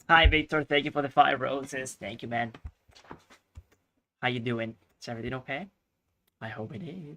Hi, Victor. Thank you for the 5 roses. Thank you, man. How you doing? Is everything okay? I hope it is.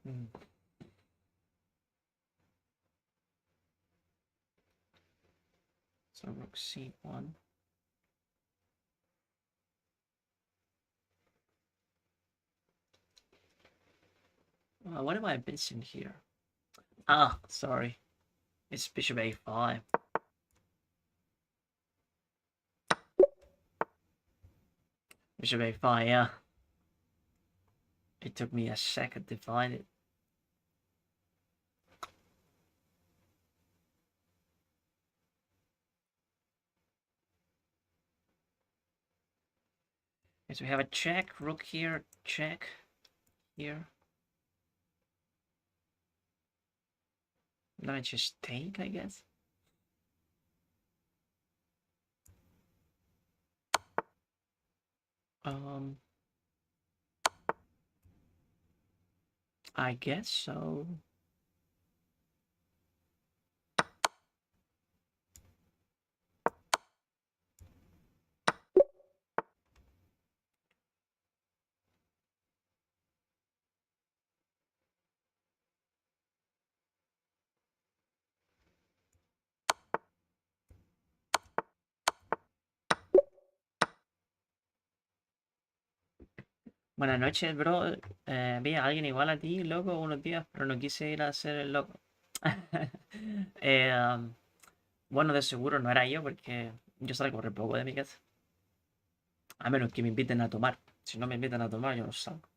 Hmm. So rook c1. What am I missing here? Ah, sorry. It's bishop a5. Bishop a5, yeah. It took me a second to find it. Okay, so we have a check, rook here, check here. Now I just take, I guess. I guess so. Buenas noches, bro. Vi a alguien igual a ti, loco, unos días, pero no quise ir a hacer el loco. Eh, um, bueno, de seguro no era yo porque yo salgo re poco de mi casa. A menos que me inviten a tomar. Si no me invitan a tomar, yo no salgo.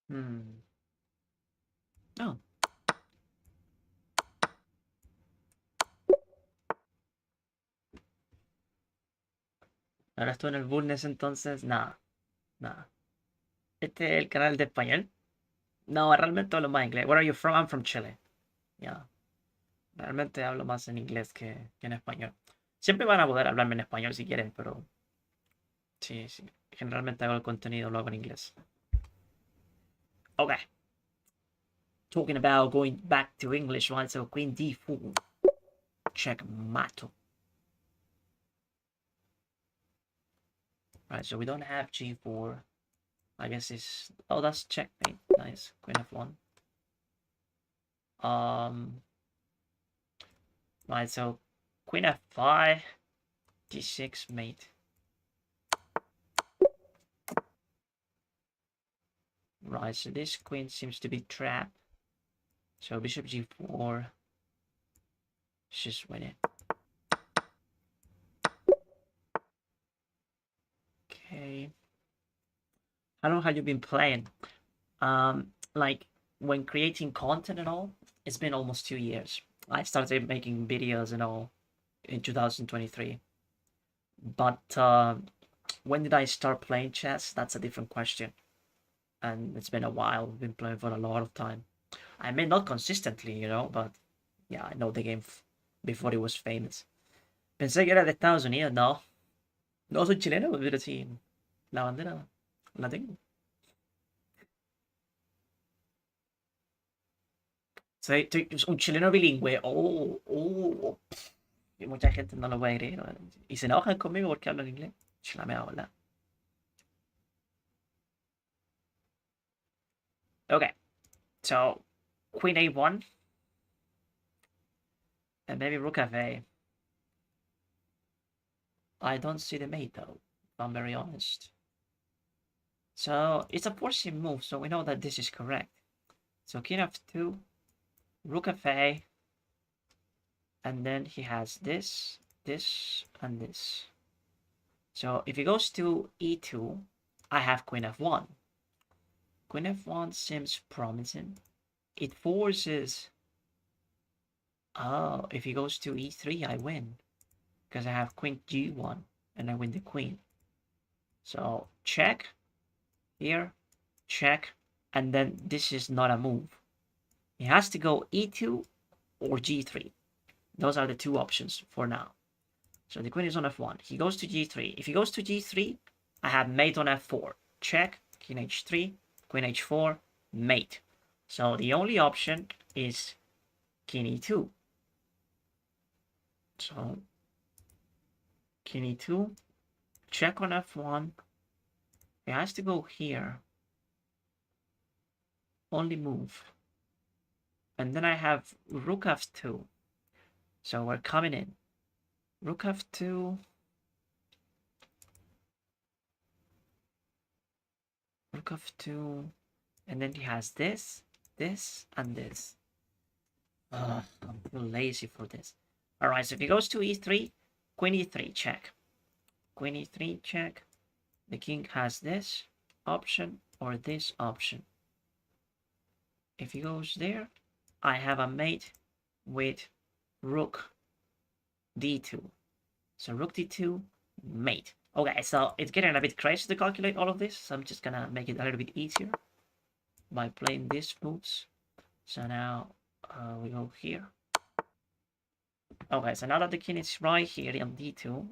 Hmm. Oh, ¿Hablas tú en el Bulnes entonces? Nada, nada. Este es el canal de español. No, realmente hablo más inglés. Where are you from? I'm from Chile. Ya. Realmente hablo más en inglés que en español. Siempre van a poder hablarme en español si quieren, pero sí, sí. Generalmente hago el contenido, lo hago en inglés. Okay. Talking about going back to English, right? So Queen D4. Checkmate. Right, so we don't have G4. I guess it's... Oh, that's checkmate. Nice. Queen F1. Right, so Queen F5. G6 mate. Right, so this queen seems to be trapped. So bishop G4. Just win it. Okay. How long have you been playing? Like when creating content and all, it's been almost 2 years. I started making videos and all in 2023. But when did I start playing chess? That's a different question. And it's been a while. I've been playing for a lot of time. I mean, not consistently, but yeah, I know the game before it was famous. Pensé que era de Estados Unidos, no. No soy chileno, pero sí, la bandera la tengo. Soy un chileno bilingüe. Oh, oh. Y mucha gente no lo puede creer, ¿no? Y se enojan conmigo porque hablo en inglés. La mea bola. Okay, so Queen A1 and maybe Rook F8. I don't see the mate though, if I'm very honest. So it's a forcing move, so we know that this is correct. So King F2, Rook F8, and then he has this, this, and this. So if he goes to E2, I have Queen F1. Queen F1 seems promising. It forces... Oh, if he goes to E3, I win. Because I have Queen G1, and I win the Queen. So check, here, check, and then this is not a move. He has to go E2 or G3. Those are the two options for now. So the queen is on F1. He goes to G3. If he goes to G3, I have mate on F4. Check, king H3, queen H4, mate. So the only option is king E2. So king E2, check on F1. He has to go here. Only move. And then I have rook F2. So we're coming in. Rook F2. Rook F2. And then he has this, this, and this. I'm too lazy for this. Alright, so if he goes to E3, Queen E3, check. Queen E3, check. The king has this option or this option. If he goes there, I have a mate with Rook D2. So Rook D2, mate. Okay, so it's getting a bit crazy to calculate all of this, so I'm just gonna make it a little bit easier by playing these moves. So now we go here. Okay, so now that the king is right here on D2,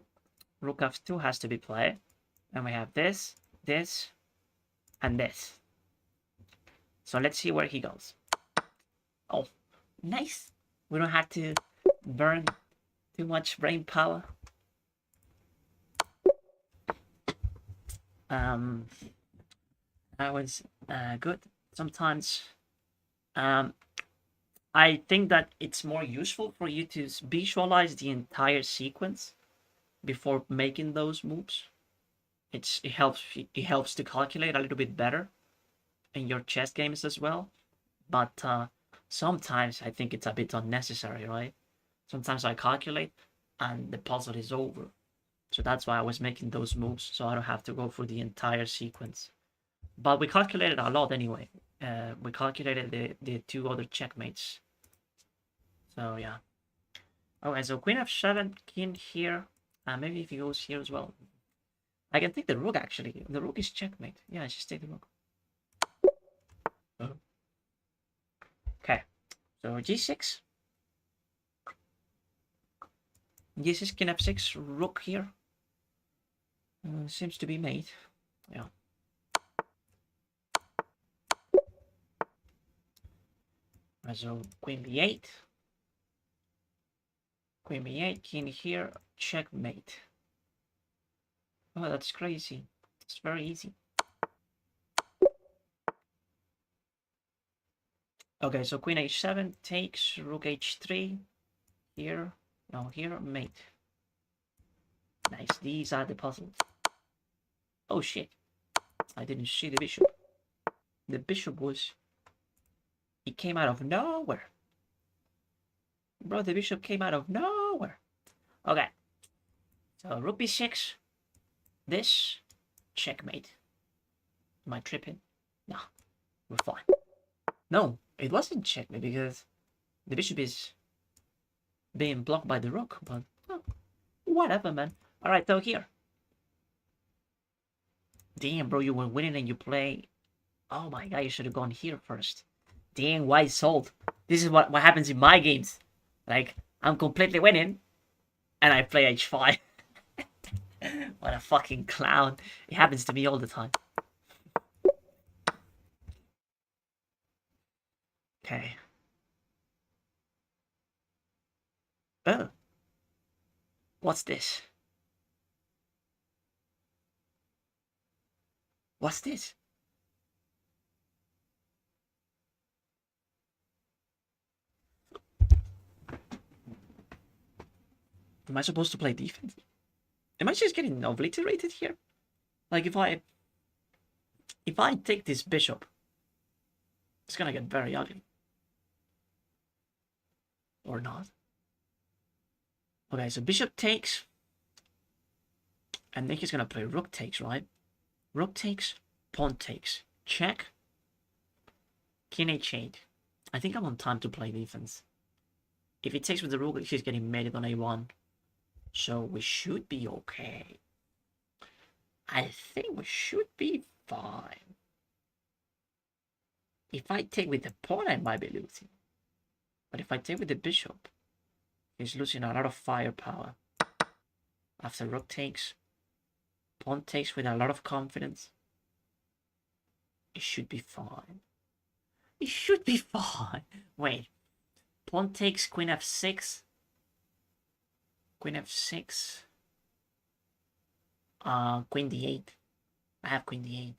Rook F2 has to be played. And we have this, this, and this. So let's see where he goes. Oh, nice. We don't have to burn too much brain power. That was good. Sometimes I think that it's more useful for you to visualize the entire sequence before making those moves. It helps to calculate a little bit better in your chess games as well. But sometimes I think it's a bit unnecessary, right? Sometimes I calculate and the puzzle is over. So that's why I was making those moves, so I don't have to go through the entire sequence. But we calculated a lot anyway. We calculated the two other checkmates. So yeah. Okay, so queen f7, king here. Maybe if he goes here as well. I can take the rook, actually. The rook is checkmate. Yeah, I just take the rook. Okay, so g6. g6, king f6, rook here. Seems to be mate. Yeah. So queen b8. Queen b8, king here, checkmate. Oh, that's crazy. It's very easy. Okay, so queen h7 takes, rook h3. Here, no, here, mate. Nice, these are the puzzles. Oh shit, I didn't see the bishop. The bishop was... It came out of nowhere. Bro, the bishop came out of nowhere. Okay, so rook b6. This, checkmate. Am I tripping? No, we're fine. No, it wasn't checkmate because the bishop is being blocked by the rook, but oh, whatever, man. Alright, so here. Damn, bro, you were winning and you play... Oh my god, you should have gone here first. Damn, white sold. This is what happens in my games. Like, I'm completely winning, and I play h5. What a fucking clown. It happens to me all the time. Okay. Oh. What's this? What's this? Am I supposed to play defense? Am I just getting obliterated here? Like, if I take this bishop, it's gonna get very ugly. Or not. Okay, so bishop takes. And then he's gonna play rook takes, right? Rook takes, pawn takes. Check. King h8. I think I'm on time to play defense. If he takes with the rook, he's getting mated on a1. So we should be okay. I think we should be fine. If I take with the pawn, I might be losing. But if I take with the bishop, he's losing a lot of firepower. After rook takes, pawn takes with a lot of confidence. It should be fine. It should be fine. Wait. Pawn takes, queen f6. Queen f6. Queen d8. I have queen d8.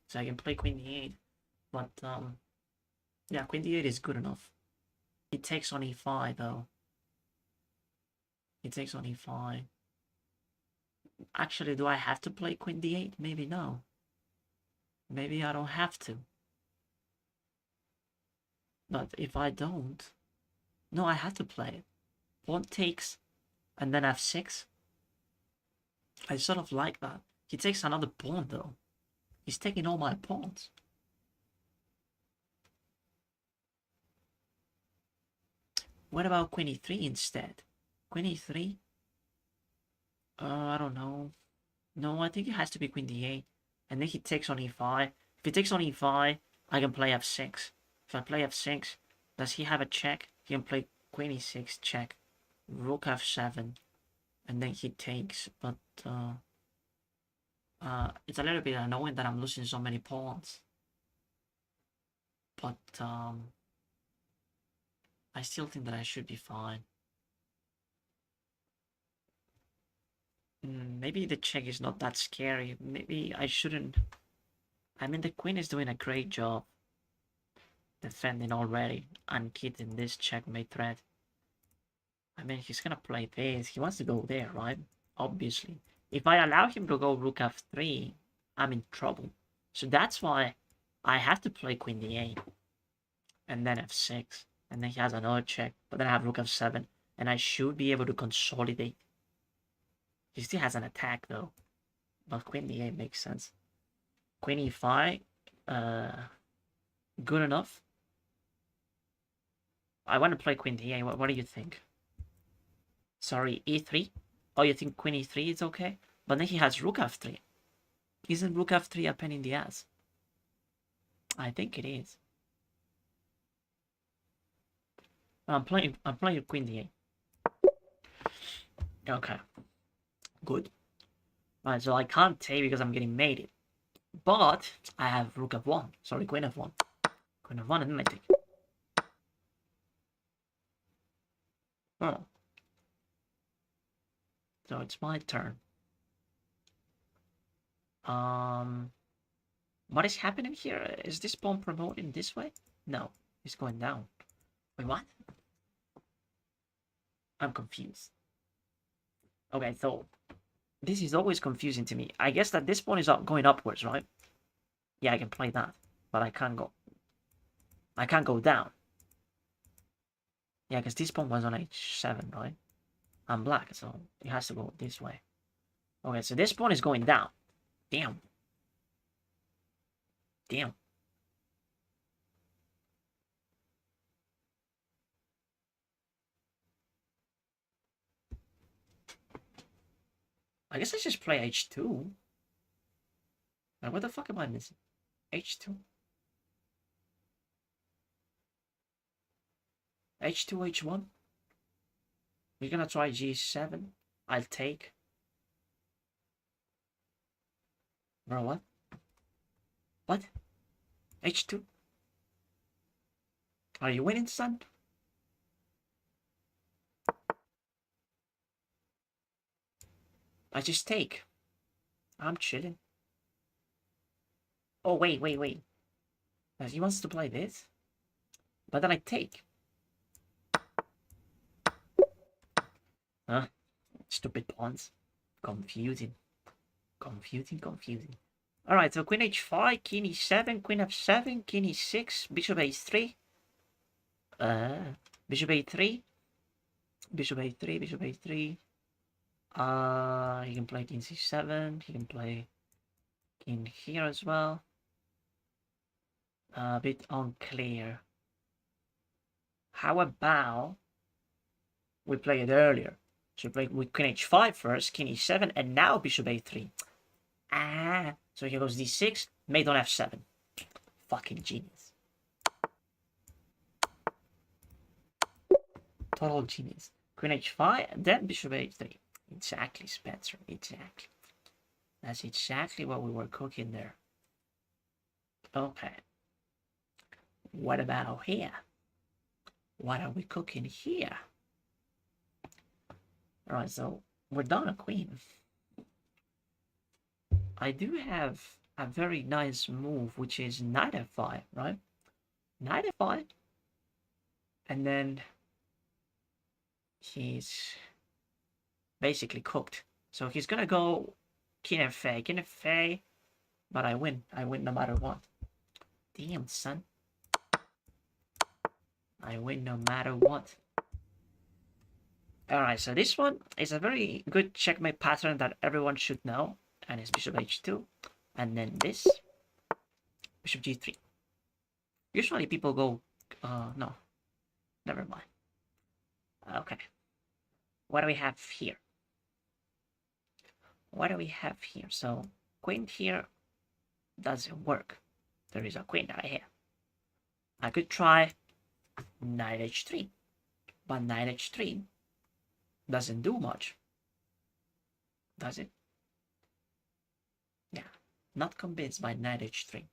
So I can play queen d8. But, yeah, queen d8 is good enough. He takes on e5, though. He takes on e5. Actually, do I have to play queen d8? Maybe no. Maybe I don't have to. But if I don't... No, I have to play it. Pawn takes, and then f6. I sort of like that. He takes another pawn, though. He's taking all my pawns. What about queen e3 instead? Queen e3? I don't know. No, I think it has to be queen d8. And then he takes on e5. If he takes on e5, I can play f6. If I play f6, does he have a check? He can play queen e6, check. Rook f7. And then he takes, but it's a little bit annoying that I'm losing so many pawns. But I still think that I should be fine. Maybe the check is not that scary. Maybe I shouldn't. I mean, the queen is doing a great job defending already and keeping this checkmate threat. I mean, he's gonna play this. He wants to go there, right? Obviously. If I allow him to go rook f3, I'm in trouble. So that's why I have to play queen d8. And then f6. And then he has another check. But then I have rook f7. And I should be able to consolidate. He still has an attack, though. But queen d8 makes sense. Queen e5. Good enough. I want to play queen d8. What do you think? Sorry, e3? Oh, you think queen e3 is okay? But then he has rook f3. Isn't rook f3 a pain in the ass? I think it is. I'm playing queen d8. Okay. Good. Right, so I can't take because I'm getting mated. But I have rook f1. Sorry, queen f1. Queen f1 and then I take. Oh. So it's my turn. What is happening here? Is this pawn promoting this way? No, it's going down. Wait, what? I'm confused. Okay, so this is always confusing to me. I guess that this pawn is going upwards, right? Yeah, I can play that, but I can't go. I can't go down. Yeah, because this pawn was on h7, right? I'm black, so it has to go this way. Okay, so this pawn is going down. Damn. Damn. I guess I just play h2. Like, what the fuck am I missing? h2. h2, h1. We're gonna try g7. I'll take. Bro, what? What? h2? Are you winning, son? I just take. I'm chilling. Oh, wait. He wants to play this? But then I take. Huh? Stupid pawns. Confusing. Confusing. Alright, so queen h5, king e7, queen f7, king e6, bishop a3. Bishop a3. Bishop a3, bishop a3. He can play king c7. He can play king here as well. A bit unclear. How about we play it earlier? So we play with queen h5 first, king e7, and now bishop a3. So here goes d6, mate on f7. Fucking genius. Total genius. Queen h5, and then bishop h3. Exactly, Spencer, exactly. That's exactly what we were cooking there. Okay. What about here? What are we cooking here? Alright, so we're done a queen. I do have a very nice move, which is knight f5, right? Knight f5. And then he's basically cooked. So he's gonna go king f8, but I win. I win no matter what. Damn, son. I win no matter what. Alright, so this one is a very good checkmate pattern that everyone should know. And it's bishop h2. And then this. Bishop g3. Usually people go... no. Never mind. Okay. What do we have here? What do we have here? So, queen here doesn't work. There is a queen right here. I could try knight h3. But knight h3 doesn't do much. Does it? Yeah. Not convinced by knight h3.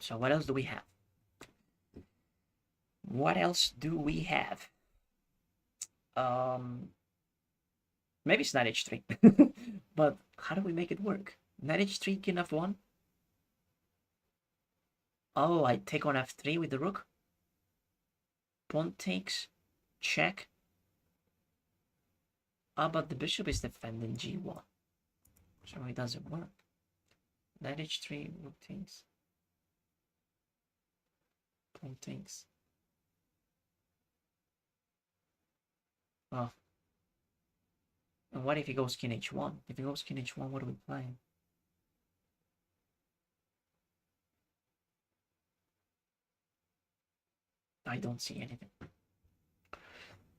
So what else do we have? What else do we have? Maybe it's knight h3. But how do we make it work? Knight h3, king f1. Oh, I take on f3 with the rook. Pawn takes, check. But the bishop is defending g1. So it doesn't work. Knight h3, rook takes. Pawn takes. Oh. And what if he goes king h1? If he goes king h1, what are we playing? I don't see anything.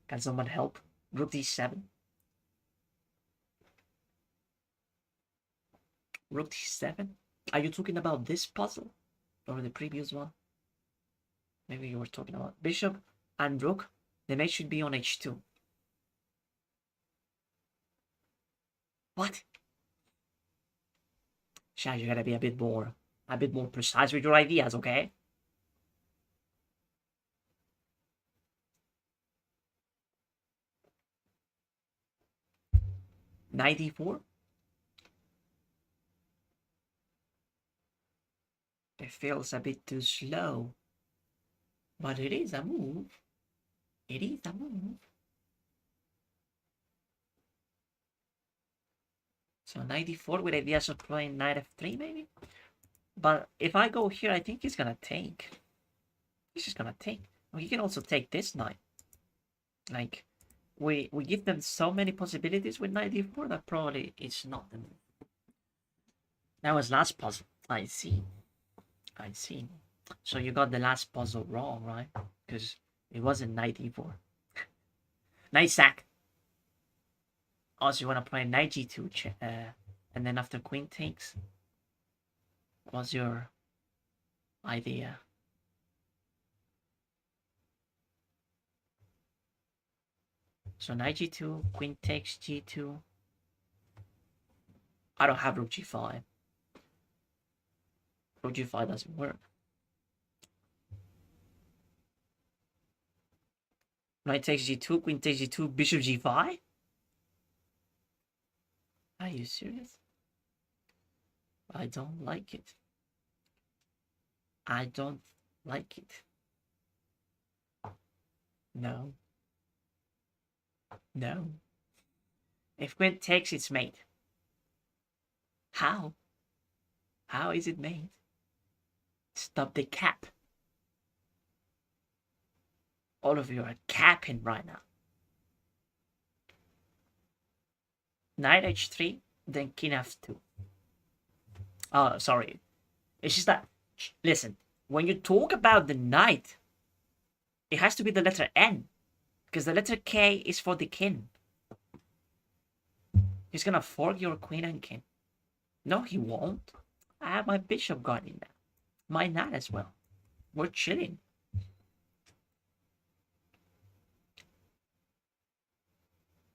Can someone help? Rook d7. Rook d7? Are you talking about this puzzle? Or the previous one? Maybe you were talking about bishop and rook. The mate should be on h2. What? Shaz, you gotta be a bit more precise with your ideas, okay? Knight d4? It feels a bit too slow. But it is a move. It is a move. So knight d4 with ideas of playing knight f3 maybe? But if I go here, I think he's gonna take. He's just gonna take. Well, he can also take this knight. Like, we give them so many possibilities with knight d4 that probably it's not the move. That was last puzzle. I see. I see. So you got the last puzzle wrong, right? Because it wasn't knight e4. Knight sack. Also, you want to play knight g2, and then after queen takes. What's your idea? So knight g2, queen takes g2. I don't have rook g5. Rook g5 doesn't work. Knight takes g2, queen takes g2, bishop g5? Are you serious? I don't like it. I don't like it. No. No. If queen takes, it's mate. How? How is it made? Stop the cap. All of you are capping right now. Knight h3, then king f2. Oh, sorry. It's just that, listen, when you talk about the knight, it has to be the letter N. Because the letter K is for the king. He's gonna fork your queen and king. No, he won't. I have my bishop guarding that. My knight as well. We're chilling.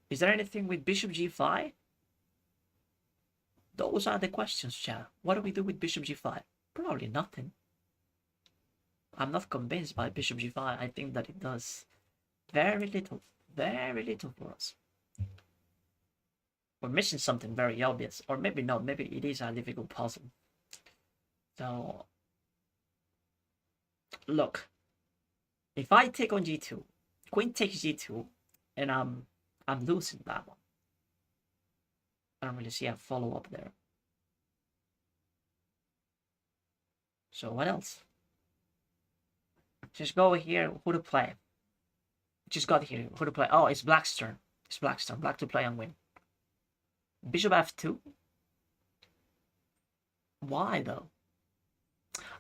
Is there anything with bishop g5? Those are the questions, chat. What do we do with bishop g5? Probably nothing. I'm not convinced by bishop g5. I think that it does very little for us. We're missing something very obvious. Or maybe not. Maybe it is a difficult puzzle. So, look. If I take on g2, queen takes g2, and I'm losing that one. I don't really see a follow-up there. So what else? Just go here, who to play. Just got here, who to play. Oh, it's Black's turn. It's Black's turn. Black to play and win. Bishop f2? Why though?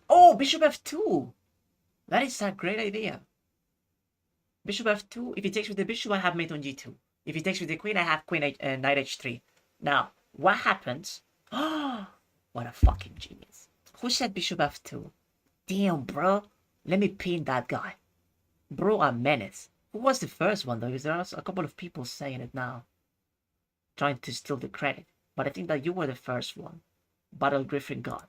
Oh, bishop f2! That is a great idea. Bishop f2, if he takes with the bishop, I have mate on g2. If he takes with the queen, I have queen knight h3. Now, what happens? Oh, what a fucking genius. Who said bishop f2? Damn, bro. Let me pin that guy. Bro, a menace. Who was the first one, though? Because there are a couple of people saying it now. Trying to steal the credit. But I think that you were the first one. Battle Griffin God.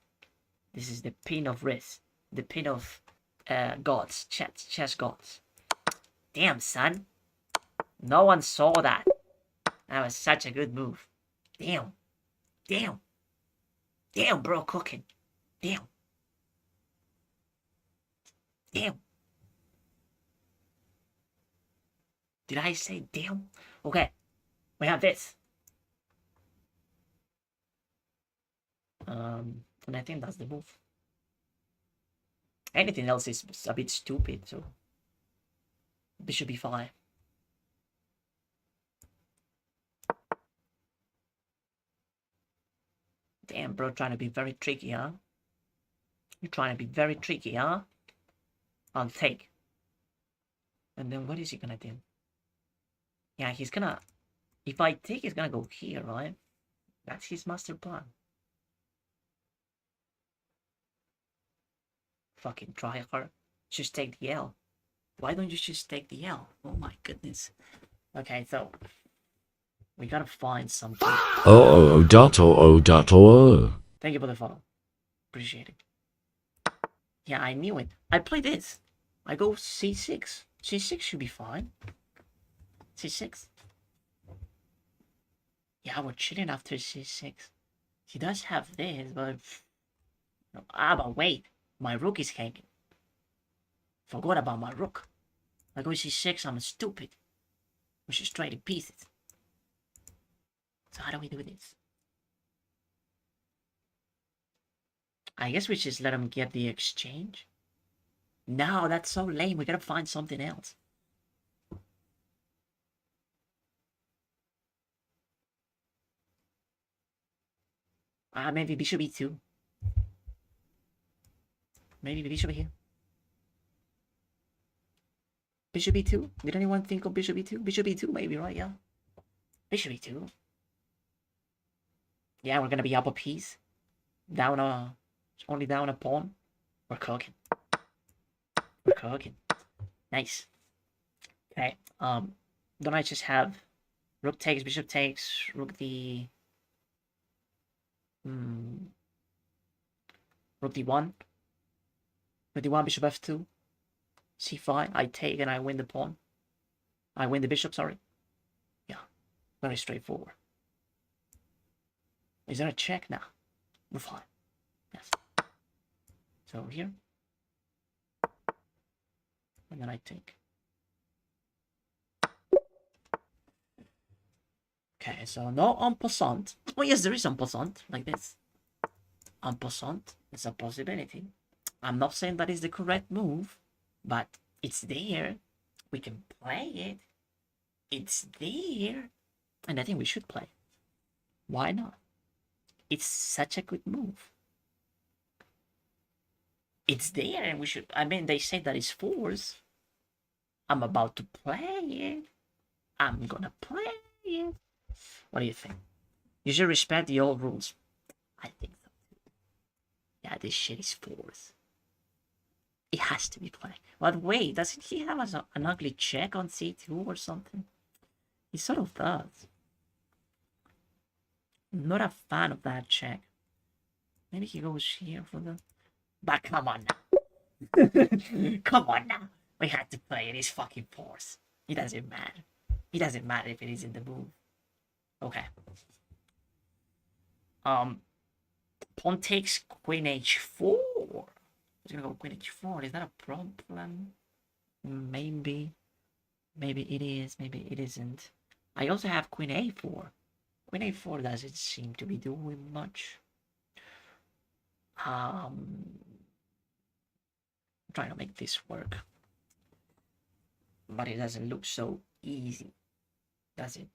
This is the pin of Riz. The pin of gods. Chess gods. Damn, son. No one saw that. That was such a good move. Damn. Damn. Damn, bro, cooking. Damn. Damn. Did I say damn? Okay. We have this. And I think that's the move. Anything else is a bit stupid, so bishop e5. Damn, bro, trying to be very tricky, huh? You're trying to be very tricky, huh? I'll take. And then what is he gonna do? Yeah, he's gonna... If I take, he's gonna go here, right? That's his master plan. fucking tryhard. Just take the L. Why don't you just take the L? Oh my goodness. Okay, so we gotta find something. Oh. Thank you for the follow. Appreciate it. Yeah, I knew it. I play this. I go C6. C6 should be fine. C6. Yeah, we're chilling after C6. He does have this, but... but wait. My rook is hanging. Forgot about my rook. I go C6, I'm stupid. We should try to pieces. So how do we do this? I guess we just let him get the exchange. No, that's so lame. We gotta find something else. Maybe bishop e2. Maybe bishop here. Bishop e2? Did anyone think of bishop e2? Bishop e2 maybe, right? Yeah. Bishop e2. Yeah, we're gonna be up a piece. Only down a pawn. We're cooking. We're cooking. Nice. Okay. Don't I just have rook takes, bishop takes, rook d... Rook d1. Rook d1, bishop f2. c5. I take and I win the pawn. I win the bishop, sorry. Yeah. Very straightforward. Is there a check? Nah. We're fine. Yes. So here. And then I take. Okay, so no en passant. Oh yes, there is en passant, like this. En passant is a possibility. I'm not saying that is the correct move, but it's there. We can play it. It's there. And I think we should play. Why not? It's such a good move. It's there and we should... I mean, they say that it's force. I'm about to play it. I'm gonna play it. What do you think? You should respect the old rules. I think so too. Yeah, this shit is force. It has to be played. But wait, doesn't he have an ugly check on c2 or something? He sort of does. I'm not a fan of that check. Maybe he goes here for the... But come on now. Come on now. We had to play it. It's fucking force. It doesn't matter. It doesn't matter if it is in the move. Okay. Pawn takes queen h4. It's gonna go queen h4. Is that a problem? Maybe. Maybe it is. Maybe it isn't. I also have queen a4. Queen a4 doesn't seem to be doing much. I'm trying to make this work. But it doesn't look so easy, does it?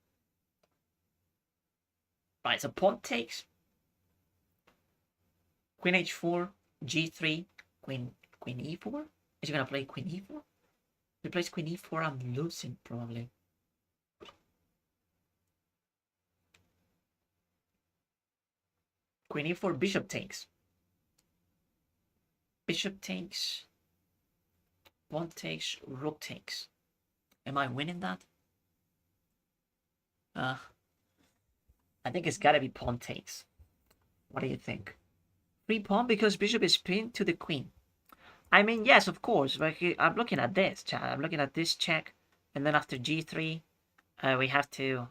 Right, so pawn takes. Queen h4, g3, queen e4. Is he gonna play queen e4? If he plays queen e4, I'm losing probably. Queen e4, bishop takes. Bishop takes. Pawn takes, rook takes. Am I winning that? I think it's gotta be pawn takes. What do you think? Free pawn because bishop is pinned to the queen. I mean, yes, of course. But I'm looking at this, chat. I'm looking at this check, and then after g3, we have to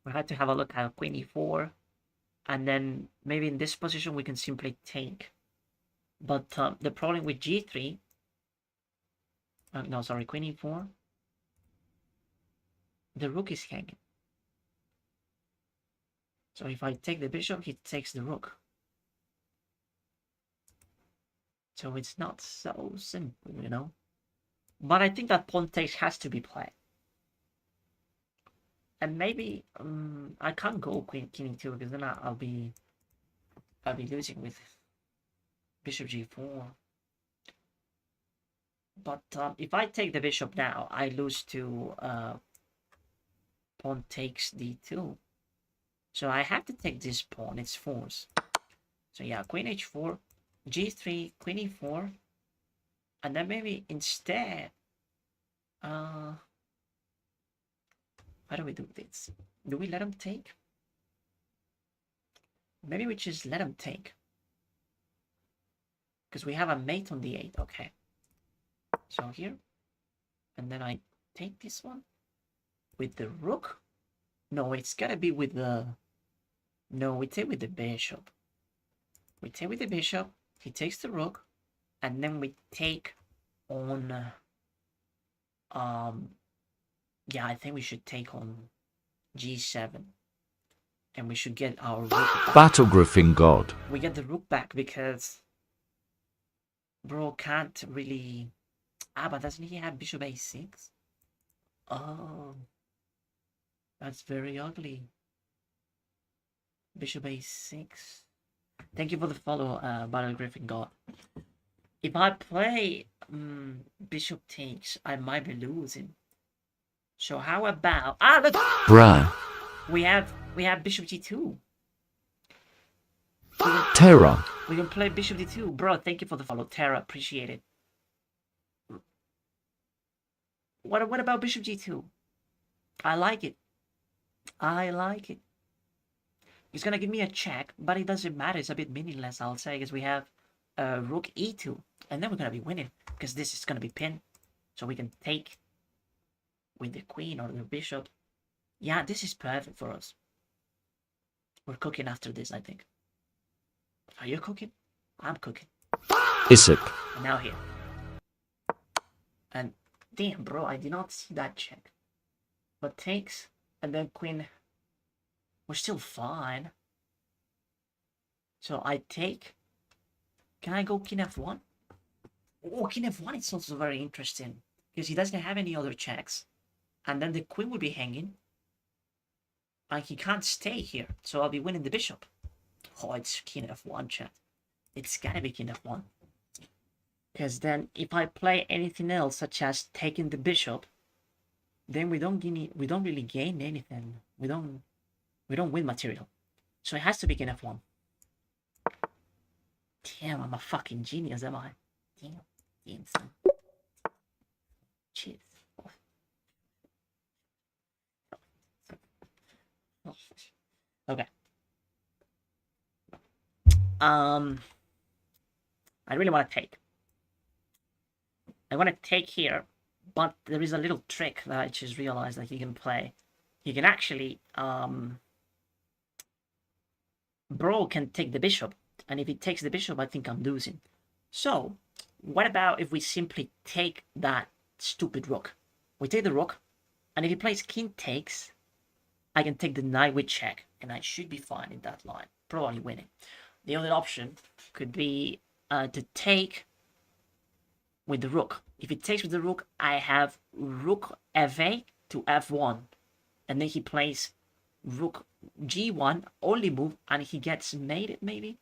have a look at queen e4, and then maybe in this position we can simply take. But the problem with g3, no, sorry, queen e4, the rook is hanging. So if I take the bishop, he takes the rook. So it's not so simple, you know. But I think that pawn takes has to be played. And maybe I can't go queen king e2 because then I'll be losing with bishop g4. But if I take the bishop now, I lose to pawn takes d2. So I have to take this pawn. It's force. So yeah, queen h4, g3, queen e4. And then maybe instead, how do we do this? Do we let him take? Maybe we just let him take. Because we have a mate on the 8, okay. So here, and then I take this one with the rook. No, it's gotta be with the... No, we take with the bishop. We take with the bishop, he takes the rook, and then we take on... yeah, I think we should take on g7. And we should get our rook back. Battle Griffin God. We get the rook back because... Bro can't really... Ah, but doesn't he have bishop a6? Oh. That's very ugly. Bishop a6. Thank you for the follow, Battle Griffin God. If I play bishop takes, I might be losing. So how about... Ah, look! Bruh. We have bishop g2. Terra. We can play bishop d2. Bro, thank you for the follow. Terra, appreciate it. What about bishop g2? I like it. I like it. He's gonna give me a check, but it doesn't matter. It's a bit meaningless, I'll say, because we have rook e2. And then we're gonna be winning, because this is gonna be pinned. So we can take with the queen or the bishop. Yeah, this is perfect for us. We're cooking after this, I think. Are you cooking? I'm cooking. Isaac. And now here. And damn, bro, I did not see that check. But takes, and then queen. We're still fine. So I take. Can I go king f1? Oh, king f1 is also very interesting. Because he doesn't have any other checks. And then the queen will be hanging. And he can't stay here. So I'll be winning the bishop. Oh, it's king f1, chat. It's gotta be king f1. Because then if I play anything else, such as taking the bishop, then we don't really gain anything. We don't win material. So it has to be king f1. Damn, I'm a fucking genius, am I? Damn, son. Cheers. Okay. I really want to take. I want to take here, but there is a little trick that I just realized that he can play. He can actually, bro can take the bishop, and if he takes the bishop, I think I'm losing. So, what about if we simply take that stupid rook? We take the rook, and if he plays king takes, I can take the knight with check, and I should be fine in that line, probably winning. The other option could be to take with the rook. If it takes with the rook, I have rook fa to f1, and then he plays rook g1, only move, and he gets mated maybe?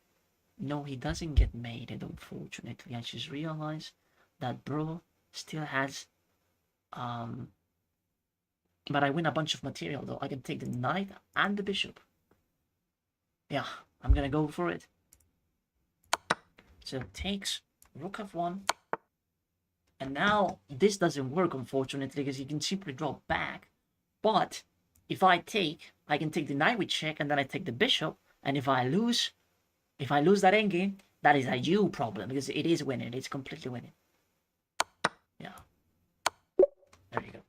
No, he doesn't get mated, unfortunately. I just realized that bro still has but I win a bunch of material though. I can take the knight and the bishop. Yeah, I'm gonna go for it. So it takes rook f1. And now this doesn't work, unfortunately, because you can simply draw back. But if I can take the knight with check, and then I take the bishop. And if I lose that endgame, that is a you problem, because it is winning. It's completely winning. Yeah. There you go.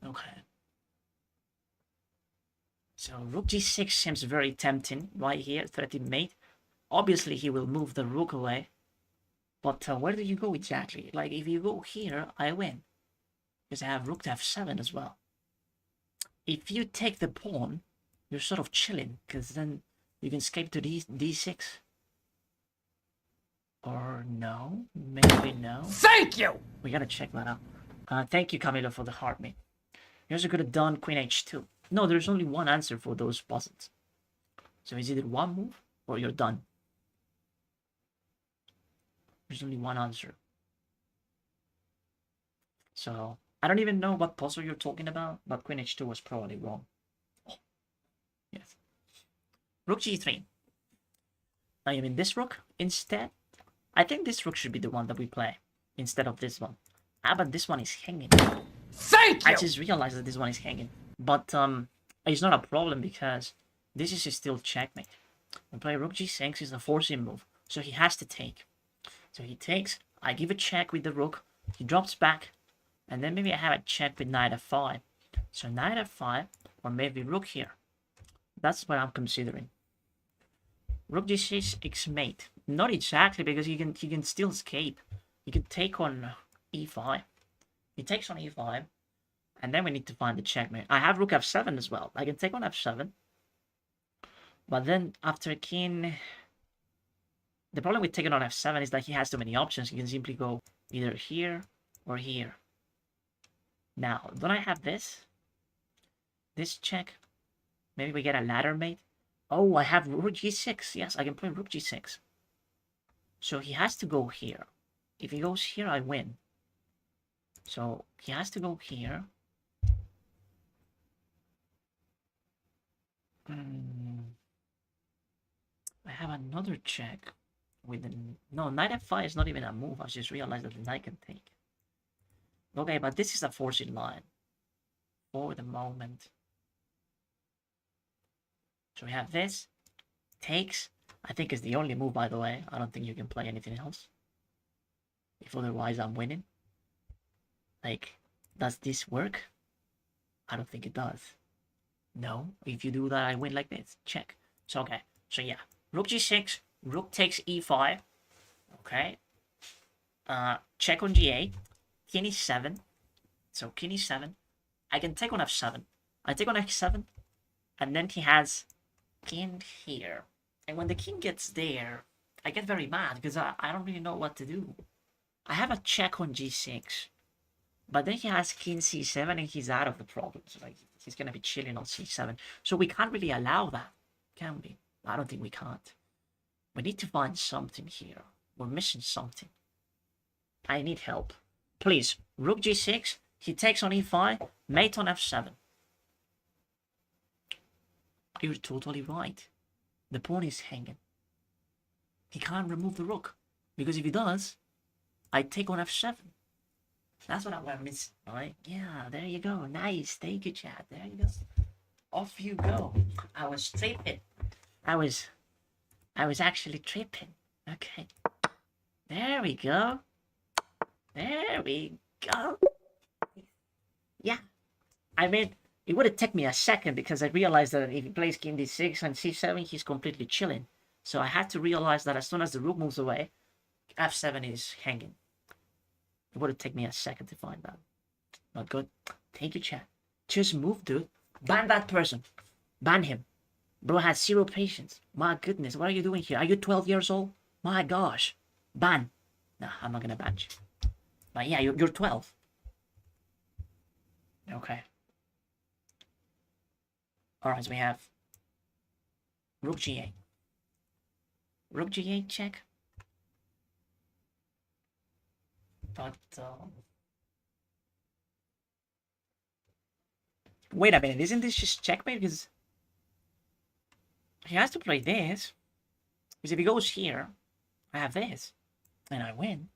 Okay. So rook g6 seems very tempting right here, threatening mate. Obviously, he will move the rook away. But where do you go exactly? Like, if you go here, I win. Because I have rook to f7 as well. If you take the pawn, you're sort of chilling. Because then you can escape to d6. Or no? Maybe no? Thank you! We gotta check that out. Thank you, Camilo, for the heart, mate. You also could have done queen h2. No, there's only one answer for those puzzles. So it's either one move or you're done. There's only one answer. So I don't even know what puzzle you're talking about, but queen h2 was probably wrong. Oh, yes. Rook g3. I am in this rook instead. I think this rook should be the one that we play instead of this one. Ah, but this one is hanging. Thank you! I just realized that this one is hanging. But it's not a problem because this is still checkmate. We play rook g6 is a forcing move, so he has to take. So he takes, I give a check with the rook, he drops back, and then maybe I have a check with knight f5. So knight f5, or maybe rook here. That's what I'm considering. Rook g6 mate. Not exactly, because he can still escape. He can take on e5. He takes on e5, and then we need to find the checkmate. I have rook f7 as well. I can take on f7. But then after king... The problem with taking on f7 is that he has too many options. He can simply go either here or here. Now, don't I have this? This check? Maybe we get a ladder mate? Oh, I have rook g6. Yes, I can play rook g6. So he has to go here. If he goes here, I win. So he has to go here. I have another check with the... No, knight f5 is not even a move. I just realized that the knight can take. Okay, but this is a forcing line. For the moment. So we have this. Takes. I think is the only move, by the way. I don't think you can play anything else. If otherwise I'm winning. Like, does this work? I don't think it does. No. If you do that, I win like this. Check. So, okay. So, yeah. Rook g6. Rook takes e5. Okay. Check on g8. King e7. So, king e7. I can take on f7. I take on x7. And then he has king here. And when the king gets there, I get very mad because I don't really know what to do. I have a check on g6. But then he has king c7 and he's out of the problem. So like, he's going to be chilling on c7. So we can't really allow that, can we? I don't think we can't. We need to find something here. We're missing something. I need help. Please, rook g6. He takes on e5. Mate on f7. You're totally right. The pawn is hanging. He can't remove the rook. Because if he does, I take on f7. That's what I'm missing. Alright? Yeah, there you go. Nice. Thank you, chat. There you go. Off you go. I was tripping. I was actually tripping. Okay. There we go. There we go. Yeah. I mean, it would have taken me a second because I realized that if he plays king d6 and c7, he's completely chilling. So I had to realize that as soon as the rook moves away, f7 is hanging. It would have taken me a second to find that. Not good. Thank you, chat. Just move, dude. Ban that person. Ban him. Bro has zero patience. My goodness, what are you doing here? Are you 12 years old? My gosh. Ban. Nah, I'm not gonna ban you. But yeah, you're 12. Okay. Alright, so we have rook g8. Rook g8 check. But, wait a minute, isn't this just checkmate? Because he has to play this. Because if he goes here, I have this. And I win.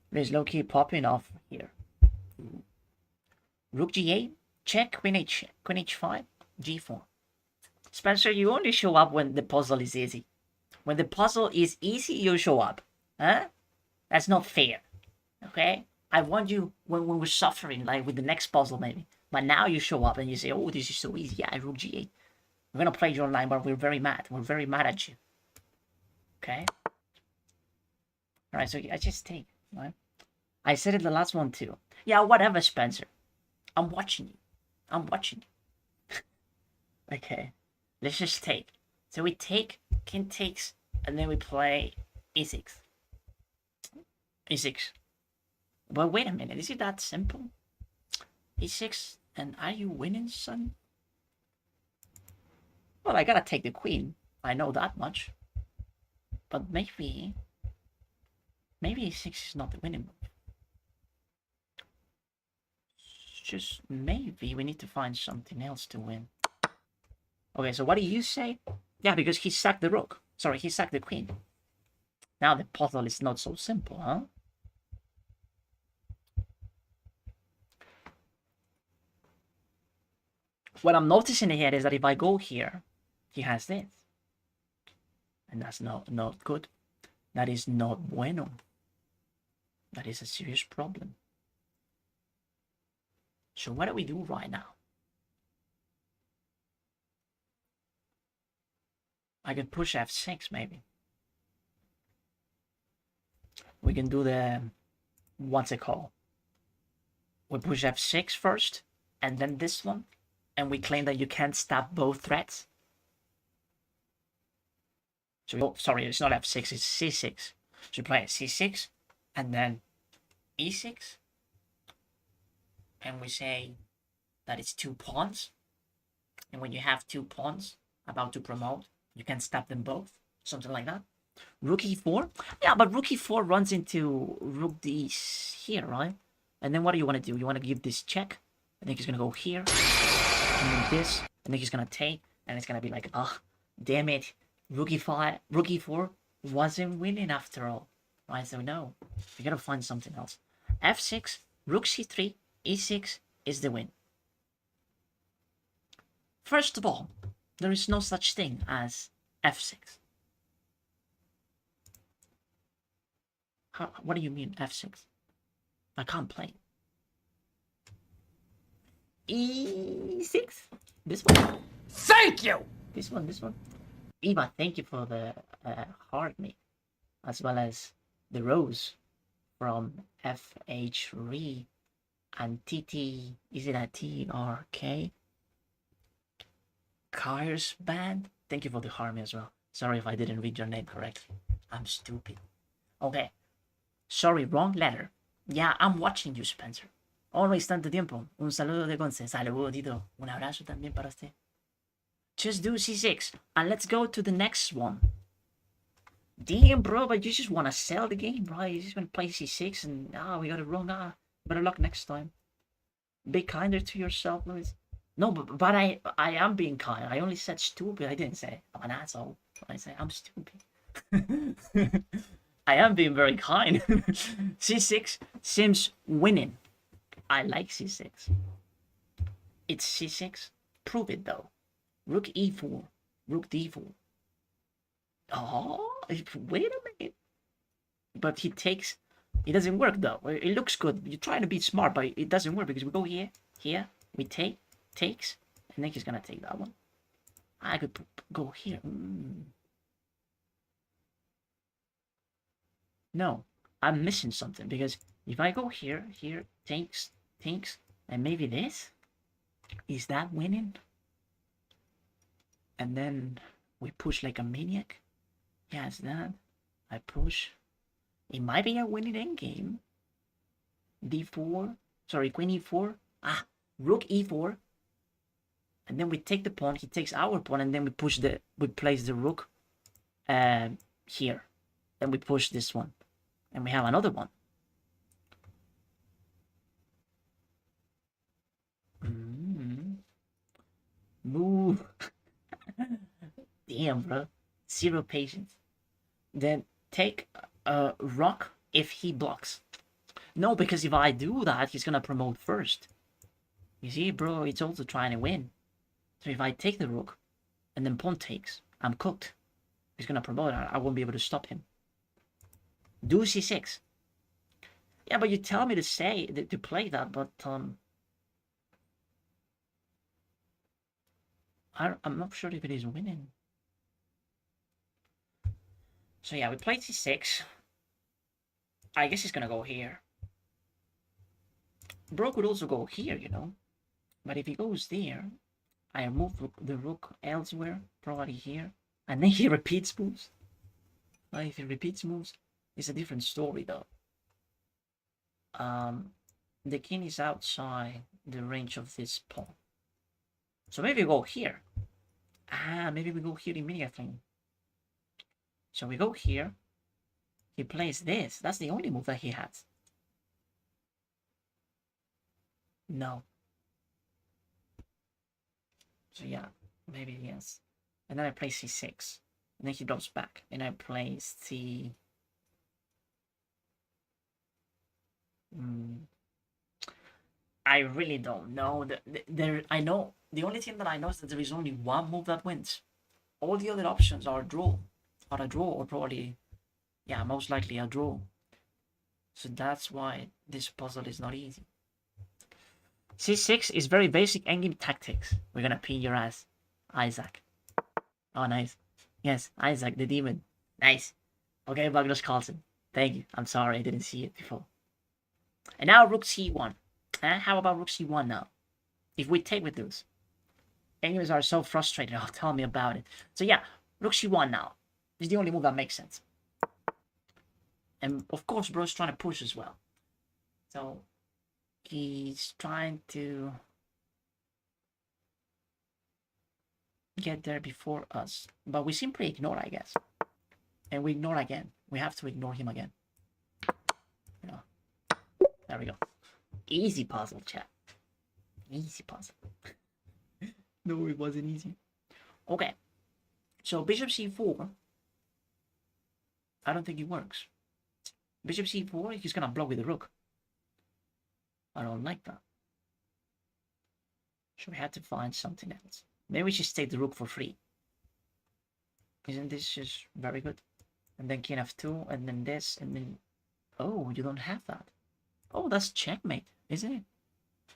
There's low-key popping off here. Rook g8, check, queen h5, g4. Spencer, you only show up when the puzzle is easy. When the puzzle is easy, you show up. Huh? That's not fair. Okay? I want you when we're suffering, like with the next puzzle maybe. But now you show up and you say, oh, this is so easy. Yeah, rook g8. We're gonna play your line, but we're very mad. We're very mad at you. Okay? Alright, so I just take, right? I said it the last one too. Yeah, whatever, Spencer. I'm watching you. I'm watching you. Okay. Let's just take. So we take, king takes, and then we play e6. e6. But wait a minute, is it that simple? e6, and are you winning, son? Well, I gotta take the queen. I know that much. But maybe e6 is not the winning move. Just maybe we need to find something else to win. Okay, so what do you say? Yeah, because he sacked the rook. Sorry, he sacked the queen. Now the puzzle is not so simple, huh? What I'm noticing here is that if I go here, he has this. And that's not good. That is not bueno. That is a serious problem. So what do we do right now? I can push f6 maybe. We can do the, what's it called? We push f6 first, and then this one, and we claim that you can't stab both threads. So, oh, sorry, it's not f6, it's c6. So you play c6, and then e6, and we say that it's 2 pawns. And when you have 2 pawns about to promote, you can stab them both, something like that. Rook e4? Yeah, but rook e4 runs into rook d here, right? And then what do you want to do? You want to give this check. I think he's going to go here. And then this. And then he's going to take. And it's going to be like, ah, damn it. Rook e4 wasn't winning after all. Right, so no. You got to find something else. f6, rook c3, e6 is the win. First of all, there is no such thing as f6. What do you mean f6? I can't play. e6? This one? Thank you! This one? Eva, thank you for the heart me, as well as the rose from FH3 and TT, is it a TRK? Kai's band, thank you for the heart me as well. Sorry if I didn't read your name correctly. I'm stupid. Okay. Sorry, wrong letter. Yeah, I'm watching you, Spencer. Always tanto tiempo. Un saludo de Conce. Saludo, Tito. Un abrazo también para usted. Just do c6, and let's go to the next one. Damn, bro, but you just want to sell the game, right? You just want to play c6, and we got it wrong. Better luck next time. Be kinder to yourself, Luis. No, but I am being kind. I only said stupid. I didn't say I'm an asshole. I say I'm stupid. I am being very kind. c6 seems winning. I like c6. It's c6. Prove it though. Rook e4. Rook d4. Oh, wait a minute. But he takes. It doesn't work though. It looks good. You're trying to be smart, but it doesn't work because we go here, we takes, and then he's gonna take that one. I could go here. No, I'm missing something because if I go here, takes, and maybe this, is that winning? And then we push like a maniac. Yes, that. I push. It might be a winning endgame. d4. Sorry, queen e4. Rook e4. And then we take the pawn. He takes our pawn, and then we place the rook here. Then we push this one. And we have another one. Move. Damn, bro. Zero patience. Then take a rook if he blocks. No, because if I do that, he's gonna promote first. You see, bro, it's also trying to win. So if I take the rook, and then pawn takes, I'm cooked. He's gonna promote. I won't be able to stop him. Do c6. Yeah, but you tell me to play that, but I'm not sure if it is winning. So yeah, we played c6. I guess he's gonna go here. Bro could also go here, you know. But if he goes there, I move the rook elsewhere, probably here. And then he repeats moves. Well, if he repeats moves, it's a different story though. The king is outside the range of this pawn. So maybe we go here. Maybe we go here immediately. So we go here. He plays this. That's the only move that he has. No. So yeah, maybe yes. And then I play c6. And then he drops back. And I play c... I really don't know. I know the only thing that I know is that there is only one move that wins. All the other options are a draw, or probably, yeah, most likely a draw. So that's why this puzzle is not easy. C6 is very basic endgame tactics. We're gonna pin your ass, Isaac. Oh, nice. Yes, Isaac the demon. Nice. Okay, Magnus Carlsen. Thank you. I'm sorry I didn't see it before. And now Rook C1. How about Rook C1 now? If we take with this. Enemies are so frustrated. Oh, tell me about it. So yeah, Rook C1 now. This is the only move that makes sense. And of course, bro's trying to push as well. So he's trying to get there before us. But we simply ignore, I guess. And we ignore again. We have to ignore him again. Yeah. There we go. Easy puzzle, chat. Easy puzzle. No, it wasn't easy. Okay. So bishop c4. I don't think it works. Bishop c4, he's gonna block with the rook. I don't like that. So we had to find something else. Maybe we should take the rook for free. Isn't this just very good? And then king f2, and then this, and then... Oh, you don't have that. Oh, that's checkmate, isn't it?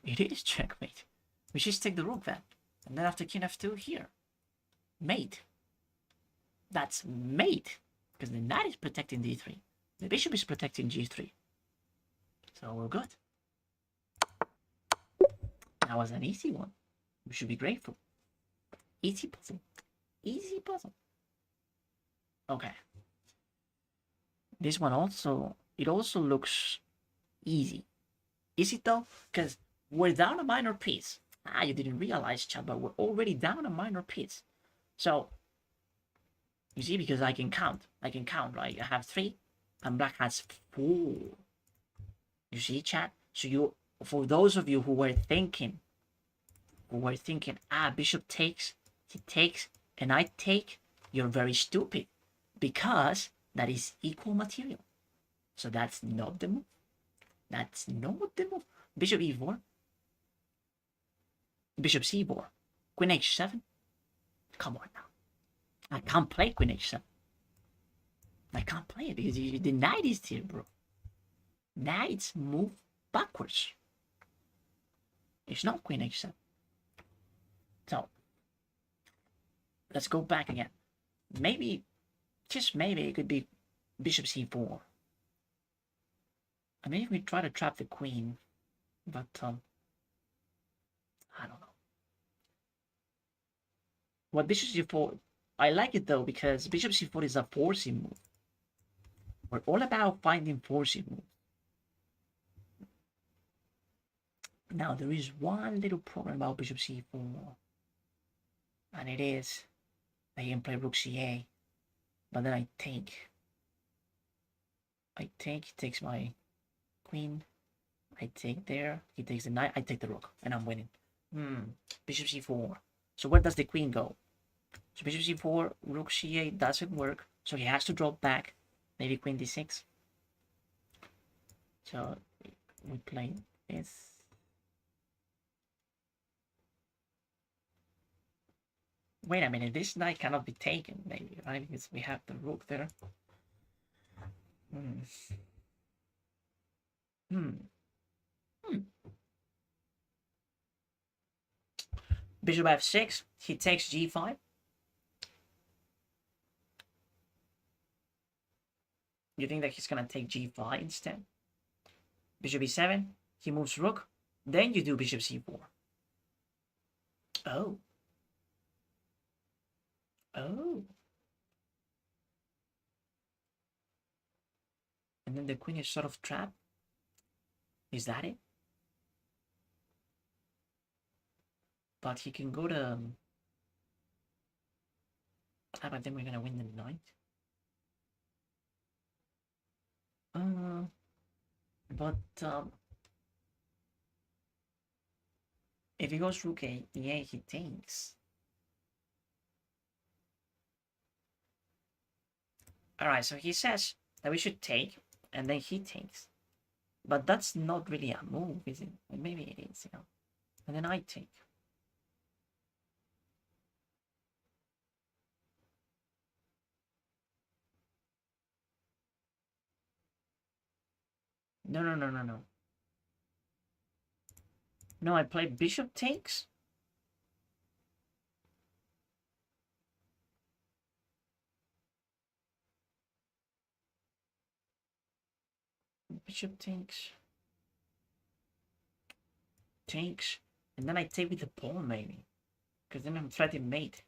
It is checkmate. We should take the rook then. And then after king f2 here. Mate. That's mate. Because the knight is protecting d3. The bishop is protecting g3. So we're good. That was an easy one. We should be grateful. Easy puzzle. Easy puzzle. Okay. This one also, it also looks easy. Is it though? Because we're down a minor piece. You didn't realize, chat, but we're already down a minor piece. So, you see, because I can count, right? I have 3, and black has 4. You see, chat? So you, for those of you who were thinking, bishop takes, he takes, and I take, you're very stupid. Because that is equal material. So that's not the move. That's not the move. Bishop e4. Bishop c4. Queen h7. Come on now. I can't play queen h7. I can't play it because the knight is here, bro. Knights move backwards. It's not queen h7. So, let's go back again. Maybe, just maybe, it could be bishop c4. I mean, if we try to trap the queen, but I don't know. What bishop c4? I like it though because bishop c4 is a forcing move. We're all about finding forcing moves. Now there is one little problem about bishop c4, and it is that he can play rook ca, but then I take. He takes my queen. I take there. He takes the knight. I take the rook, and I'm winning. Bishop c4. So where does the queen go? So bishop c4, rook ca doesn't work. So he has to drop back. Maybe queen d6. So we play this. Wait a minute, this knight cannot be taken, maybe, right? Because we have the rook there. Bishop f6, he takes g5. You think that he's gonna take g5 instead? Bishop e7, he moves rook. Then you do bishop c4. Oh. Oh. And then the queen is sort of trapped. Is that it? But he can go to... but then we're gonna win the knight. If he goes rook a, yeah, he takes. Alright, so he says that we should take, and then he takes. But that's not really a move, is it? Maybe it is, you know. And then I take. No, no, no, no, no. No, I play bishop takes. Bishop takes. Takes. And then I take with the pawn, maybe. Because then I'm threatening mate.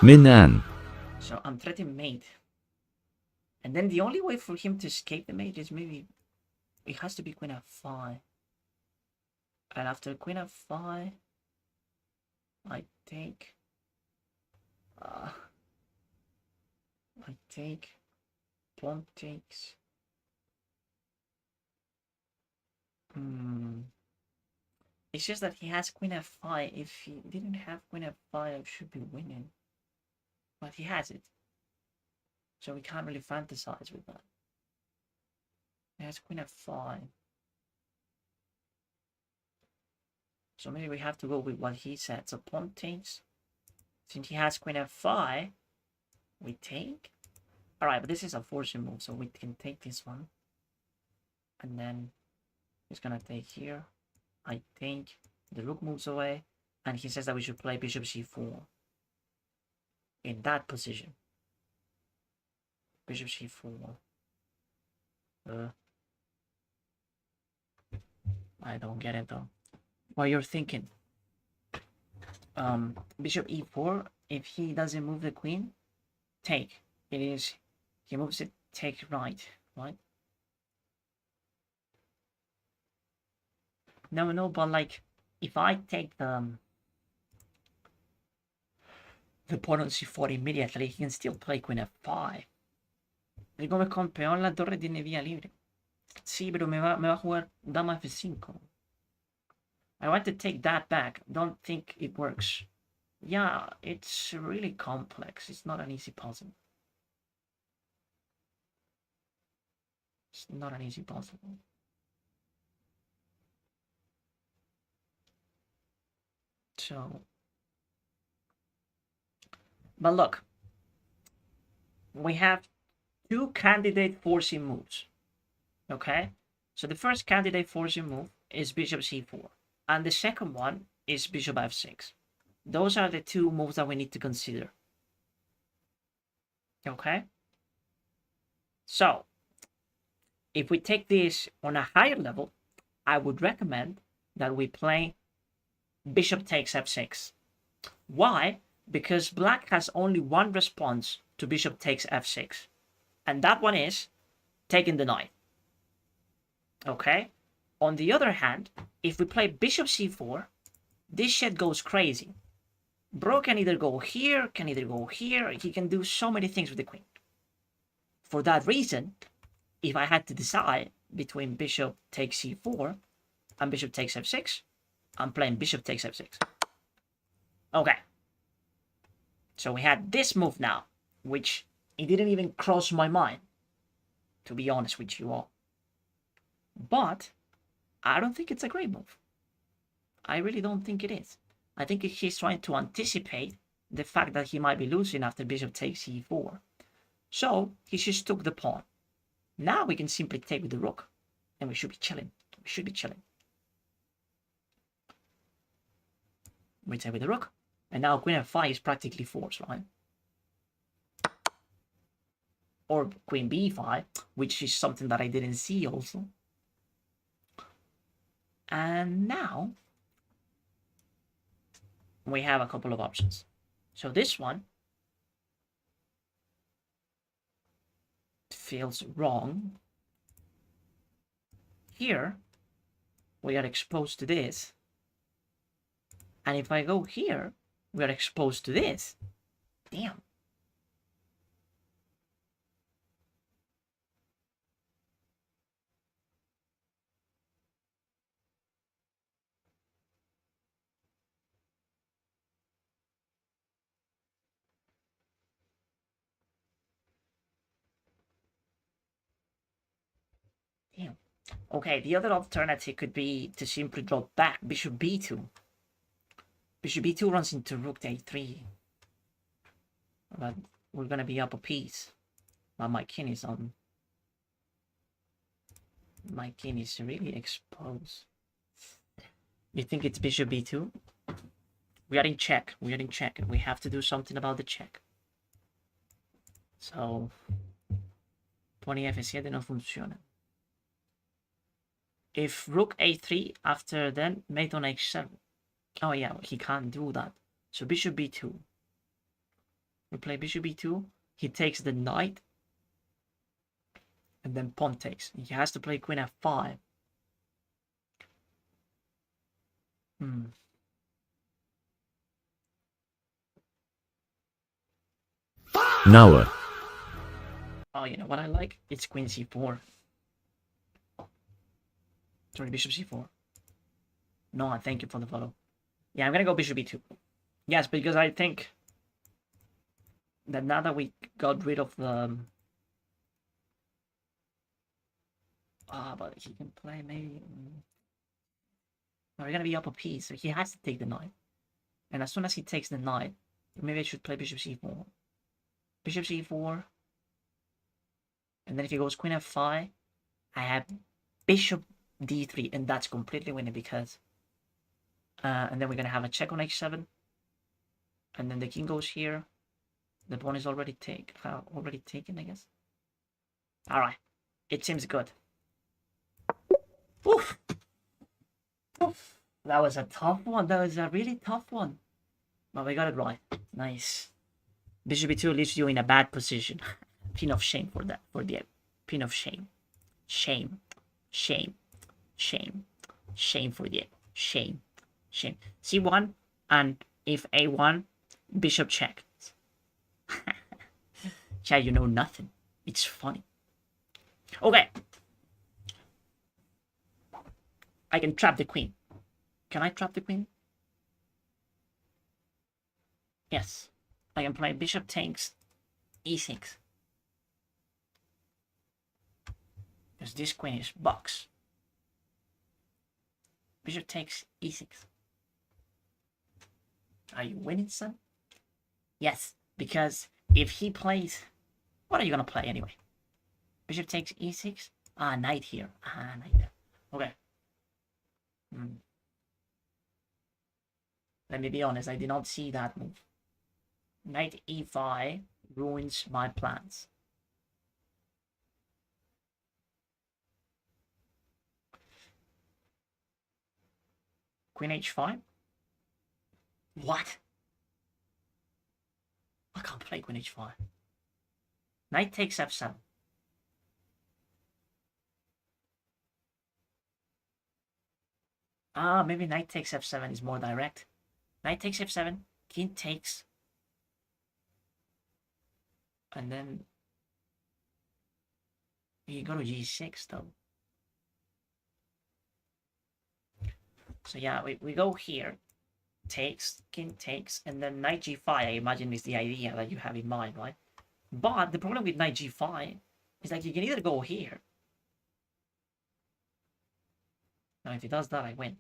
Min-an. So I'm threatening mate. And then the only way for him to escape the mate is maybe... It has to be queen f5. And after queen f5... I take... I take... Pawn takes... It's just that he has queen f5. If he didn't have queen f5, I should be winning. But he has it. So we can't really fantasize with that. He has queen f5. So maybe we have to go with what he said. So pawn takes. Since he has queen f5, we take. Alright, but this is a forcing move, so we can take this one. And then he's gonna take here. I think the rook moves away. And he says that we should play bishop c4. In that position. Bishop c4. I don't get it though. What you're thinking? Bishop e4. If he doesn't move the queen, take. It is. He moves it. Take right. Right. No. But like, if I take the pawn on c4 immediately, he can still play queen f5. Y como es campeón, la torre tiene vía libre. Sí, pero me va a jugar dama f5. I want to take that back. Don't think it works. Yeah, it's really complex. It's not an easy puzzle. It's not an easy puzzle. So, but look, we have two candidate forcing moves. Okay, so the first candidate forcing move is bishop c4, and the second one is bishop f6. Those are the two moves that we need to consider. Okay, so if we take this on a higher level, I would recommend that we play bishop takes f6. Why? Because black has only one response to bishop takes f6, and that one is taking the knight. Okay? On the other hand, if we play bishop c4, this shit goes crazy. Bro can either go here, can either go here. He can do so many things with the queen. For that reason, if I had to decide between bishop takes c4 and bishop takes f6, I'm playing bishop takes f6. Okay. So we had this move now, which it didn't even cross my mind, to be honest with you all. But I don't think it's a great move. I really don't think it is. I think he's trying to anticipate the fact that he might be losing after bishop takes e4. So he just took the pawn. Now we can simply take with the rook, and we should be chilling. We should be chilling. We take with the rook, and now queen f5 is practically forced, right? Or queen b5, which is something that I didn't see also. And now we have a couple of options. So this one feels wrong. Here we are exposed to this. And if I go here, we are exposed to this. Damn. Okay, the other alternative could be to simply drop back bishop b2. Bishop b2 runs into rook a3. But we're gonna be up a piece. But my king is on. My king is really exposed. You think it's bishop b2? We are in check. We are in check. We have to do something about the check. So, pony f7 no funciona. If rook a3 after then mate on h7. Oh yeah, he can't do that. So bishop b2. We play bishop b2. He takes the knight. And then pawn takes. He has to play queen f5. Noah. Oh, you know what I like? It's queen c4. Sorry, bishop c4. No, thank you for the follow. Yeah, I'm gonna go bishop b2. Yes, because I think that now that we got rid of the... but he can play maybe... No, we're gonna be up a piece, so he has to take the knight. And as soon as he takes the knight, maybe I should play bishop c4. Bishop c4. And then if he goes queen f5, I have bishop d3, and that's completely winning because... and then we're gonna have a check on h7. And then the king goes here. The pawn is already taken, I guess. Alright. It seems good. Oof. Oof. That was a tough one. That was a really tough one. But we got it right. Nice. Bishop b2 leaves you in a bad position. Pin of shame for that. For the pin of shame. Shame. Shame. Shame. Shame for the shame. Shame. c1 and if a1, bishop check. Yeah, you know nothing. It's funny. Okay. I can trap the queen. Can I trap the queen? Yes. I can play bishop takes e6. Because this queen is box. Bishop takes e6. Are you winning, son? Yes, because if he plays... What are you gonna play anyway? Bishop takes e6? Ah, knight here. Ah, knight there. Okay. Let me be honest, I did not see that move. Knight e5 ruins my plans. Queen h5? What? I can't play queen h5. Knight takes f7. Ah, maybe knight takes f7 is more direct. Knight takes f7, king takes. And then you go to g6 though. So yeah, we go here. Takes, king takes, and then knight g5, I imagine, is the idea that you have in mind, right? But the problem with knight g5 is like you can either go here. Now if he does that, I win.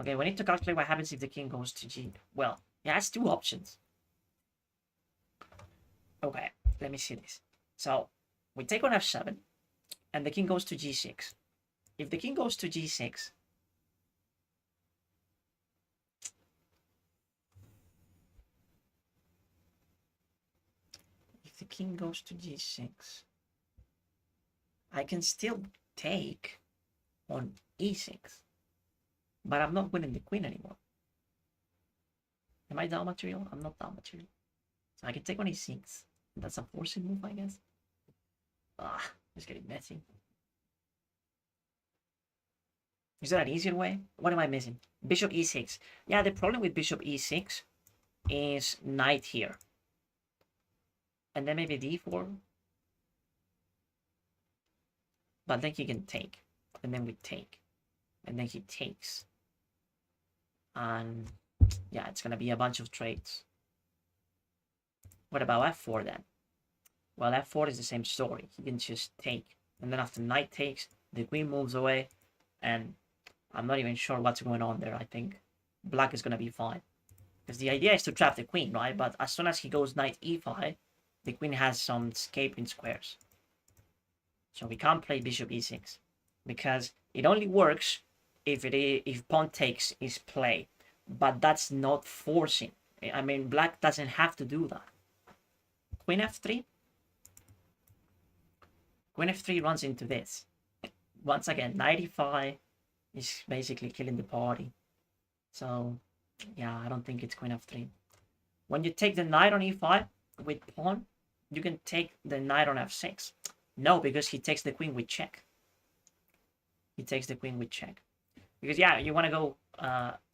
Okay, we need to calculate what happens if the king goes to g. Well, he has two options. Okay, let me see this. So we take on f7, and the king goes to g6. If the king goes to g6, if the king goes to g6, I can still take on e6, but I'm not winning the queen anymore. Am I down material? I'm not down material. So I can take on e6. That's a forcing move, I guess. Ah, it's getting messy. Is there an easier way? What am I missing? Bishop e6. Yeah, the problem with bishop e6 is knight here. And then maybe d4. But then he can take. And then we take. And then he takes. And yeah, it's going to be a bunch of trades. What about f4 then? Well, f4 is the same story. He can just take. And then after knight takes, the queen moves away. And I'm not even sure what's going on there. I think black is going to be fine. Because the idea is to trap the queen, right? But as soon as he goes knight e5, the queen has some escaping squares. So we can't play bishop e6. Because it only works if pawn takes is play. But that's not forcing. I mean, black doesn't have to do that. Queen f3. Queen f3 runs into this. Once again, knight e5 is basically killing the party. So, yeah, I don't think it's queen f3. When you take the knight on e5 with pawn, you can take the knight on f6. No, because he takes the queen with check. He takes the queen with check. Because, yeah, you want to go,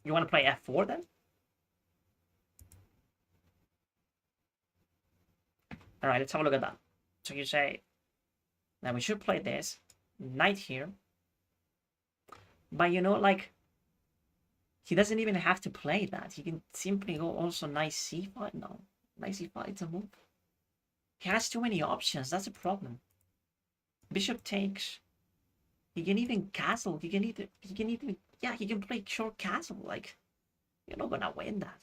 you want to play f4 then? All right, let's have a look at that. So you say, now we should play this, knight here. But, you know, like, he doesn't even have to play that. He can simply go also knight c5. No, knight c5 is a move. He has too many options. That's a problem. Bishop takes. He can even castle. He can play short castle. Like, you're not gonna win that.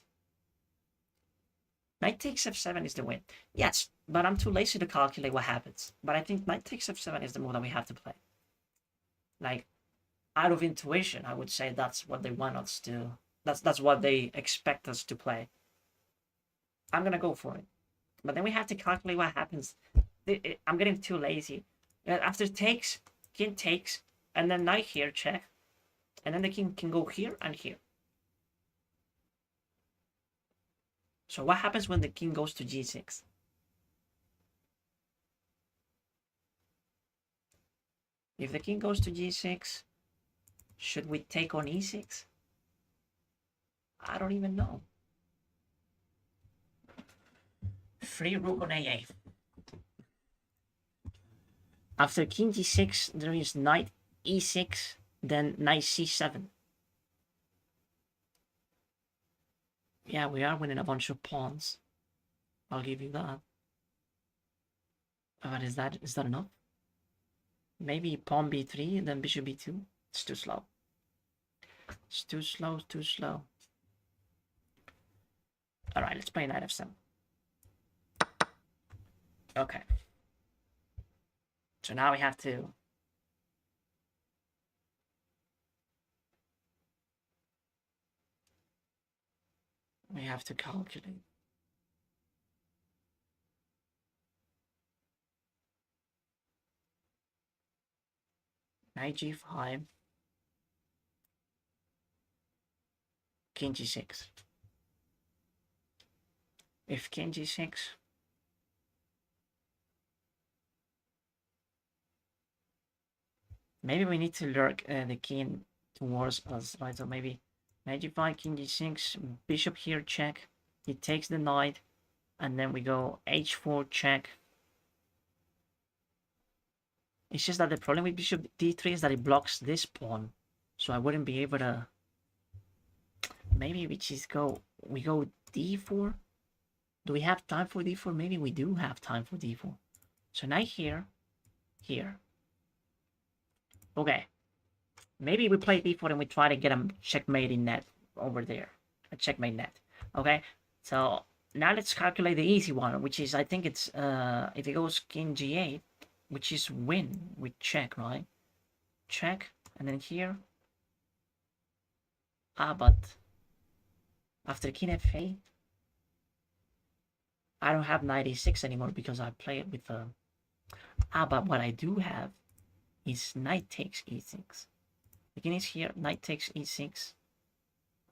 Knight takes f7 is the win. Yes, but I'm too lazy to calculate what happens. But I think knight takes f7 is the move that we have to play. Like, out of intuition, I would say that's what they want us to. That's what they expect us to play. I'm gonna go for it, but then we have to calculate what happens. I'm getting too lazy. After takes, king takes, and then knight here check, and then the king can go here and here. So what happens when the king goes to g6? If the king goes to g6, should we take on e6? I don't even know. Free rook on a8. After king g6, there is knight e6, then knight c7. Yeah, we are winning a bunch of pawns. I'll give you that. But is that enough? Maybe pawn b3, then bishop b2. It's too slow. It's too slow, too slow. Alright, let's play knight f7. Okay. So now we have to... We have to calculate. Knight g5. King g6. If king g6... Maybe we need to lurk the king towards us, right? So maybe knight g5, king g6, bishop here, check. He takes the knight, and then we go h4, check. It's just that the problem with bishop d3 is that it blocks this pawn. So I wouldn't be able to... Maybe we just go... We go d4? Do we have time for d4? Maybe we do have time for d4. So knight here. Here. Okay. Maybe we play d4 and we try to get a checkmate in net over there. A checkmate net. Okay? So now let's calculate the easy one, which is, I think it's, if it goes king g8, which is win with check, right? Check. And then here. But after king f8, I don't have knight e6 anymore because I play it with but what I do have is knight takes e6. The king is here, knight takes e6.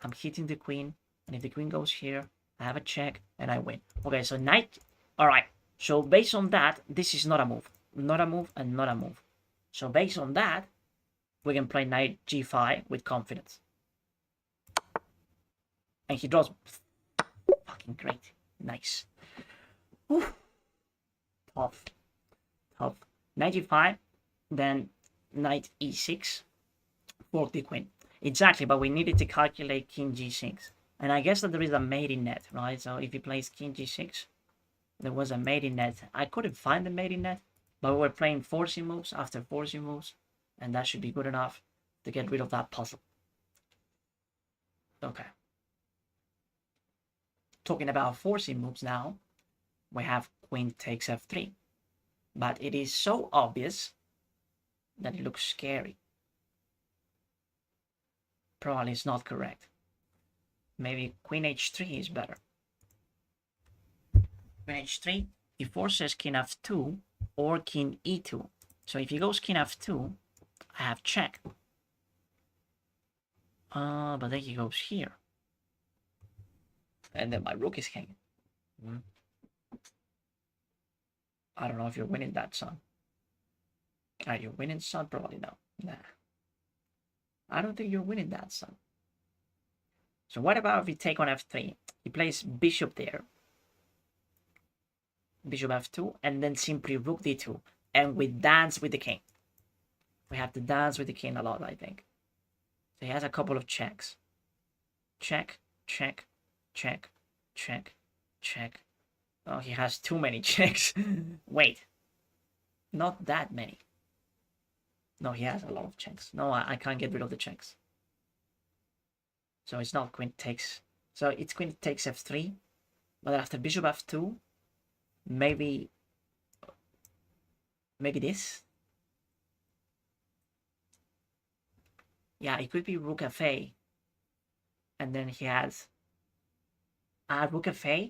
I'm hitting the queen, and if the queen goes here, I have a check, and I win. Okay, so knight... Alright, so based on that, this is not a move. Not a move, and not a move. So based on that, we can play knight g5 with confidence. And he draws... Fucking great. Nice. Whew. Tough. Tough. Knight g5, then knight e6 for the queen. Exactly, but we needed to calculate king g6. And I guess that there is a mate in net, right? So if he plays king g6, There was a mating net. I couldn't find the mating net, but we were playing forcing moves after forcing moves, and that should be good enough to get rid of that puzzle. Okay. Talking about forcing moves now, we have queen takes f3. But it is so obvious that it looks scary. Probably it's not correct. Maybe queen h3 is better. Queen h3, he forces king f2 or king e2. So if he goes king f2, I have check. But then he goes here. And then my rook is hanging. I don't know if you're winning that, son. Are you winning, son? Probably no. Nah. I don't think you're winning that, son. So what about if we take on f3? He plays bishop there. Bishop f2, and then simply rook d2. And we dance with the king. We have to dance with the king a lot, I think. So he has a couple of checks. Check, check, check, check, check. Oh, he has too many checks. Wait. Not that many. No, he has a lot of checks. No, I can't get rid of the checks. So it's not queen takes. So it's queen takes f3. But after bishop f2, maybe this. Yeah, it could be rook fa. And then he has rook fa.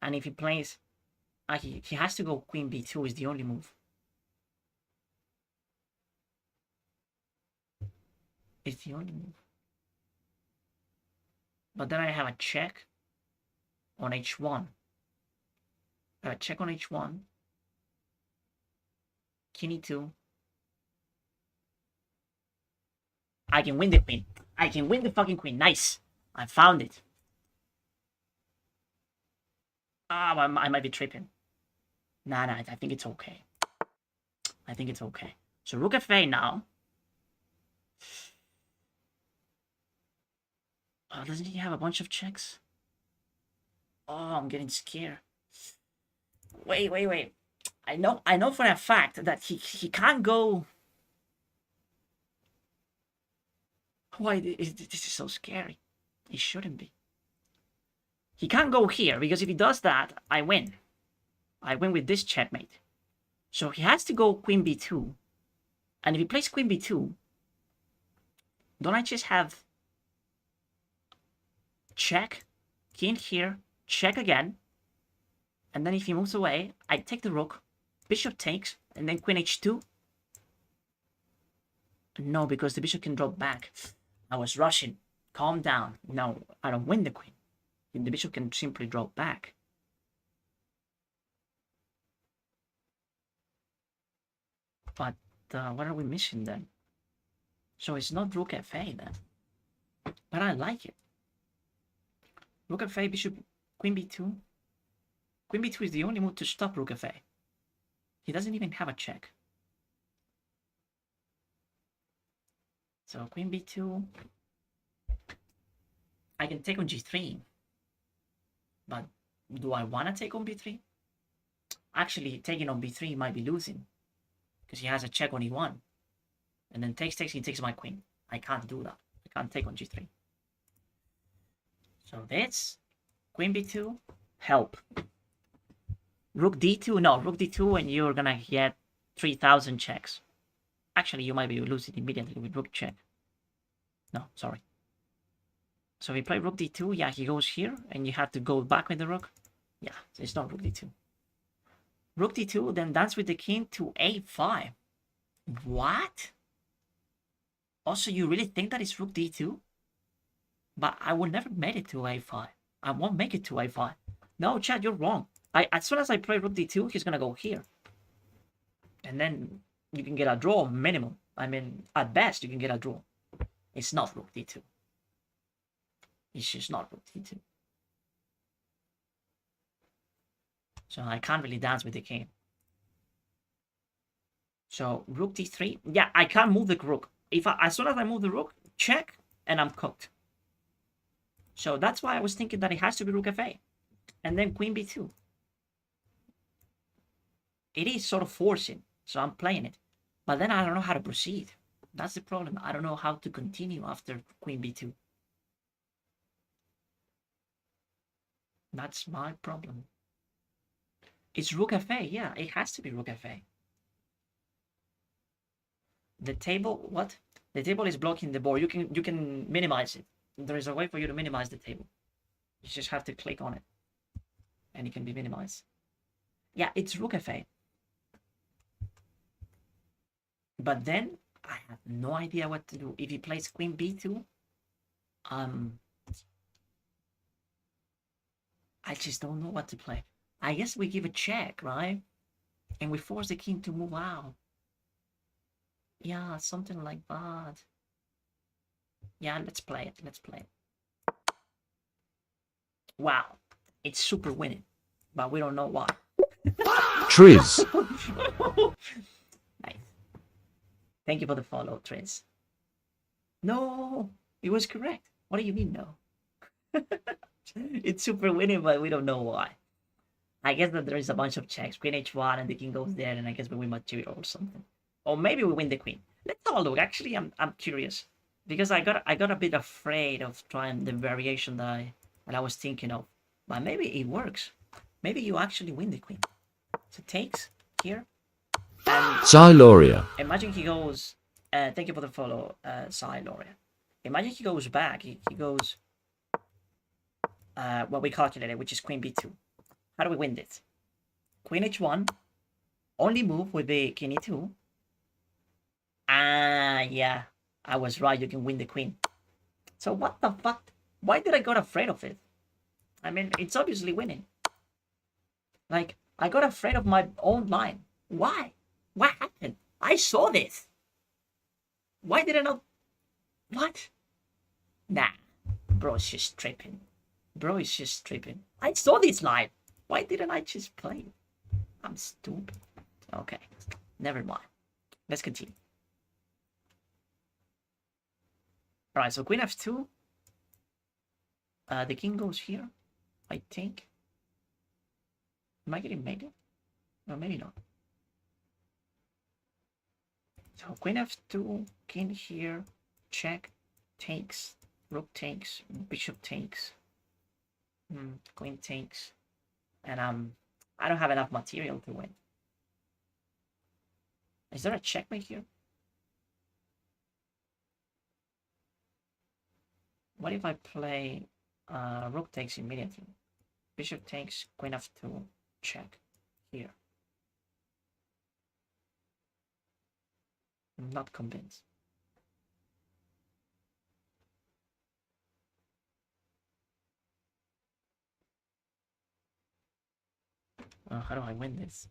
And if he plays, he has to go queen b2 is the only move. It's the only move. But then I have a check on h1. I have a check on h1. King e2. I can win the queen. I can win the fucking queen. Nice. I found it. I might be tripping. Nah, I think it's okay. I think it's okay. So rook fa now. Oh, doesn't he have a bunch of checks? Oh, I'm getting scared. Wait. I know for a fact that he can't go. Why this is so scary? It shouldn't be. He can't go here, because if he does that, I win. I win with this checkmate. So he has to go queen b2. And if he plays queen b2, don't I just have check, king here, check again. And then if he moves away, I take the rook, bishop takes, and then queen h2. No, because the bishop can drop back. I was rushing. Calm down. No, I don't win the queen. The bishop can simply drop back. But what are we missing then? So it's not rook fa then. But I like it. Rook fa, bishop, queen b2. Queen b2 is the only move to stop rook fa. He doesn't even have a check. So queen b2. I can take on g3. But do I want to take on b3? Actually, taking on b3 might be losing. Because he has a check on e1. And then takes, he takes my queen. I can't do that. I can't take on g3. So this, queen b2, help. Rook d2, no, rook d2 and you're gonna get 3,000 checks. Actually, you might be losing immediately with rook check. No, sorry. So we play rook d2, yeah, he goes here, and you have to go back with the rook. Yeah, it's not rook d2. Rook d2, then dance with the king to a5. What? Also, you really think that it's rook d2? But I will never make it to a5. I won't make it to a5. No, Chad, you're wrong. As soon as I play rook d2, he's gonna go here. And then you can get a draw minimum. I mean, at best, you can get a draw. It's not rook d2. It's just not rook d2. So I can't really dance with the king. So rook d3. Yeah, I can't move the rook. As soon as I move the rook, check, and I'm cooked. So that's why I was thinking that it has to be rook fa. And then queen b2. It is sort of forcing, so I'm playing it. But then I don't know how to proceed. That's the problem. I don't know how to continue after queen b2. That's my problem. It's rook fa. Yeah, it has to be rook fa. The table, what? The table is blocking the board. You can minimize it. There is a way for you to minimize the table. You just have to click on it, and it can be minimized. Yeah, it's rook fa. But then I have no idea what to do. If he plays queen b2, I just don't know what to play. I guess we give a check, right? And we force the king to move out. Yeah, something like that. Yeah, let's play it. Let's play it. Wow, it's super winning, but we don't know why. Triz. Nice. Thank you for the follow, Triz. No, it was correct. What do you mean, no? It's super winning, but we don't know why. I guess that there is a bunch of checks. Queen h1 and the king goes there, and I guess we win material or something. Or maybe we win the queen. Let's have a look. Actually, I'm curious. Because I got a bit afraid of trying the variation that I was thinking of. But maybe it works. Maybe you actually win the queen. So takes here. And Siloria. imagine he goes. Thank you for the follow, Siloria. Imagine he goes back. He goes. What we calculated, which is queen b2. How do we win this? Queen h1. Only move with the king e2. Ah, yeah. I was right. You can win the queen. So what the fuck? Why did I got afraid of it? I mean, it's obviously winning. Like, I got afraid of my own line. Why? What happened? I saw this. Why did I not? What? Nah. Bro is just tripping. Bro is just tripping. I saw this line. Why didn't I just play it? I'm stupid. Okay. Never mind. Let's continue. Alright, so queen f2. The king goes here, I think. Am I getting mated? No, maybe not. So queen f2, king here, check, takes, rook takes, bishop takes, queen takes, and I don't have enough material to win. Is there a checkmate here? What if I play rook takes immediately? Bishop takes, queen f2, check here. I'm not convinced. How do I win this?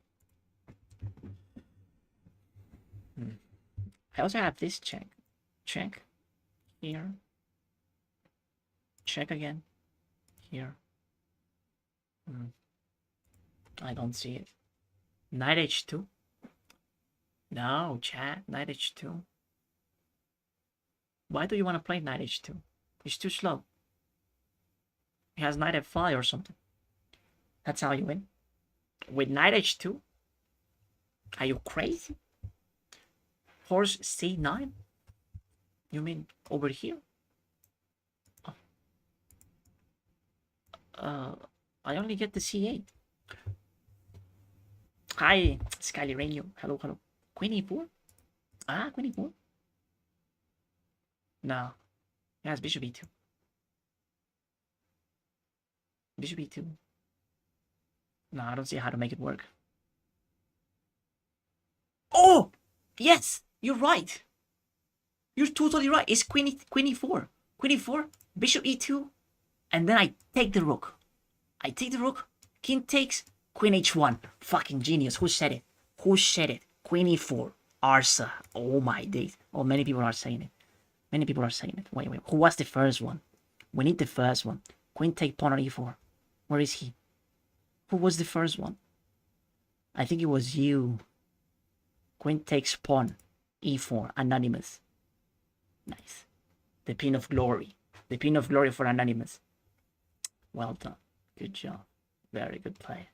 I also have this check. Check here. Check again. Here. I don't see it. Knight h2. No, chat. Knight h2. Why do you want to play knight h2? It's too slow. He has knight f5 or something. That's how you win. With knight h2? Are you crazy? Horse c9? You mean over here? I only get the c8. Hi, Skyly Rainio. Hello, hello. Queen e4? Ah, queen e4? No. He has bishop e2. Bishop e2. No, I don't see how to make it work. Oh! Yes! You're right! You're totally right. It's queen e4. Queen e4, bishop e2, and then I take the rook. I take the rook, king takes, queen h1. Fucking genius. Who said it? Who said it? Queen e4. Arsa. Oh my days. Oh, many people are saying it. Many people are saying it. Wait. Who was the first one? We need the first one. Queen take pawn on e4. Where is he? Who was the first one? I think it was you. Queen takes pawn. e4. Anonymous. Nice. The pin of glory. The pin of glory for Anonymous. Well done. Good job. Very good play.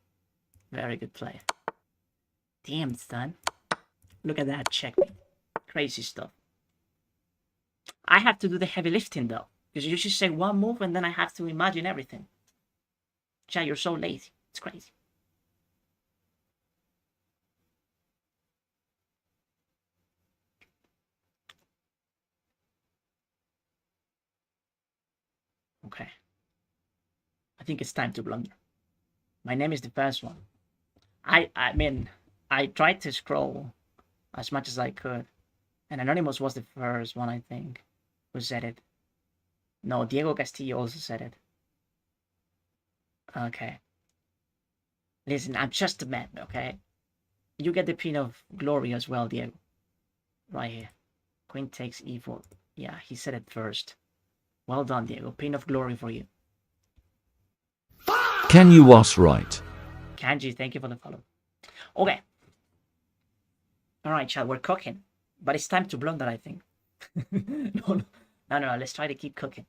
Very good play. Damn, son. Look at that checkmate. Crazy stuff. I have to do the heavy lifting though. Because you just say one move and then I have to imagine everything. Chat, you're so lazy. It's crazy. Okay. I think it's time to blunder. My name is the first one. I mean, I tried to scroll as much as I could. And Anonymous was the first one, I think, who said it. No, Diego Castillo also said it. Okay. Listen, I'm just a man, okay? You get the pin of glory as well, Diego. Right here. Queen takes e4. Yeah, he said it first. Well done, Diego. Pin of glory for you. Can you was right? Kanji, thank you for the follow. Okay. Alright, Chad, we're cooking. But it's time to blunder, I think. No. Let's try to keep cooking.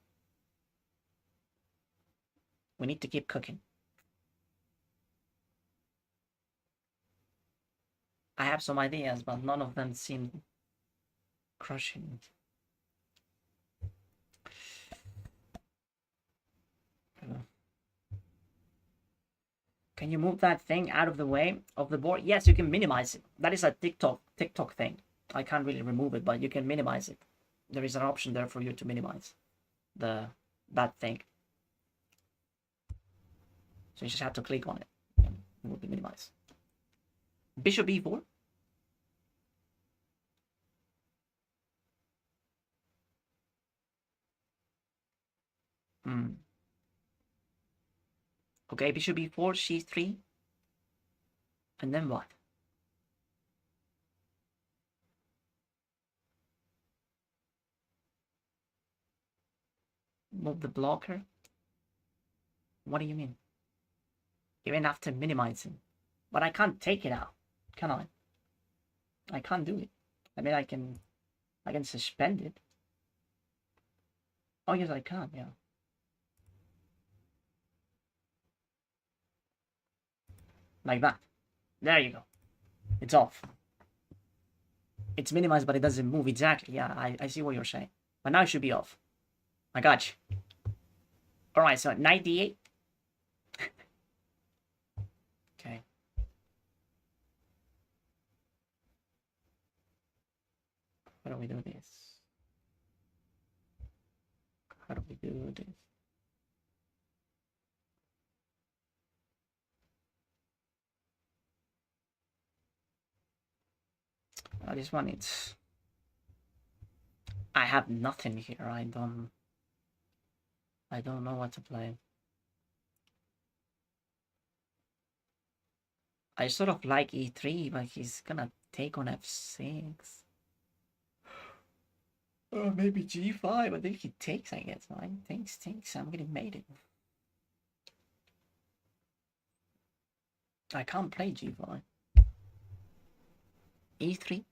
We need to keep cooking. I have some ideas, but none of them seem crushing. Can you move that thing out of the way of the board? Yes, you can minimize it. That is a TikTok thing. I can't really remove it, but you can minimize it. There is an option there for you to minimize that thing. So you just have to click on it and it will be minimized. Bishop e4. Okay, bishop e4, c3. And then what? Move the blocker? What do you mean? Even after minimizing. But I can't take it out, can I? I can't do it. I mean, I can suspend it. Oh, yes, I can, yeah. Like that. There you go. It's off. It's minimized, but it doesn't move. Exactly, yeah, I see what you're saying. But now it should be off. I got you. Alright, so knight d8. Okay. How do we do this? How do we do this? This one, it's... I have nothing here. I don't know what to play. I sort of like e3, but he's gonna take on f6. Or maybe g5. I think he takes, I guess. No, takes. I'm getting mated. I can't play g5. e3.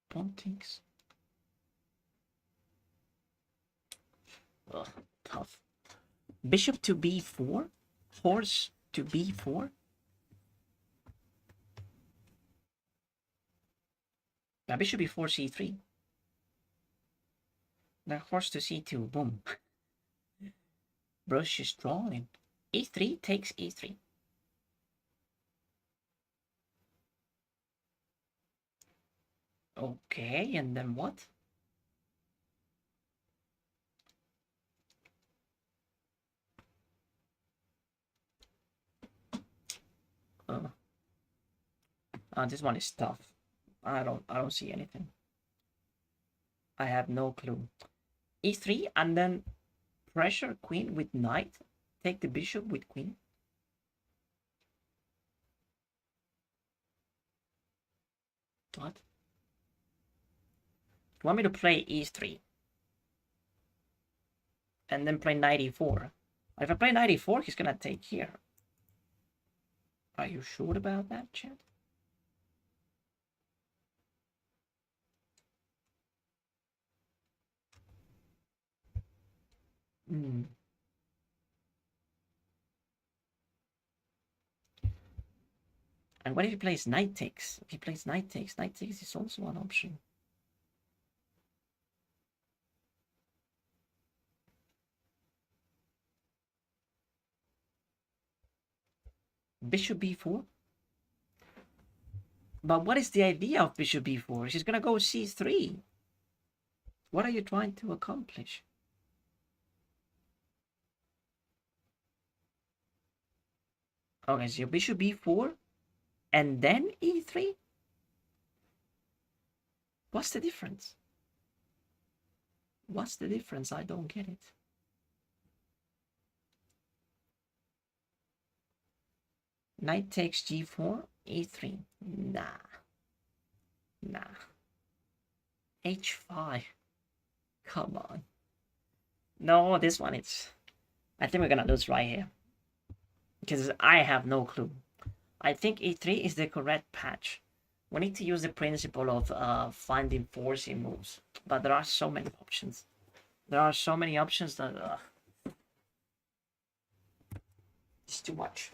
Pawn takes. Ugh, tough. Bishop to b4? Horse to b4? Yeah, bishop b4, c3. Then horse to c2, boom. Brush is drawing. e3 takes e3. Okay, and then what? This one is tough. I don't see anything. I have no clue. e3 and then pressure queen with knight. Take the bishop with queen. What? You want me to play e3 and then play knight e4? If I play knight e4, he's gonna take here. Are you sure about that, chat? And what if he plays knight takes? If he plays knight takes is also an option. Bishop b4? But what is the idea of bishop b4? She's gonna go c3. What are you trying to accomplish? Okay, so bishop b4 and then e3? What's the difference? What's the difference? I don't get it. Knight takes g4, e3. Nah. h5. Come on. No, this one it's... I think we're gonna lose right here. Because I have no clue. I think e3 is the correct patch. We need to use the principle of finding forcing moves. But there are so many options. There are so many options that... it's too much.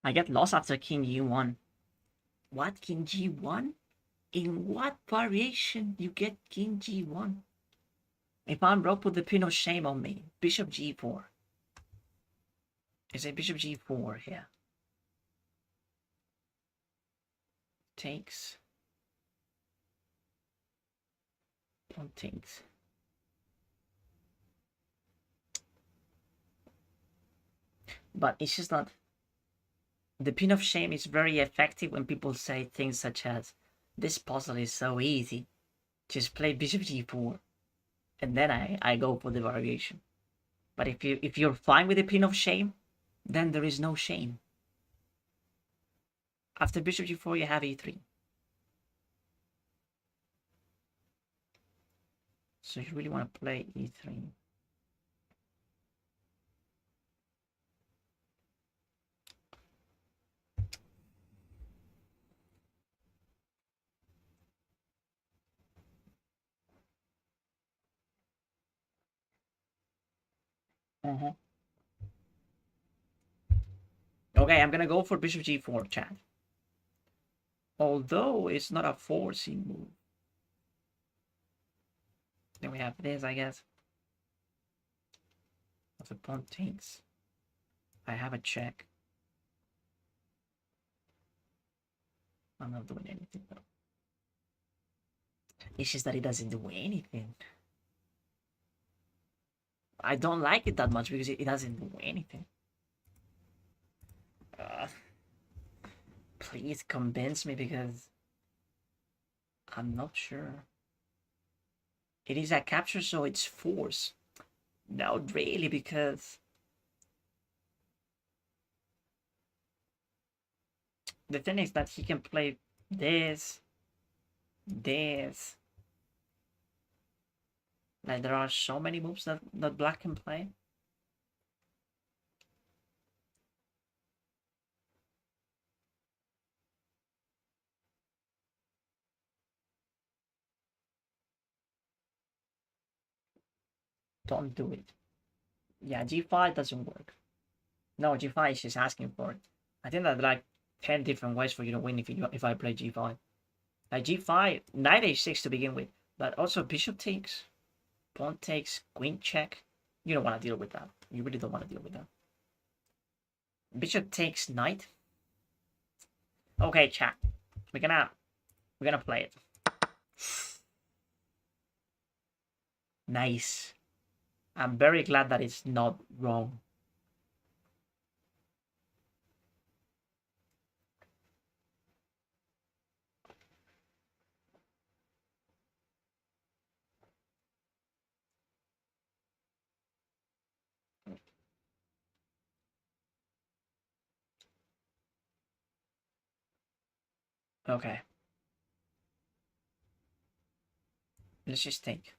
I get lost after king g1. What, king g1? In what variation you get king g1? If I'm broke, put the pin of shame on me. Bishop g4. Is it bishop g4 here? Takes. Pawn takes. But it's just not... The pin of shame is very effective when people say things such as, this puzzle is so easy. Just play bishop g4. And then I go for the variation. But if you're fine with the pin of shame, then there is no shame. After bishop g4, you have e3. So you really want to play e3. Okay, I'm gonna go for bishop g4, chat. Although it's not a forcing move. Then we have this, I guess. If the pawn takes, I have a check. I'm not doing anything though. It's just that it doesn't do anything. I don't like it that much because it doesn't do anything. Please convince me because I'm not sure. It is a capture, so it's force. Not really, because the thing is that he can play this. Like, there are so many moves that black can play. Don't do it. Yeah, g5 doesn't work. No, g5 is just asking for it. I think that like 10 different ways for you to win if I play g5. Like g5, knight h6 to begin with, but also bishop takes, pawn takes, queen check. You don't want to deal with that. You really don't want to deal with that. Bishop takes knight. Okay, chat. We're gonna play it. Nice. I'm very glad that it's not wrong. Okay. Let's just take.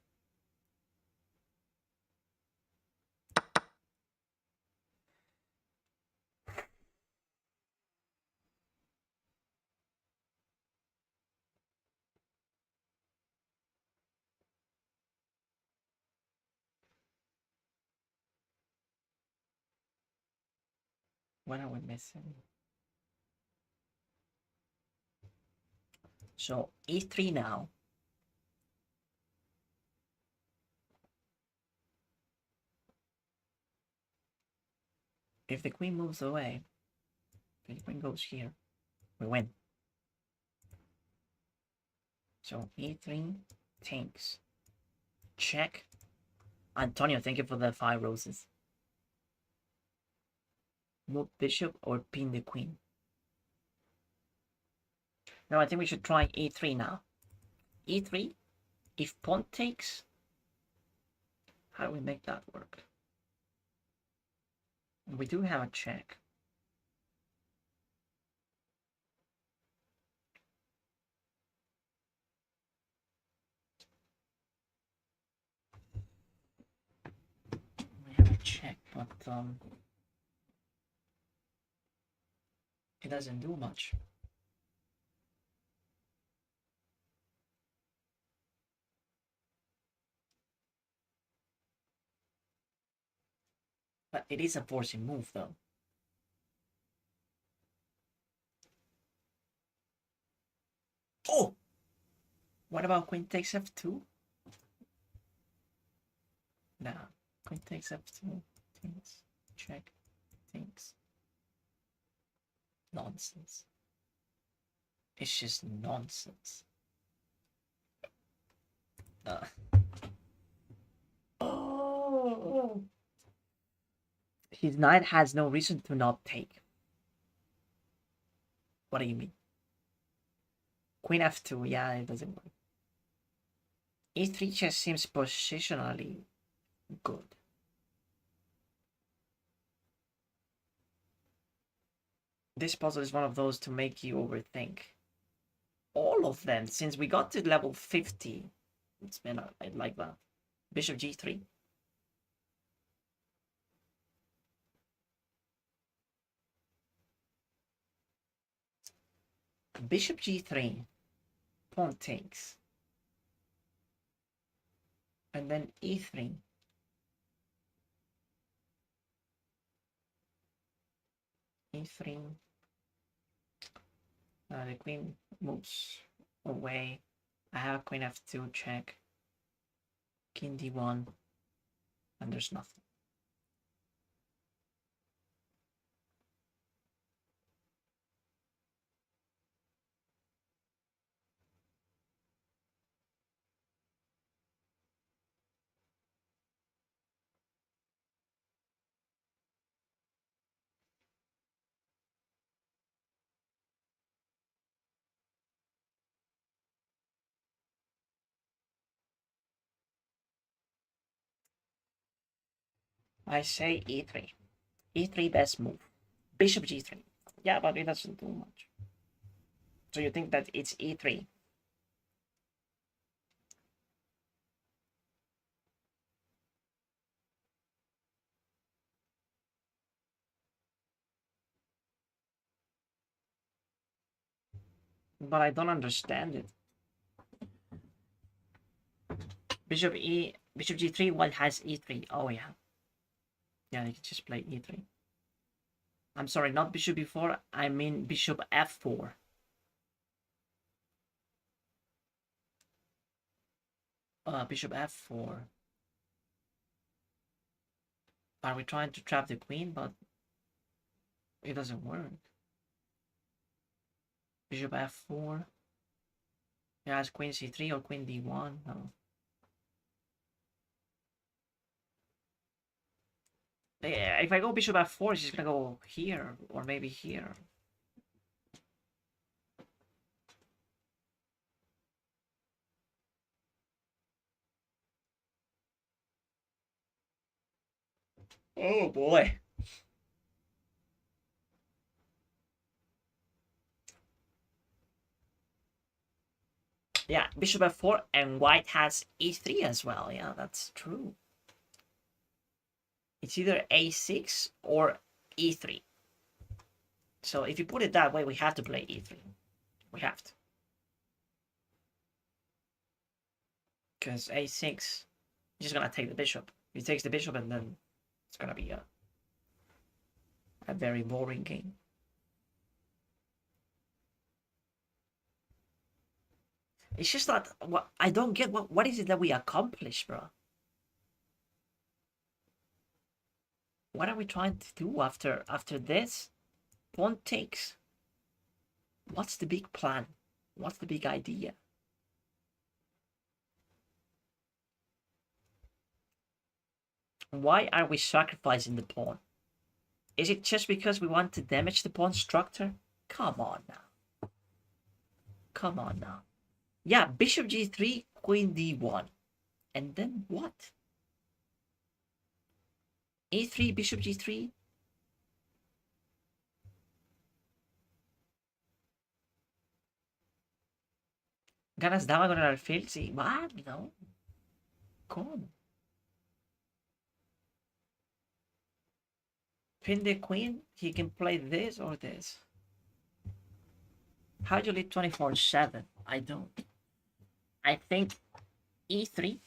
What are we missing? So e3 now. If the queen moves away, if the queen goes here, we win. So e3 takes. Check. Antonio, thank you for the 5 roses. Move bishop or pin the queen. No, I think we should try e3 now. e3. If pawn takes, how do we make that work? We do have a check. We have a check, but it doesn't do much. But it is a forcing move, though. Oh! What about queen takes f2? Nah, queen takes f2. Things. Check. Things. Nonsense. It's just nonsense. Oh! His knight has no reason to not take. What do you mean? Queen f2, yeah, it doesn't work. e3 just seems positionally good. This puzzle is one of those to make you overthink. All of them, since we got to level 50, it's been like that. Bishop g3. Bishop g3. Pawn takes. And then e3. e3. The queen moves away. I have queen f2 check. King d1. And there's nothing. I say e3. e3 best move. Bishop g3. Yeah, but it doesn't do much. So you think that it's e3? But I don't understand it. Bishop g3, white has e3. Oh yeah. Yeah, you can just play e3. I'm sorry, not bishop b4, I mean bishop f4. Bishop f4. Are we trying to trap the queen? But it doesn't work. Bishop f4. Yeah, it's queen c3 or queen d1. No. Yeah, if I go bishop f4, she's gonna go here or maybe here. Oh boy. Yeah, bishop f4, and white has e3 as well. Yeah, that's true. It's either a6 or e3. So if you put it that way, we have to play e3. We have to. Because a6 is just going to take the bishop. He takes the bishop, and then it's going to be a very boring game. It's just that what I don't get. What is it that we accomplish, bro? What are we trying to do after this? Pawn takes. What's the big plan? What's the big idea? Why are we sacrificing the pawn? Is it just because we want to damage the pawn structure? Come on now. Come on now. Yeah, bishop g3, queen d1. And then what? a3, bishop g3? Ganas dama con el alfil? Sí. What? No. ¿Cómo? Pin the queen? He can play this or this. How do you lead 24/7? I don't. I think e3.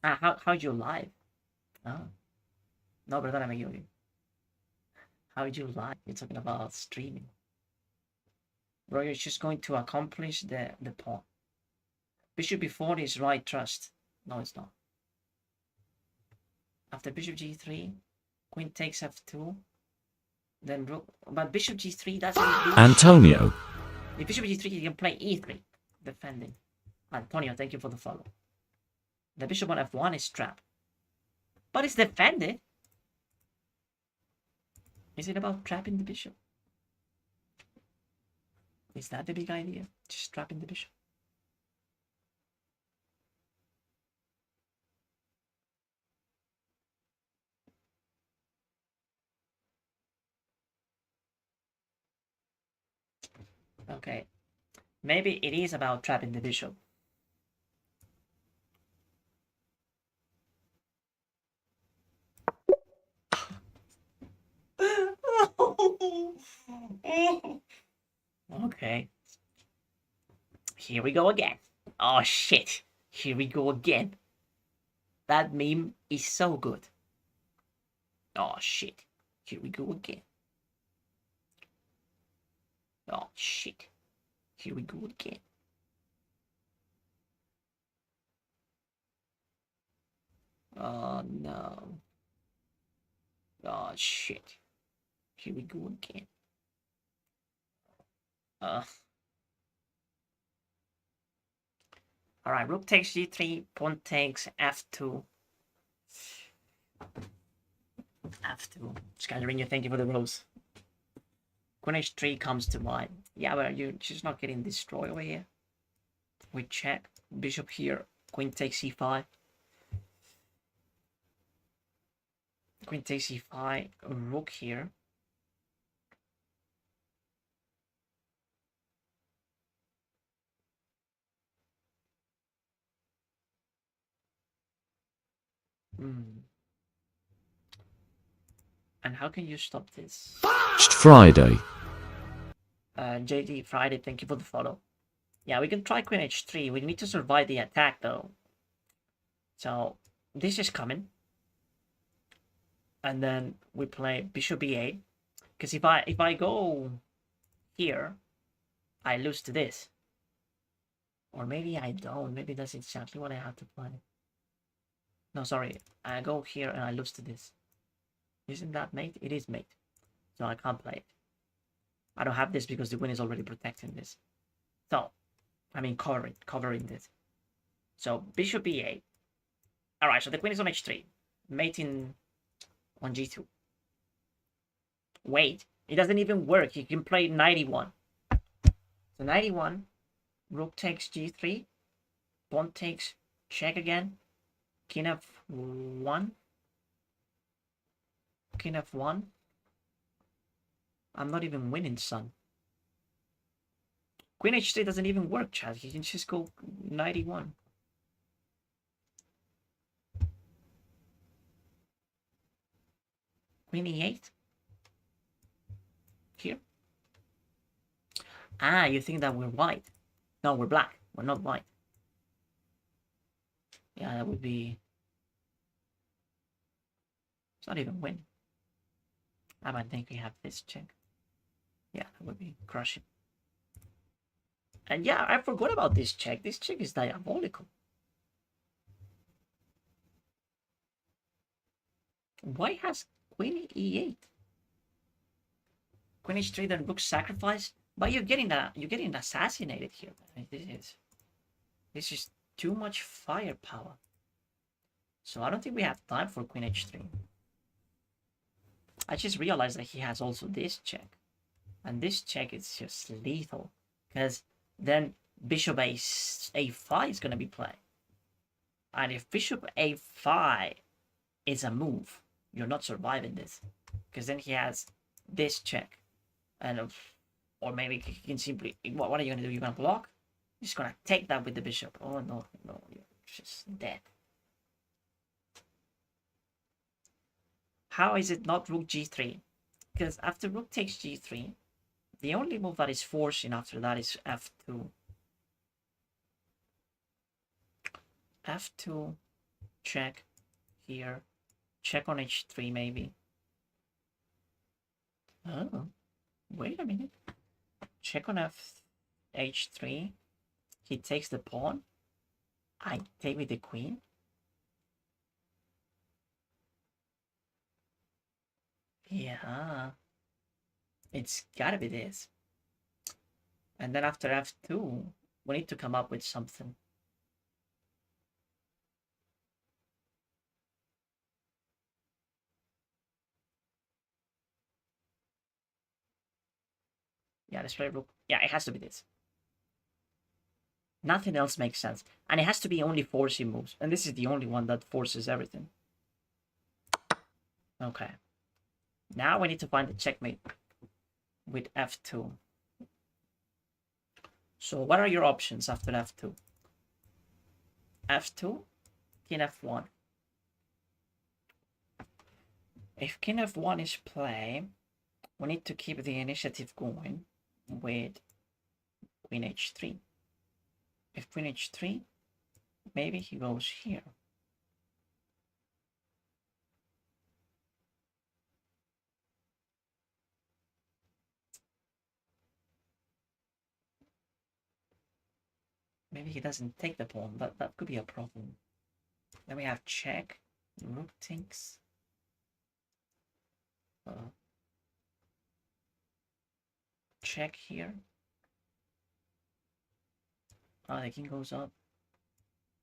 How you live? Oh. No, perdóname, Yuri. How you live? You're talking about streaming. Bro, you're just going to accomplish the pawn. Bishop b4 is right thrust. No, it's not. After bishop g3, queen takes f2. Then rook. But bishop g3 doesn't do Antonio. If bishop g3, you can play e3. Defending. Antonio, thank you for the follow. The bishop on f1 is trapped. But it's defended. Is it about trapping the bishop? Is that the big idea? Just trapping the bishop? Okay. Maybe it is about trapping the bishop. Okay. Here we go again. Oh shit. Here we go again. That meme is so good. Oh shit. Here we go again. Oh shit. Here we go again. Oh no. Oh shit. Here we go again. Alright, rook takes g3, pawn takes f2. f2. Skylarina, thank you for the rose. Queen h3 comes to mind. Yeah, but you're just not getting destroyed over here. We check. Bishop here. Queen takes e5. Queen takes e5. Rook here. And how can you stop this? Friday. JD Friday, thank you for the follow. Yeah, we can try Queen h3. We need to survive the attack though. So this is coming. And then we play Bishop e8. Because if I go here, I lose to this. Or maybe I don't. Maybe that's exactly what I have to play. No, sorry. I go here and I lose to this. Isn't that mate? It is mate. So I can't play it. I don't have this because the queen is already protecting this. So, I mean covering this. So, bishop e8. Alright, so the queen is on h3. Mating on g2. Wait, it doesn't even work. You can play 91. So 91, rook takes g3. Pawn takes check again. King f1. King f1. I'm not even winning, son. Queen h3 doesn't even work, Chad. He can just go 91. Queen e8. Here. Ah, you think that we're white? No, we're black. We're not white. Yeah, that would be... It's not even win. I might think we have this check. Yeah, that would be crushing. And yeah, I forgot about this check. This check is diabolical. Why has Queen e8? Queen h3, then rook sacrifice. But you're getting assassinated here. I mean, this is too much firepower. So I don't think we have time for Queen h3. I just realized that he has also this check. And this check is just lethal. Because then Bishop a5 is going to be played. And if Bishop a5 is a move, you're not surviving this. Because then he has this check. And or maybe he can simply... What are you going to do? You're going to block? You're just going to take that with the bishop. Oh, no. You're just dead. How is it not rook g3? Because after rook takes g3, the only move that is forcing after that is f2. f2, check here, check on h3 maybe. Oh, wait a minute. Check on h3. He takes the pawn. I take with the queen. Yeah. It's gotta be this. And then after f2, we need to come up with something. Yeah, let's play rook. Yeah, it has to be this. Nothing else makes sense. And it has to be only forcing moves. And this is the only one that forces everything. Okay. Now we need to find the checkmate with f2. So what are your options after f2? f2, king f1. If king f1 is played, we need to keep the initiative going with queen h3. If queen h3, maybe he goes here. Maybe he doesn't take the pawn. That could be a problem. Then we have check. Rook takes. Check here. Oh, the king goes up.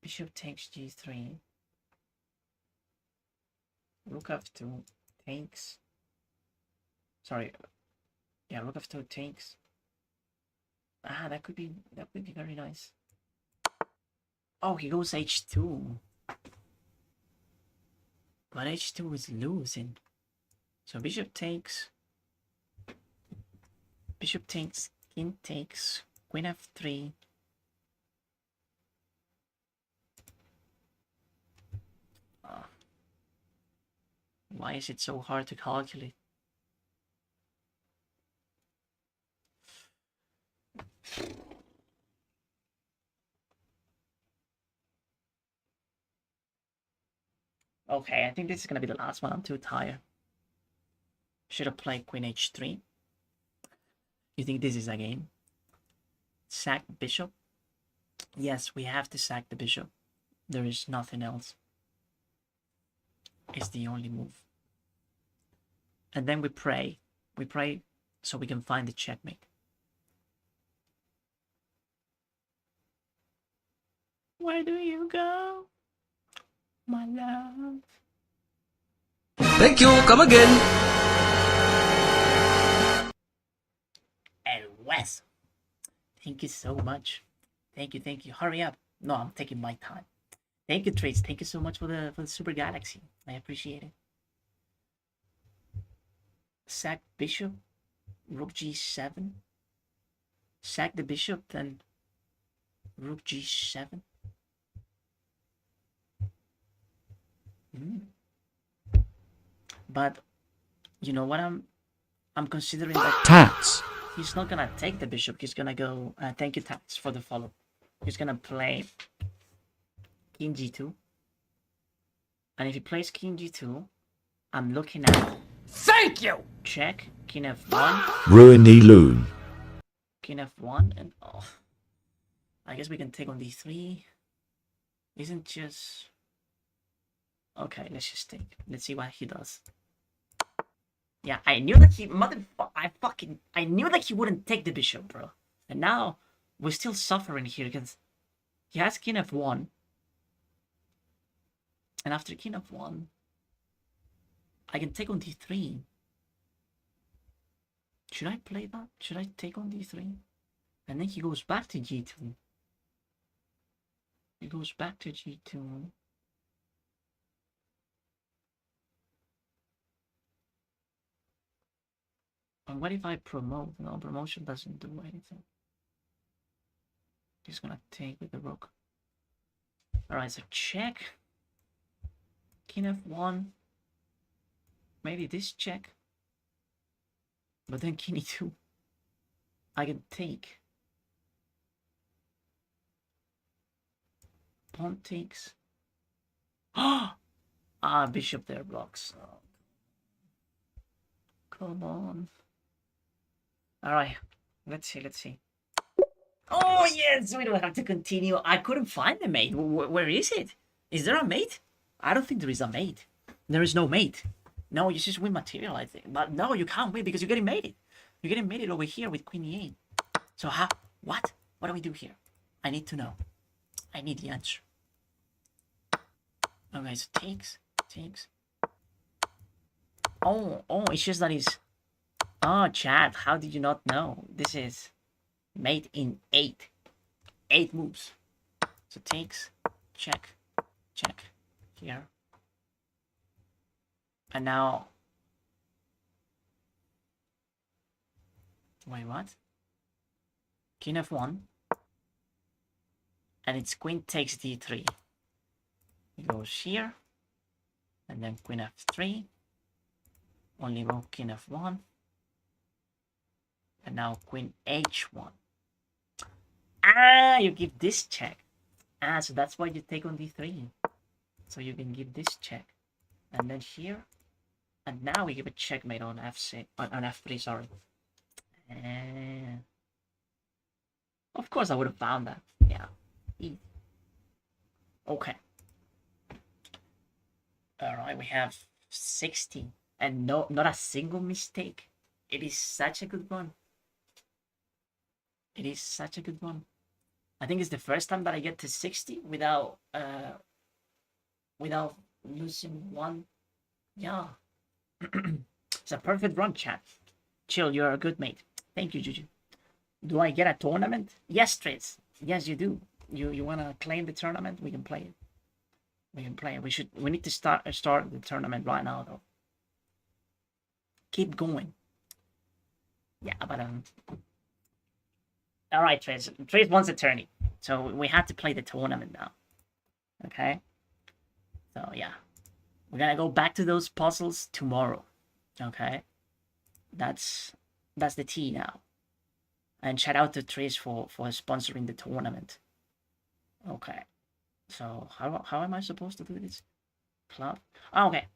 Bishop takes g3. Rook f2 takes. Sorry. Yeah, rook f2 takes. Ah, that could be very nice. Oh, he goes h2. But h2 is losing. So bishop takes. Bishop takes. King takes. Queen f3. Why is it so hard to calculate? Okay, I think this is gonna be the last one. I'm too tired. Should have played queen h3. You think this is a game? Sack bishop? Yes, we have to sack the bishop. There is nothing else. It's the only move. And then we pray. We pray so we can find the checkmate. Where do you go, my love? Thank you, come again. And Wes, thank you so much. Thank you. Hurry up. No, I'm taking my time. Thank you, Trace. Thank you so much for the Super Galaxy. I appreciate it. Sack bishop, rook g7. sack the bishop, then rook g7. But you know what I'm considering that Tats. he's not gonna take the bishop. He's gonna go. Thank you, Tats, for the follow. He's gonna play king g2, and if he plays king g2, I'm looking at. Thank you. Check king f1. Ruiny loon. King f1, and I guess we can take on d3. Isn't just okay? Let's just take. Let's see what he does. Yeah, I knew that he I knew that he wouldn't take the bishop, bro. And now we're still suffering here because he has king f1, and after king f1, I can take on d3. Should I play that? Should I take on d3? And then he goes back to g2. He goes back to g2. And what if I promote? No, promotion doesn't do anything. He's gonna take with the rook. Alright, so check. King f1. Maybe this check. But then king e2. I can take. Pawn takes. Bishop there blocks. Oh. Come on. Alright, let's see. Oh yes, we don't have to continue. I couldn't find the mate. Where is it? Is there a mate? I don't think there is a mate. There is no mate. No, you just win material, I think. But no, you can't win because you're getting mated. You're getting mated over here with queen e8. So how? What? What do we do here? I need to know. I need the answer. Okay, so takes. Oh, it's just that he's... Oh, chat, how did you not know? This is mate in 8. 8 moves. So takes, check, here. And now... Wait, what? King f1. And it's queen takes d3. He goes here. And then queen f3. Only rook king f1. And now queen h1. You give this check. So that's why you take on d3. So you can give this check. And then here. And now we give a checkmate on f6, on f3, sorry. Of course I would have found that. Yeah. Easy. Okay. Alright, we have 60. And not a single mistake. It is such a good one. It is such a good one. I think it's the first time that I get to 60 without losing one. Yeah. It's a perfect run, chat. Chill, you're a good mate. Thank you, Juju. Do I get a tournament? Yes, Trace. Yes, you do. You wanna claim the tournament? We can play it. We can play it. We need to start the tournament right now though. Keep going. Yeah, but alright, Trace. Trace wants a tourney. So we have to play the tournament now. Okay? So yeah. We're gonna go back to those puzzles tomorrow. Okay? That's the tea now. And shout out to Trace for sponsoring the tournament. Okay. So how am I supposed to do this? Club? Oh, okay.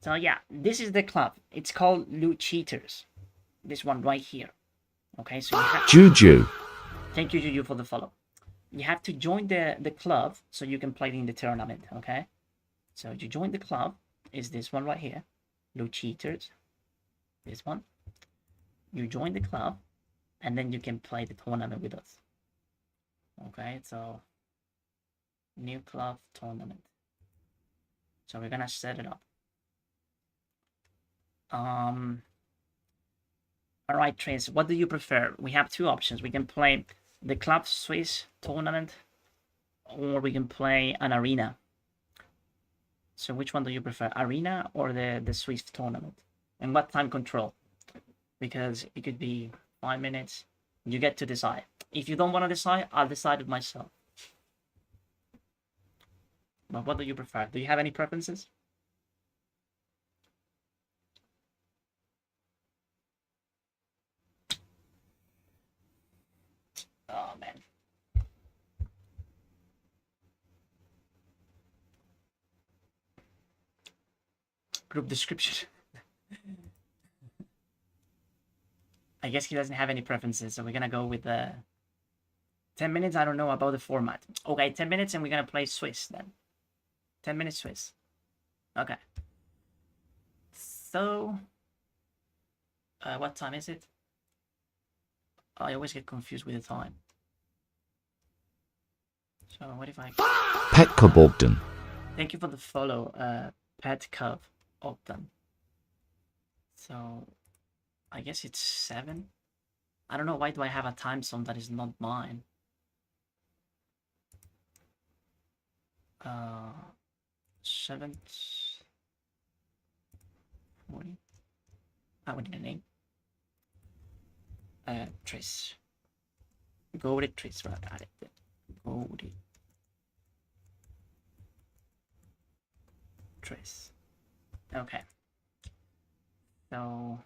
So yeah, this is the club. It's called Loot Cheaters. This one right here. Okay, so you have Juju. Thank you, Juju, for the follow. You have to join the club so you can play in the tournament, okay? So you join the club. Is this one right here. Loot Cheaters. This one. You join the club, and then you can play the tournament with us. Okay, so new club tournament. So we're gonna set it up. Alright, Trace, what do you prefer? We have two options. We can play the Club Swiss tournament, or we can play an arena. So which one do you prefer? Arena or the Swiss tournament? And what time control? Because it could be 5 minutes. You get to decide. If you don't want to decide, I'll decide it myself. But what do you prefer? Do you have any preferences? Oh, man. Group description. I guess he doesn't have any preferences, so we're gonna go with 10 minutes. I don't know about the format. Okay, 10 minutes and we're gonna play Swiss then. 10 minutes Swiss. Okay. So, what time is it? I always get confused with the time. So what if I... Petka Bogdan. Thank you for the follow, Petkov Ogden. So, I guess it's 7. I don't know, why do I have a time zone that is not mine? 7:40. I would need a name. Trace. Goated Trace, right? Got it. Goated Trace. Okay. So,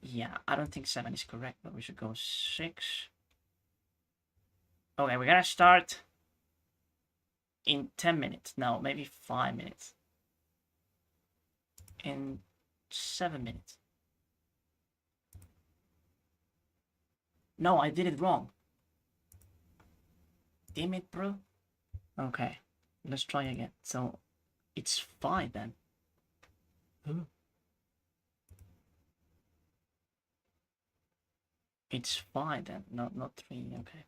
yeah, I don't think 7 is correct, but we should go 6. Okay, we're gonna start in 10 minutes. No, maybe 5 minutes. In 7 minutes. No, I did it wrong. Damn it, bro. Okay, let's try again. So, it's 5 then. It's 5 then, not 3, okay.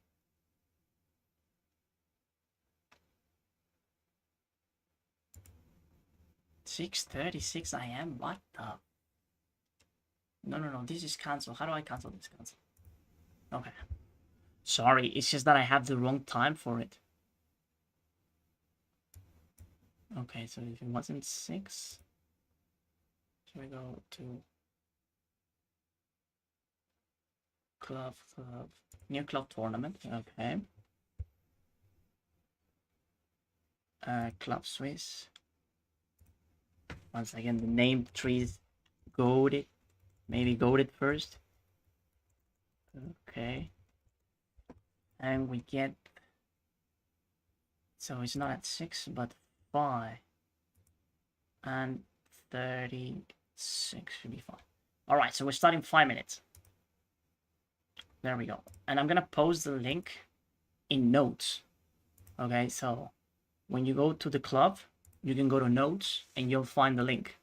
$6:36 AM, what the? No, this is cancelled. How do I cancel this? Cancel. Okay. Sorry, it's just that I have the wrong time for it. Okay, so if it wasn't 6, should we go to club, new club tournament? Okay. Club Swiss. Once again, the name trees goaded. Maybe goaded first. Okay. And we get... So it's not at 6, but 5. And 36 should be fine. Alright, so we're starting 5 minutes. There we go. And I'm gonna post the link in notes. Okay, so when you go to the club, you can go to notes and you'll find the link.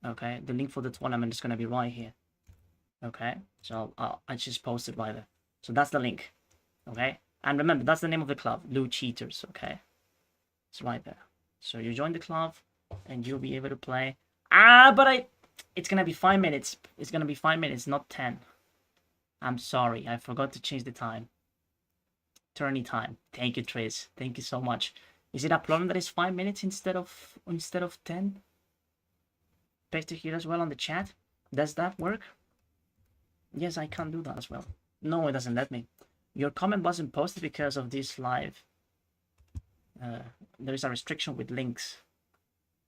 Okay, the link for the tournament is gonna be right here. Okay, so I just posted right there. So that's the link. Okay, and remember, that's the name of the club, Lou Cheaters. Okay, it's right there. So you join the club and you'll be able to play. But it's gonna be 5 minutes. It's gonna be 5 minutes, not 10. I'm sorry, I forgot to change the time. Tourney time. Thank you, Trace. Thank you so much. Is it a problem that it's 5 minutes instead of 10? Paste it here as well on the chat. Does that work? Yes, I can do that as well. No, it doesn't let me. Your comment wasn't posted because of this live. There is a restriction with links.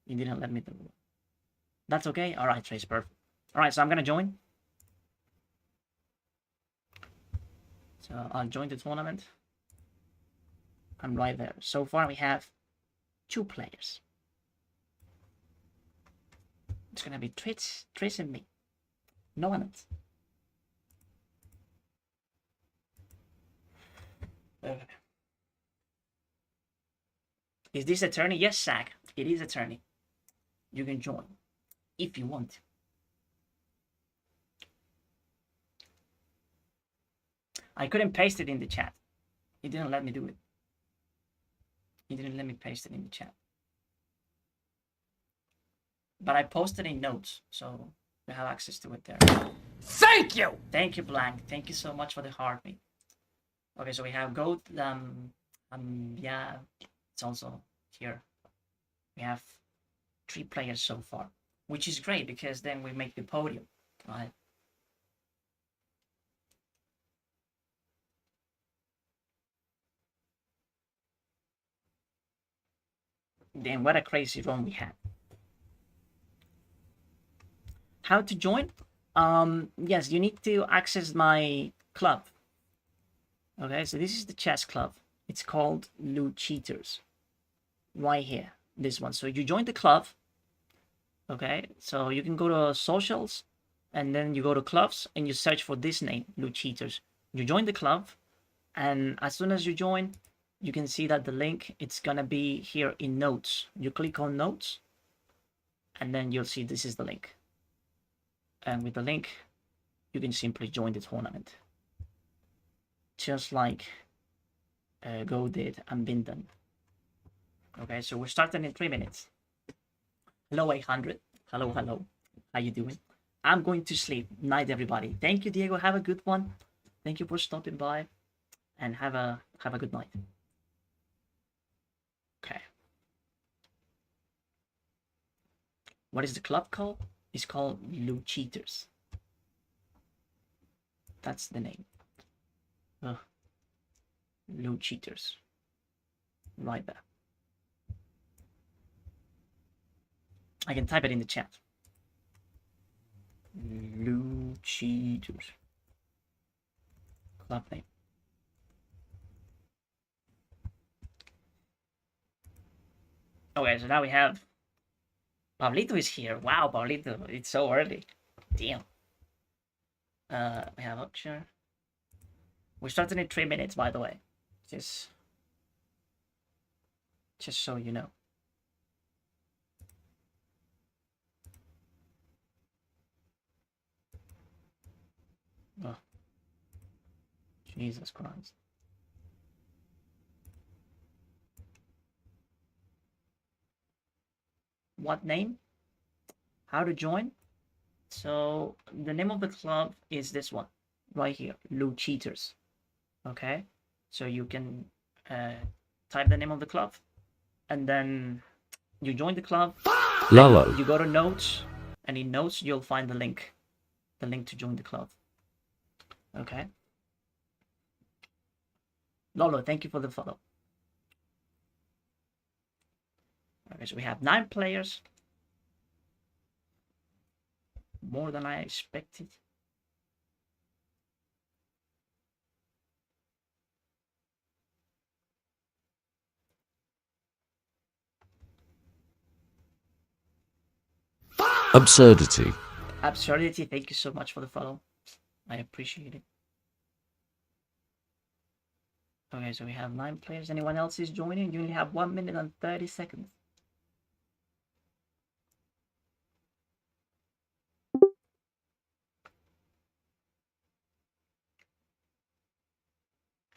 You didn't let me do it. That's okay? Alright, Trace, perfect. Alright, so I'm gonna join. So I'll join the tournament. I'm right there. So far we have 2 players. It's gonna be Trace and me. No one else. Okay. Is this a tourney? Yes, Zach. It is a tourney. You can join if you want. I couldn't paste it in the chat. It didn't let me do it. It didn't let me paste it in the chat. But I posted in notes, so you have access to it there. Thank you! Thank you, Blank. Thank you so much for the heart, mate. Okay, so we have Goat. Yeah, it's also here. We have 3 players so far, which is great because then we make the podium, right? Damn, what a crazy run we had. How to join? Yes, you need to access my club. Okay, so this is the chess club. It's called Loot Cheaters. Right here, this one. So you join the club. Okay, so you can go to socials, and then you go to clubs, and you search for this name, Loot Cheaters. You join the club, and as soon as you join, you can see that the link, it's gonna be here in notes. You click on notes, and then you'll see this is the link. And with the link, you can simply join the tournament. Just like Go did and Bindan. Okay, so we're starting in 3 minutes. Hello 800. Hello, hello. How you doing? I'm going to sleep. Night, everybody. Thank you, Diego. Have a good one. Thank you for stopping by, and have a good night. Okay. What is the club called? It's called Loot Cheaters. That's the name. Loot Cheaters. Right there. I can type it in the chat. Loot Cheaters. Club name. Okay, so now we have Pablito is here. Wow, Pablito, it's so early. Damn. We have Upshare. We're starting in 3 minutes, by the way. Just so you know. Oh. Jesus Christ. What name? How to join? So the name of the club is this one right here, Loot Cheaters. Okay, so you can type the name of the club, and then you join the club. Lolo. You go to notes, and in notes you'll find the link to join the club. Okay. Lolo, thank you for the follow. Okay, so we have 9 players. More than I expected. Absurdity. Absurdity, thank you so much for the follow. I appreciate it. Okay, so we have 9 players. Anyone else is joining? You only have 1 minute and 30 seconds.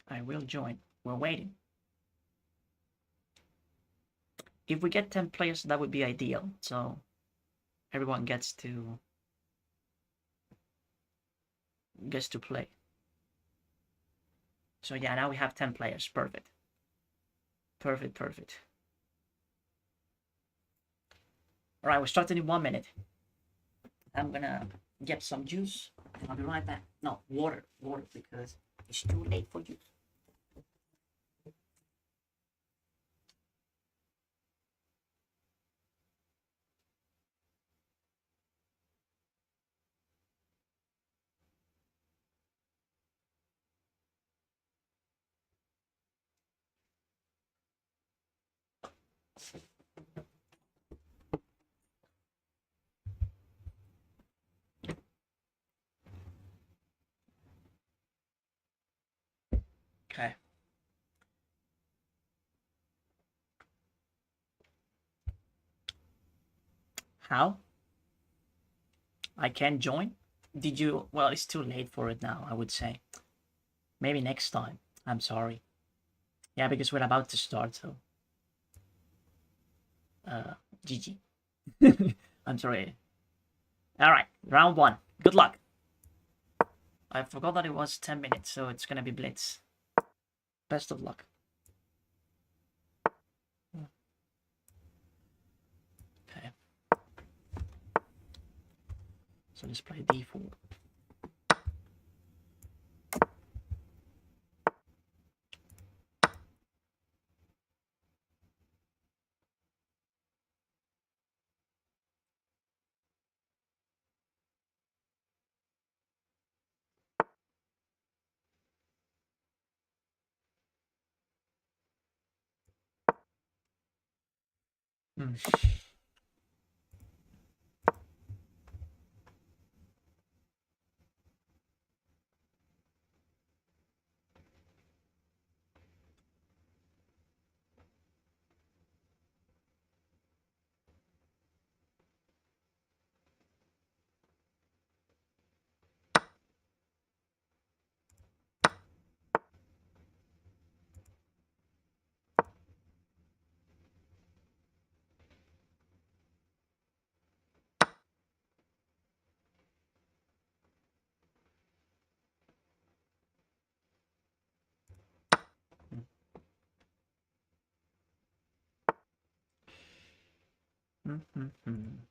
I will join. We're waiting. If we get 10 players, that would be ideal. So everyone gets to play. So yeah, now we have 10 players. Perfect. Perfect. All right, we're starting in 1 minute. I'm gonna get some juice, and I'll be right back. No, water, because it's too late for juice. Okay. How? I can join? Did you? Well, it's too late for it now, I would say. Maybe next time. I'm sorry. Yeah, because we're about to start, so. GG. I'm sorry. Alright, round 1. Good luck. I forgot that it was 10 minutes, so it's gonna be blitz. Best of luck. Okay. So let's play d4. Hmm. Hmm.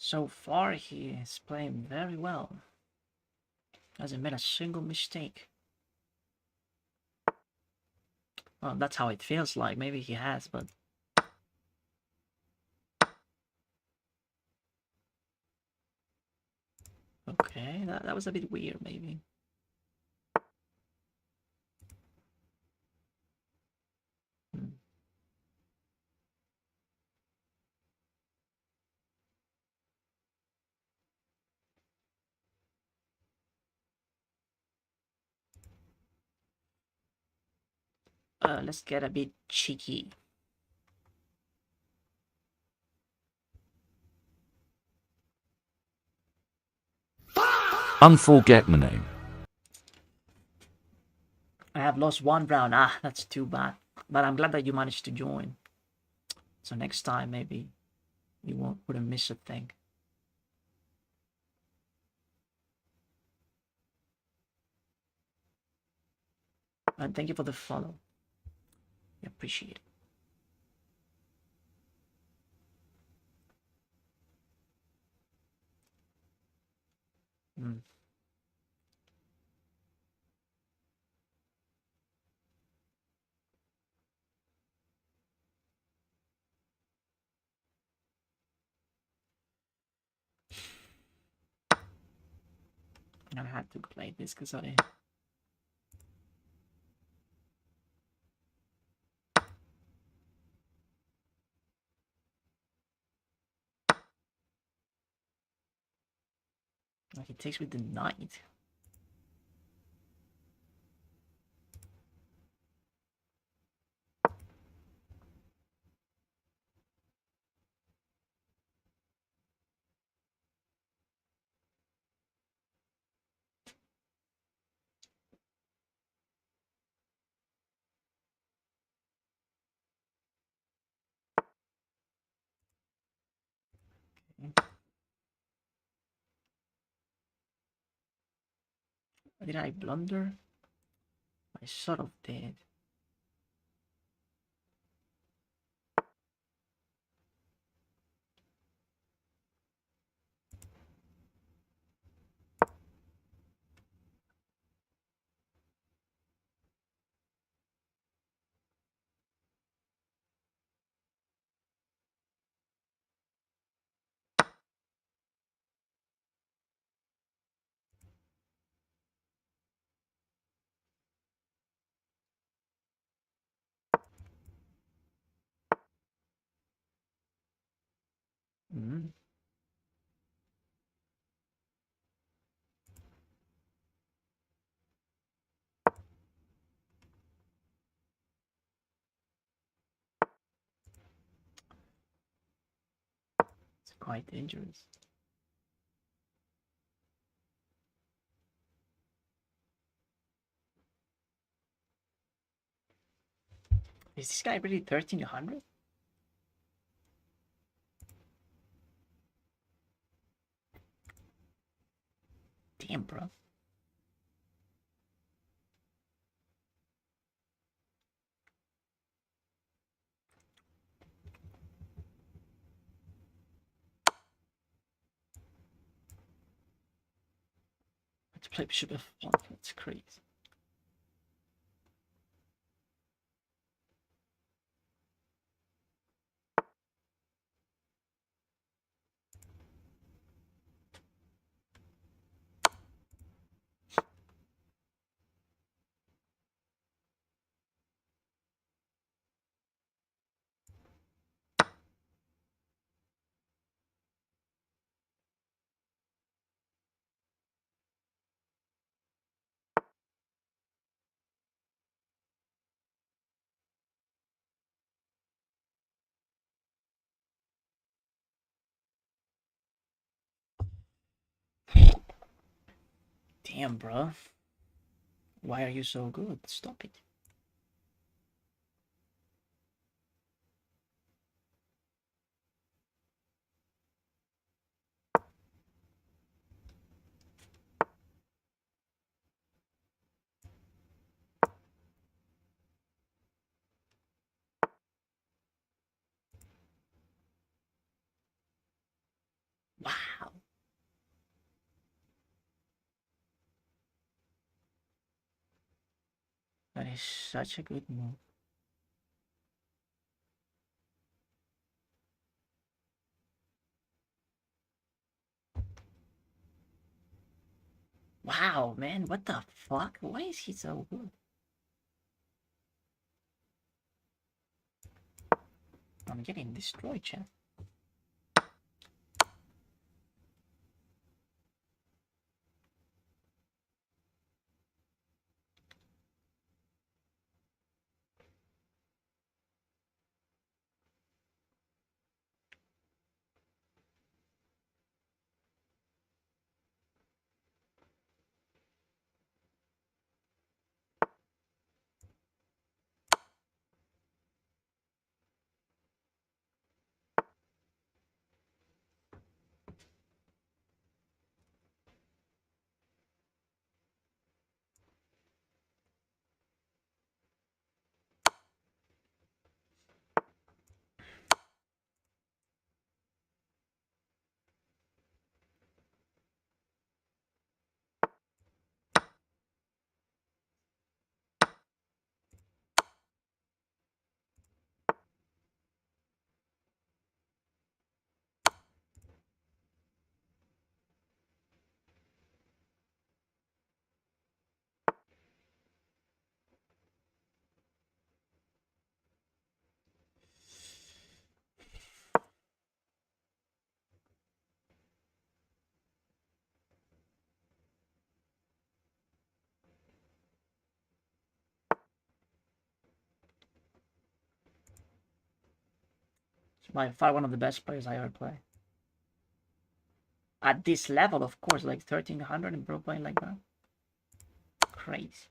So far, he is playing very well. Hasn't made a single mistake. Well, that's how it feels like. Maybe he has, but okay, that was a bit weird, maybe. Hmm. Let's get a bit cheeky. Unforget my name. I have lost one round. Ah, that's too bad. But I'm glad that you managed to join. So next time, maybe you wouldn't miss a thing. And thank you for the follow. I appreciate it. Mm. I had to play this because he takes with the knight. Okay. Did I blunder? I sort of did. Mm. It's quite dangerous. Is this guy really 1300? Damn, bro. To play bishop f1, that's crazy. Damn, bro. Why are you so good? Stop it. Wow. That is such a good move. Wow, man, what the fuck? Why is he so good? I'm getting destroyed, chat. He's by far one of the best players I ever play. At this level, of course, like 1300 and pro playing like that. Crazy.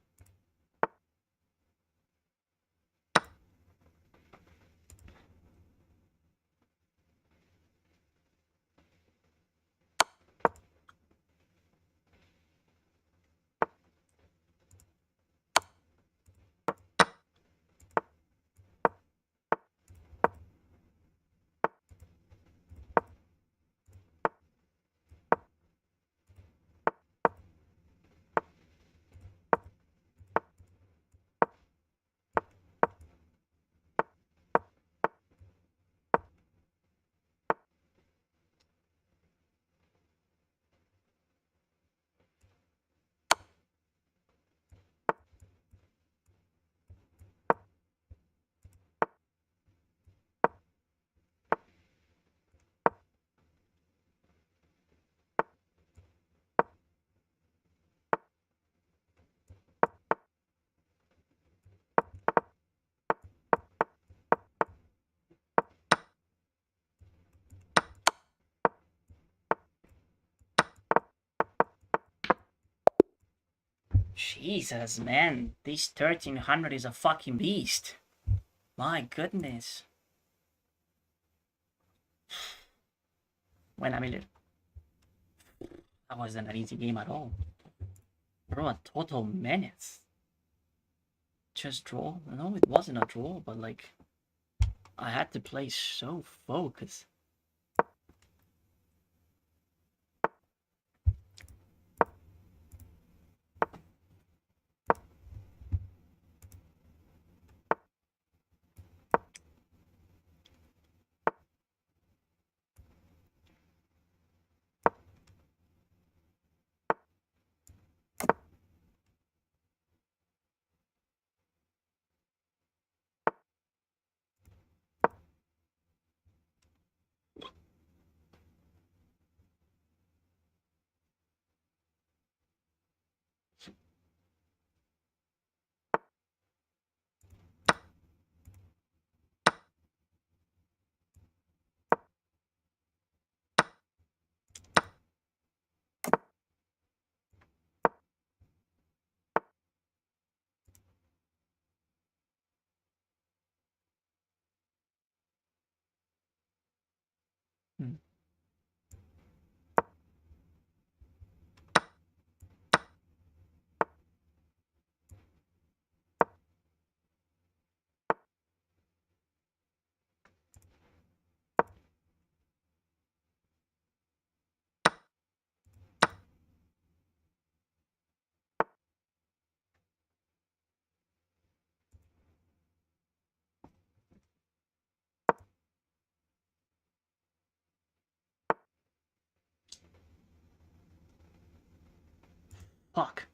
Jesus, man. This 1300 is a fucking beast. My goodness. Buena, Miller. That wasn't an easy game at all. Bro, a total menace. Just draw? No, it wasn't a draw, but like... I had to play so focused. Fuck.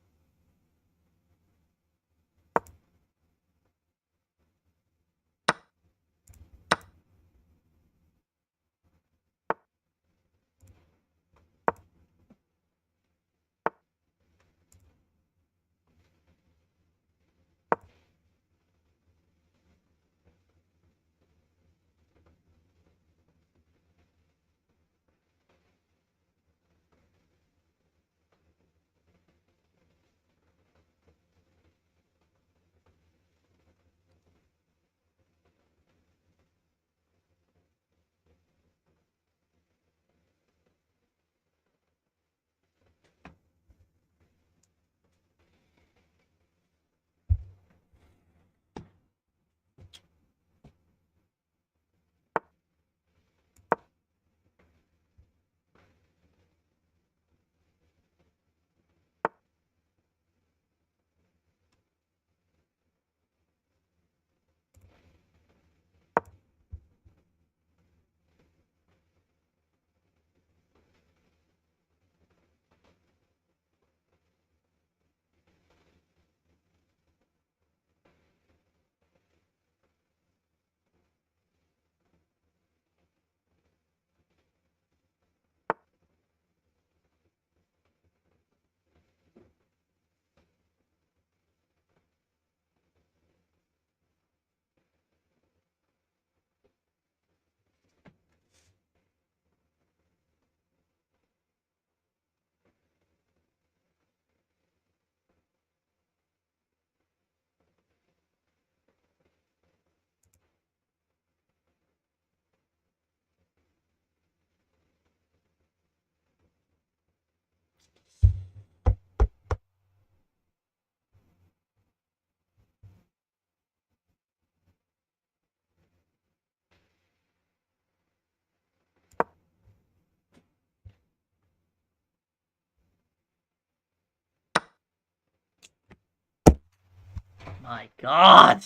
My god!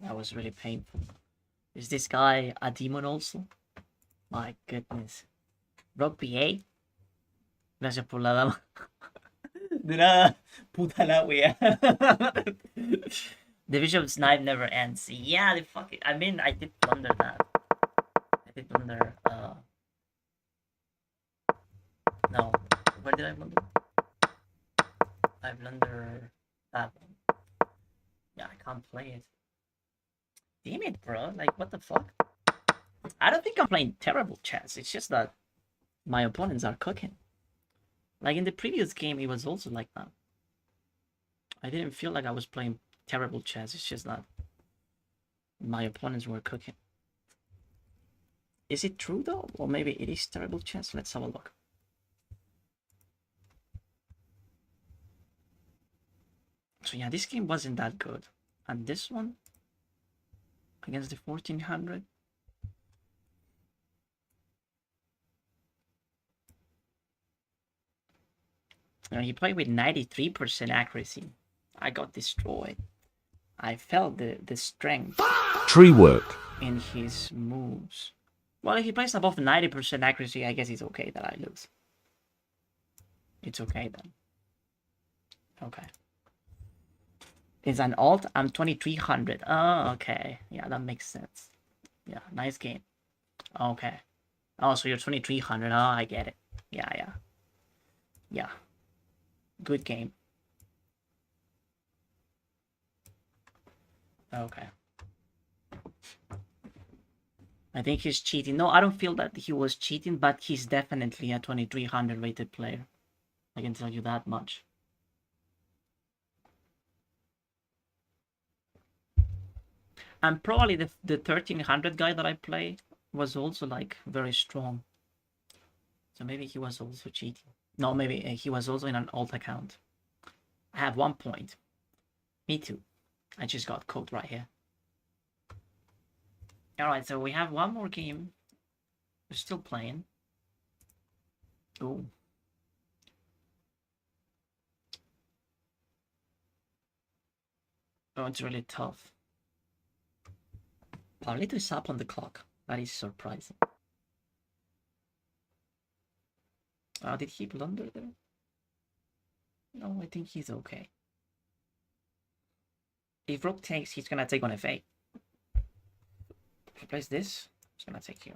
That was really painful. Is this guy a demon also? My goodness. Rock PA. Gracias por la dama. De nada. Puta la wea. The Bishop Snipe never ends. Yeah, the fucking. I mean, I did blunder that. I did blunder. No. Where did I blunder? I blunder that one. Yeah, I can't play it. Damn it, bro. Like, what the fuck? I don't think I'm playing terrible chess. It's just that my opponents are cooking. Like in the previous game, it was also like that. I didn't feel like I was playing terrible chess. It's just that my opponents were cooking. Is it true though? Or maybe it is terrible chess? Let's have a look. So yeah, this game wasn't that good. And this one, against the 1400. He played with 93% accuracy. I got destroyed. I felt the strength Tree work. in his moves. Well, if he plays above 90% accuracy, I guess it's okay that I lose. It's okay then. Okay. It's an alt. I'm 2300. Oh, okay. Yeah, that makes sense. Yeah, nice game. Okay. Oh, so you're 2300. Oh, I get it. Yeah, yeah. Yeah. Good game. Okay. I think he's cheating. No, I don't feel that he was cheating, but he's definitely a 2300 rated player. I can tell you that much. And probably the 1300 guy that I play was also like very strong. So maybe he was also cheating. No, maybe he was also in an alt account. I have 1 point. Me too. I just got caught right here. Alright, so we have one more game. We're still playing. Ooh. Oh, it's really tough. Pablito is up on the clock. That is surprising. Did he blunder there? No, I think he's okay. If rook takes, he's gonna take on f8. If he plays this, he's gonna take here.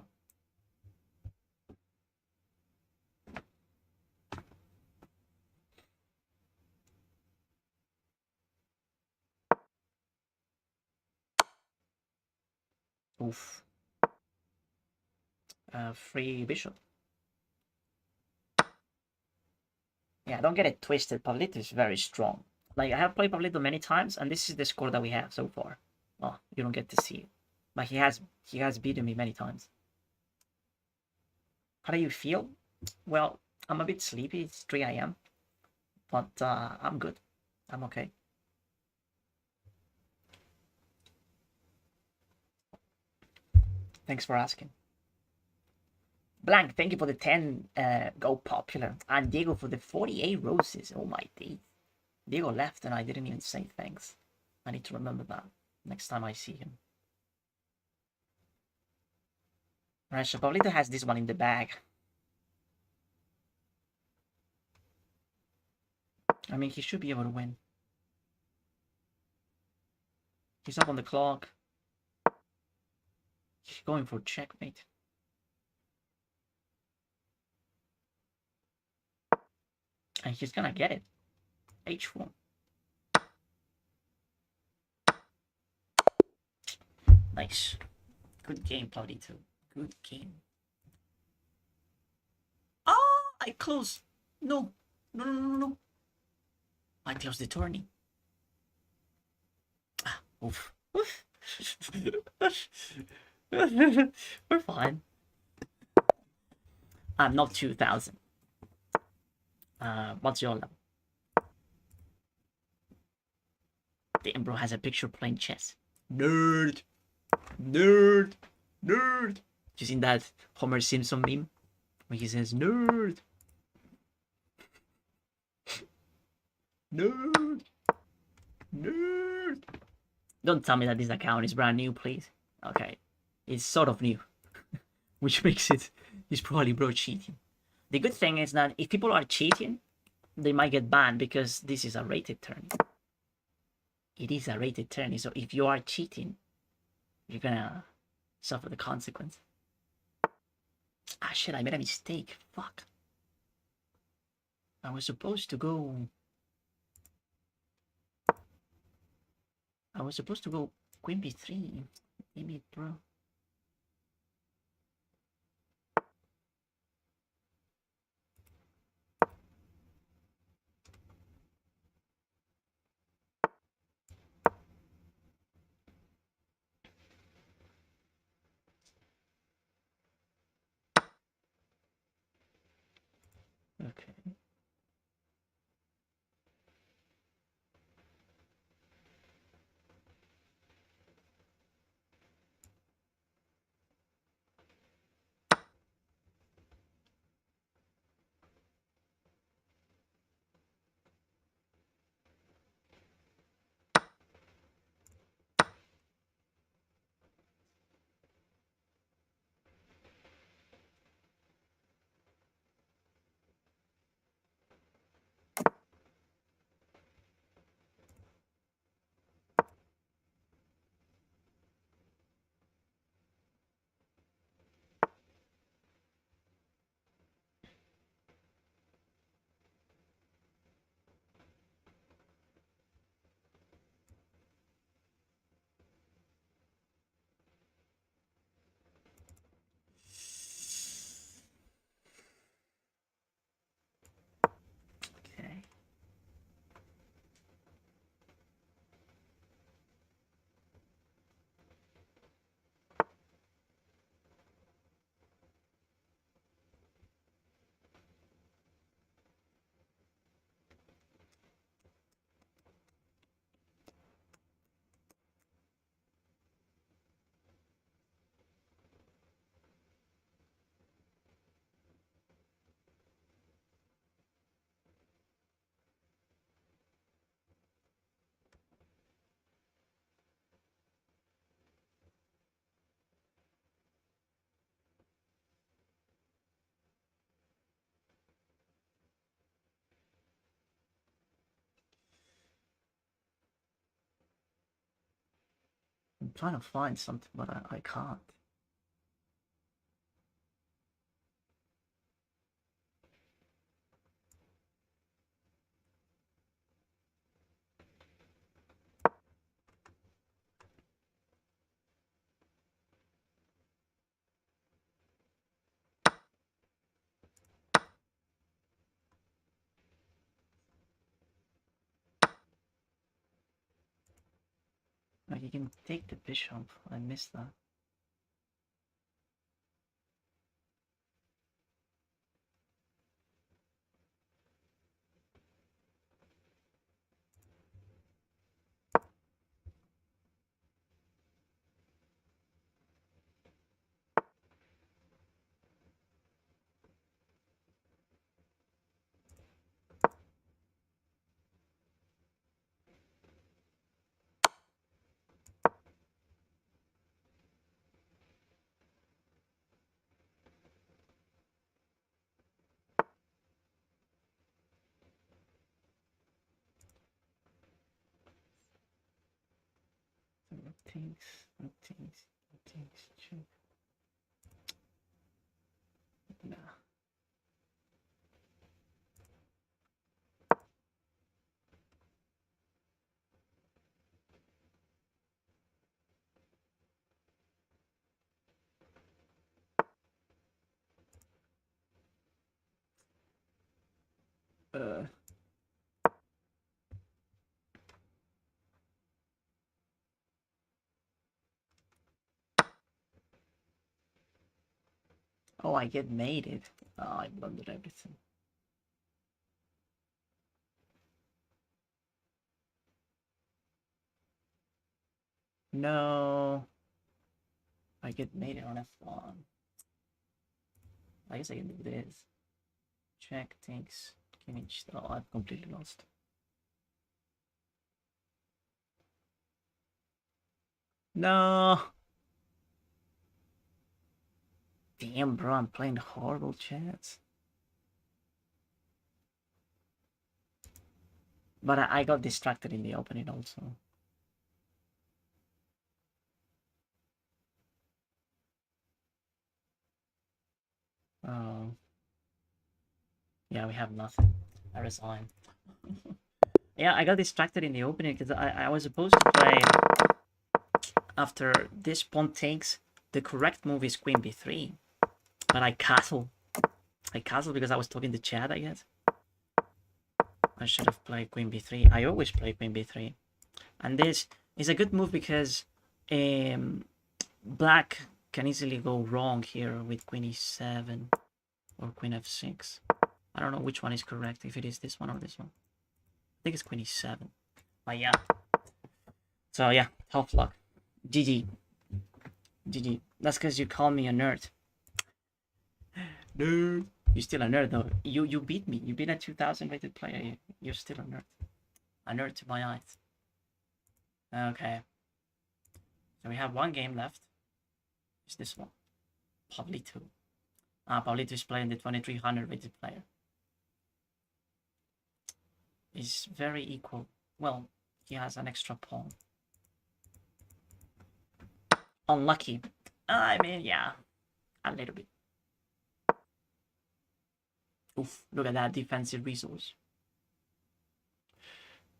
Oof. Free bishop. Yeah, don't get it twisted. Pavlito is very strong. Like, I have played Pavlito many times, and this is the score that we have so far. Well, you don't get to see it. But he has beaten me many times. How do you feel? Well, I'm a bit sleepy. It's 3 a.m. But I'm good. I'm okay. Thanks for asking. Blank, thank you for the 10 Go Popular. And Diego for the 48 roses. Oh my days. Diego left and I didn't even say thanks. I need to remember that next time I see him. Right, so Pablito has this one in the bag. I mean, he should be able to win. He's up on the clock. He's going for checkmate. And he's gonna get it. H4. Nice. Good game, Pablito. Good game. Ah, I closed. No. No, no, no, no. I closed the tourney. Ah, oof. We're fine. I'm not 2000. What's your level? Damn, bro has a picture playing chess. Nerd. Nerd. Nerd. You seen that Homer Simpson meme? When he says, nerd. Nerd. Nerd. Don't tell me that this account is brand new, please. Okay. It's sort of new. Which makes it... He's probably bro cheating. The good thing is that if people are cheating, they might get banned because this is a rated tourney. It is a rated tourney, so if you are cheating, you're gonna suffer the consequence. Ah shit, I made a mistake. Fuck. I was supposed to go... Queen b3. Damn it, bro. Okay. trying to find something, but I can't. Like, you can take the bishop. I missed that. Rook takes, check. Nah. Uh. Oh, I get mated. Oh, I blundered everything. No. I get mated on F1. I guess I can do this. Check, takes, king h. Oh, I've completely lost. No. Damn, bro, I'm playing horrible chess. But I got distracted in the opening also. Oh. Yeah, we have nothing. I resign. Yeah, I got distracted in the opening because I was supposed to play after this pawn takes. The correct move is queen b3. But I castle. I castle because I was talking to Chad, I guess. I should have played queen b3. I always play queen b3. And this is a good move because black can easily go wrong here with queen e7 or queen f6. I don't know which one is correct, if it is this one or this one. I think it's queen e7. But yeah. So yeah, tough luck. GG. GG. That's because you call me a nerd. Nerd. You're still a nerd though. You beat me. You beat a 2000 rated player. You're still a nerd. A nerd to my eyes. Okay. So we have one game left. It's this one. Pablito. Pablito is playing the 2300 rated player. He's very equal. Well, he has an extra pawn. Unlucky. I mean, yeah. A little bit. Oof, look at that defensive resource.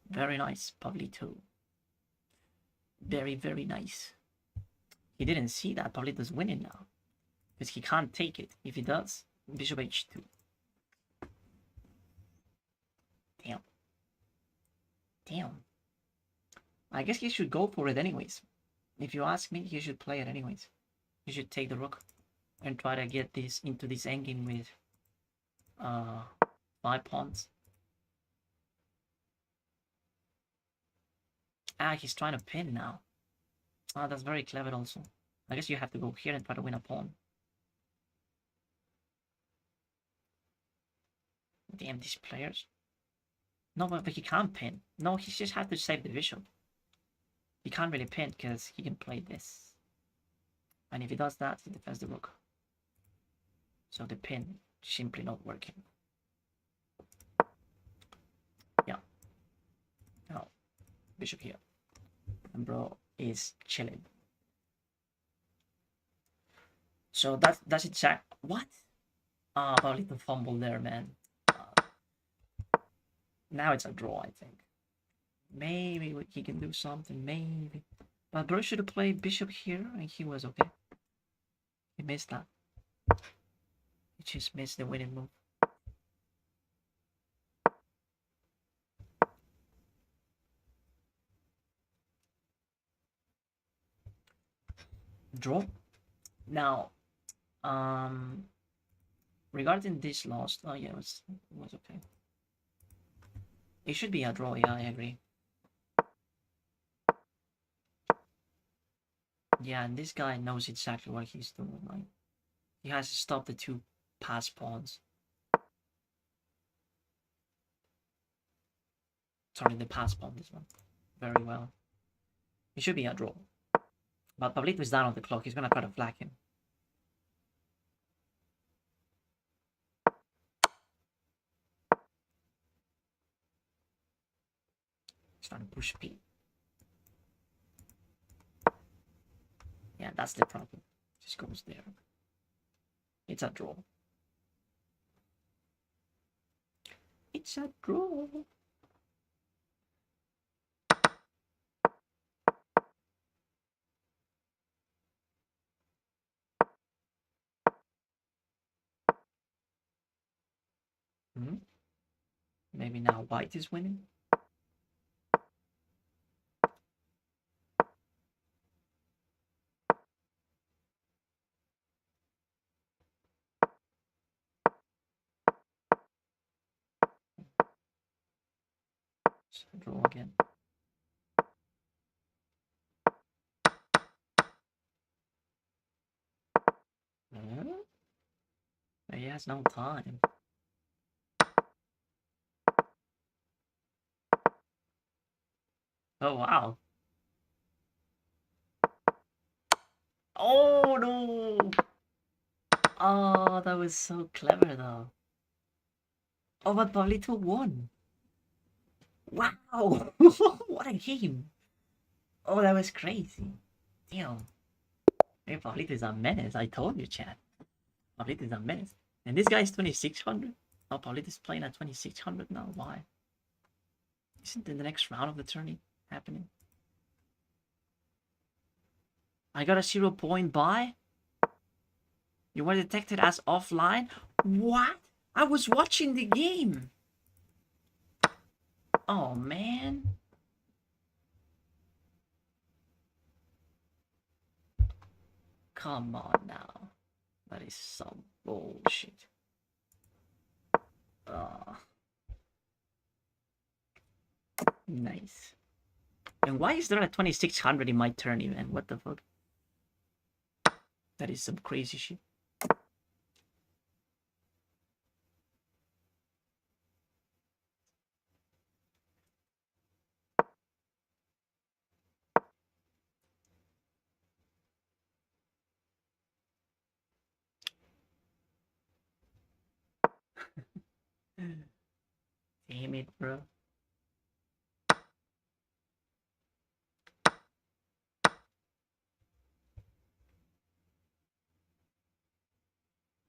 Very nice, Pablito. Very, very nice. He didn't see that Pablito's winning now. Because he can't take it. If he does, bishop h2. Damn. Damn. I guess he should go for it anyways. If you ask me, he should play it anyways. He should take the rook and try to get this into this endgame with 5 pawns. He's trying to pin now. That's very clever also. I guess you have to go here and try to win a pawn. Damn, these players. No, but he can't pin. No, he just has to save the bishop. He can't really pin because he can play this. And if he does that, he defends the rook. So the pin simply not working. Yeah. Now, bishop here. And bro is chilling. So that's it. What? Ah, oh, a little fumble there, man. Now it's a draw, I think. Maybe he can do something, maybe. But bro should have played bishop here, and he was okay. He missed that. He just missed the winning move. Draw. Now, regarding this loss, oh yeah, it was okay. It should be a draw. Yeah, I agree. Yeah, and this guy knows exactly what he's doing. Like, he has to stop the two pass pawns. Sorry, the pass pawn. This one, very well. It should be a draw. But Pablito is down on the clock. He's gonna try to flag him. He's trying to push P. Yeah, that's the problem. Just goes there. It's a draw. It's a draw. Maybe now white is winning. So draw again. He has no time. Oh wow. Oh no! Oh, that was so clever though. Oh, but Pablito won. Wow! What a game! Oh, that was crazy. Damn. Hey, Pablito is a menace. I told you, Chad. Pablito is a menace. And this guy is 2600. Oh, Pablito is playing at 2600 now. Why? Isn't the next round of the tourney happening? I got a 0-point buy. You were detected as offline? What? I was watching the game. Oh, man. Come on now. That is some bullshit. Nice. And why is there a 2600 in my turn even? What the fuck? That is some crazy shit. Damn it, bro.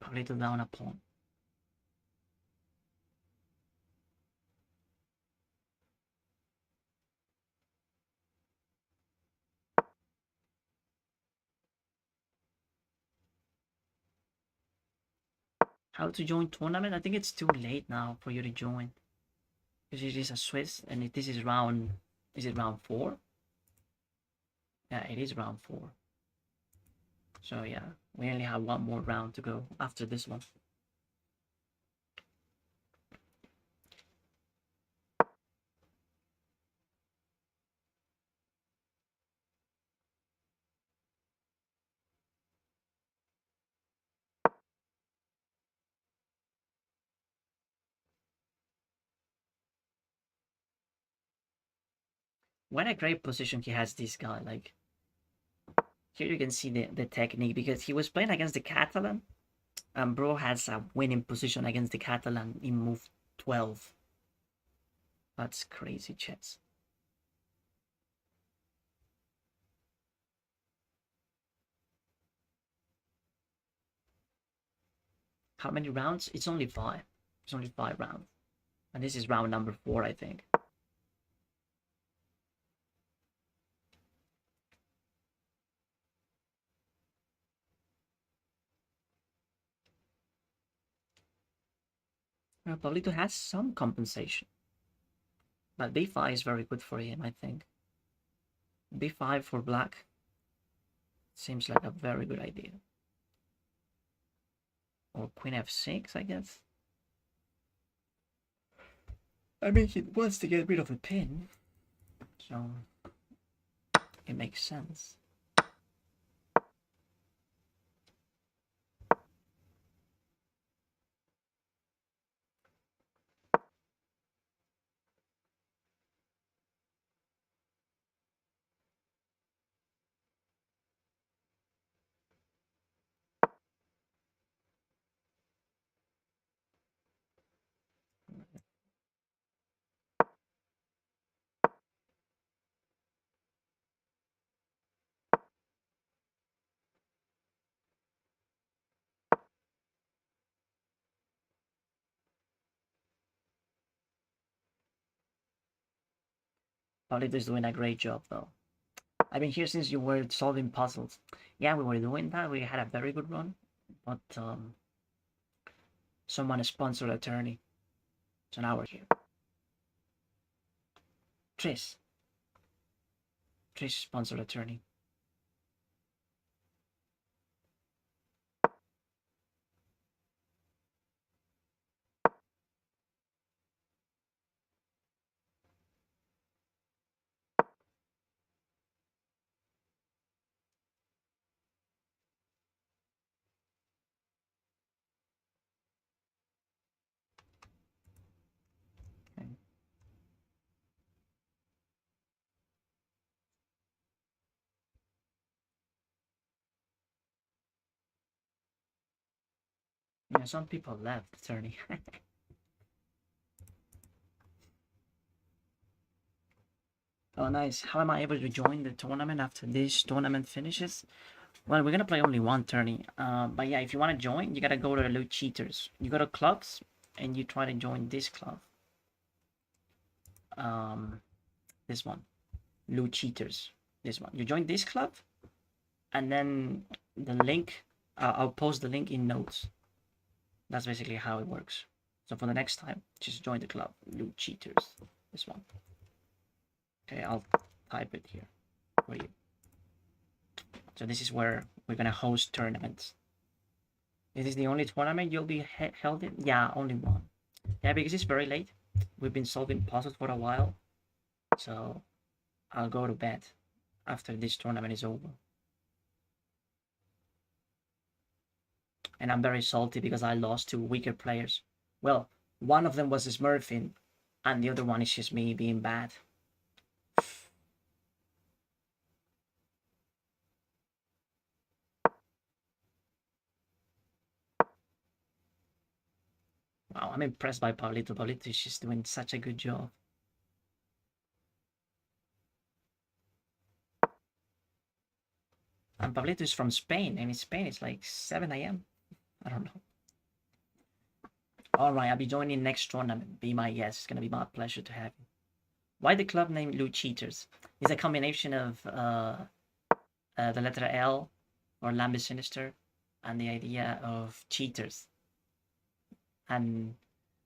Pablito down a pawn. How to join tournament? I think it's too late now for you to join. Because it is a Swiss and this is round... Is it round 4? Yeah, it is round 4. So yeah, we only have one more round to go after this one. What a great position he has, this guy. Like, here you can see the technique, because he was playing against the Catalan, and bro has a winning position against the Catalan in move 12. That's crazy chess. How many rounds? It's only 5. It's only 5 rounds. And this is round number 4, I think. Well, Pablito has some compensation. But b5 is very good for him, I think. b5 for black seems like a very good idea. Or queen f6, I guess. I mean, he wants to get rid of the pin, so it makes sense. Pablito is doing a great job, though. I've been here since you were solving puzzles. Yeah, we were doing that. We had a very good run, but someone sponsored attorney, so now we're here. Trish sponsored attorney. Okay. Yeah, some people left attorney. Oh, nice. How am I able to join the tournament after this tournament finishes? Well, we're gonna play only one tourney. But yeah, if you want to join, you gotta go to Loot Cheaters. You go to clubs, and you try to join this club. This one, Loot Cheaters. This one. You join this club, and then the link. I'll post the link in notes. That's basically how it works. So for the next time, just join the club, Loot Cheaters. This one. Okay, I'll type it here for you. So this is where we're gonna host tournaments. Is this the only tournament you'll be held in? Yeah, only one. Yeah, because it's very late. We've been solving puzzles for a while. So I'll go to bed after this tournament is over. And I'm very salty because I lost to weaker players. Well, one of them was Smurfing, and the other one is just me being bad. Wow, I'm impressed by Pablito. Pablito is just doing such a good job. And Pablito is from Spain, and in Spain it's like 7 a.m. I don't know. Alright, I'll be joining next tournament. Be my guest. It's gonna be my pleasure to have you. Why the club name Loot Cheaters? It's a combination of the letter L, or Lambda Sinister, and the idea of cheaters. And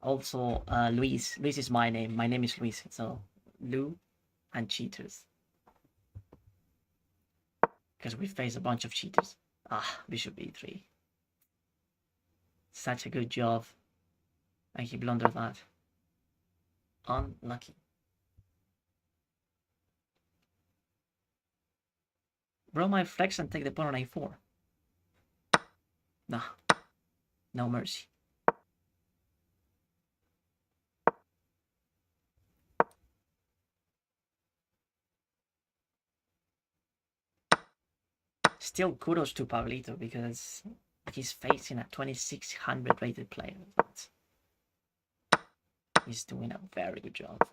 also Luis. Luis is my name. My name is Luis. So Lou and cheaters. Because we face a bunch of cheaters. Bishop e3. Such a good job. And he blundered that. Unlucky. Bro might flex and take the pawn on a4. Nah. No mercy. Still kudos to Pablito because he's facing a 2600 rated player. But he's doing a very good job.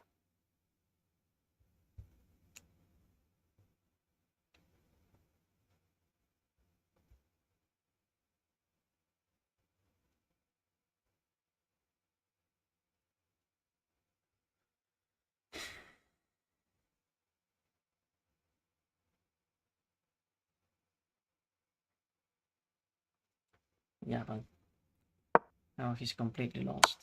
Yeah, but now he's completely lost.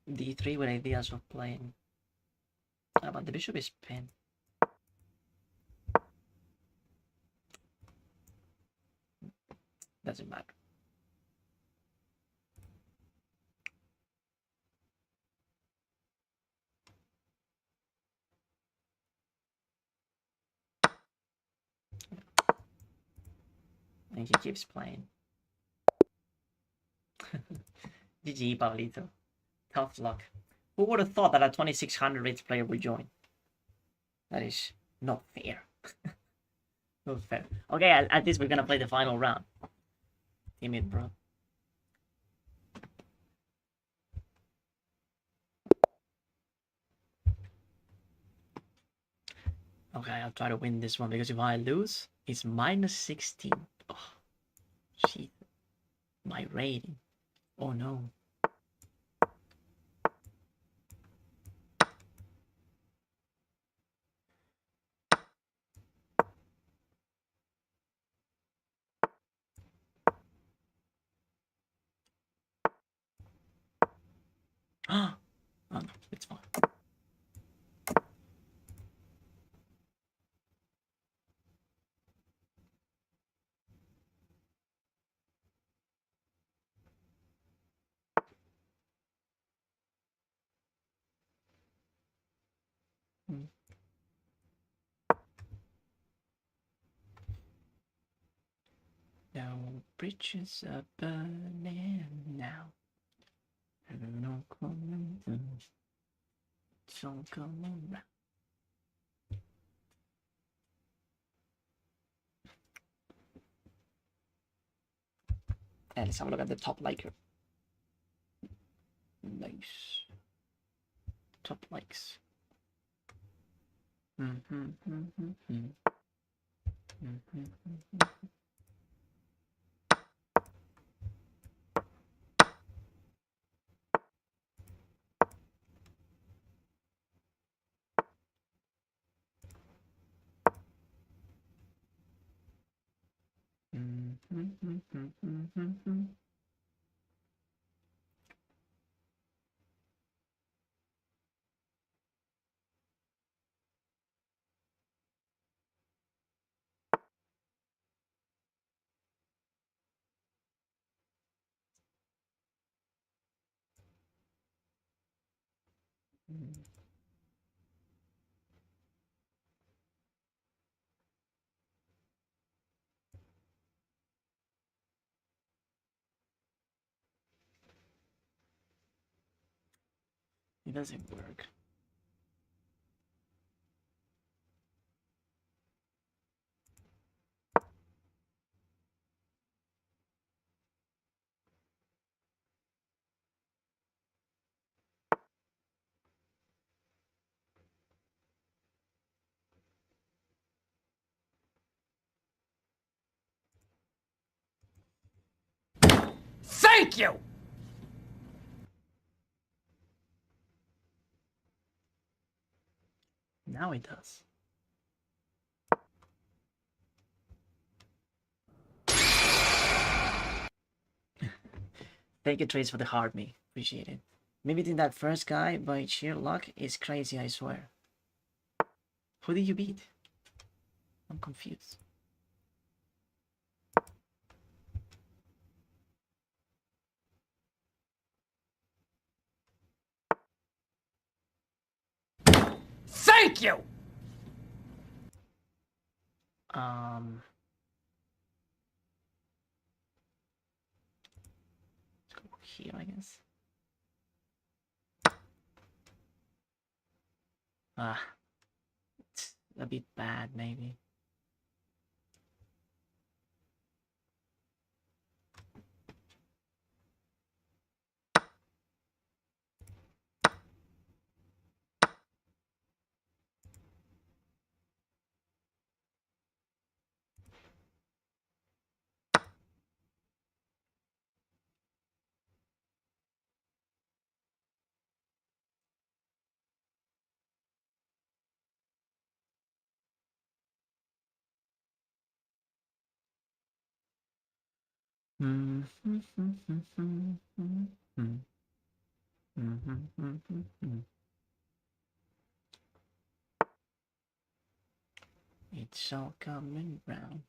D3 with ideas of playing. Ah, but the bishop is pinned. Doesn't matter. And he keeps playing. GG, Pablito. Tough luck. Who would have thought that a 2600 rates player would join? That is not fair. Not fair. Okay, at least we're gonna play the final round. Damn it, bro. Okay, I'll try to win this one because if I lose, it's minus 16. Oh, shit. My rating. Oh no. Oh no, it's fine. Now bridges are burning now. No coming don't come around. And let's have a look at the top liker. Nice. Top likes. It doesn't work. Thank you! Now it does. Thank you, Trace, for the heart me. Appreciate it. Maybe beating that first guy by sheer luck is crazy, I swear. Who did you beat? I'm confused. Thank you! Let's go here, I guess. Ah, it's a bit bad, maybe. It's all coming round.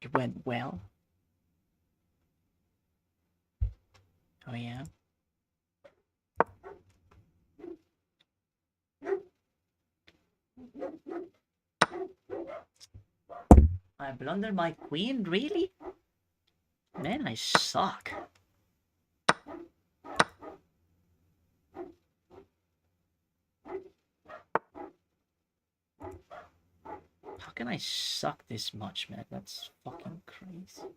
It went well. Oh yeah. I blundered my queen, really? Man, I suck. How can I suck this much, man? That's fucking crazy.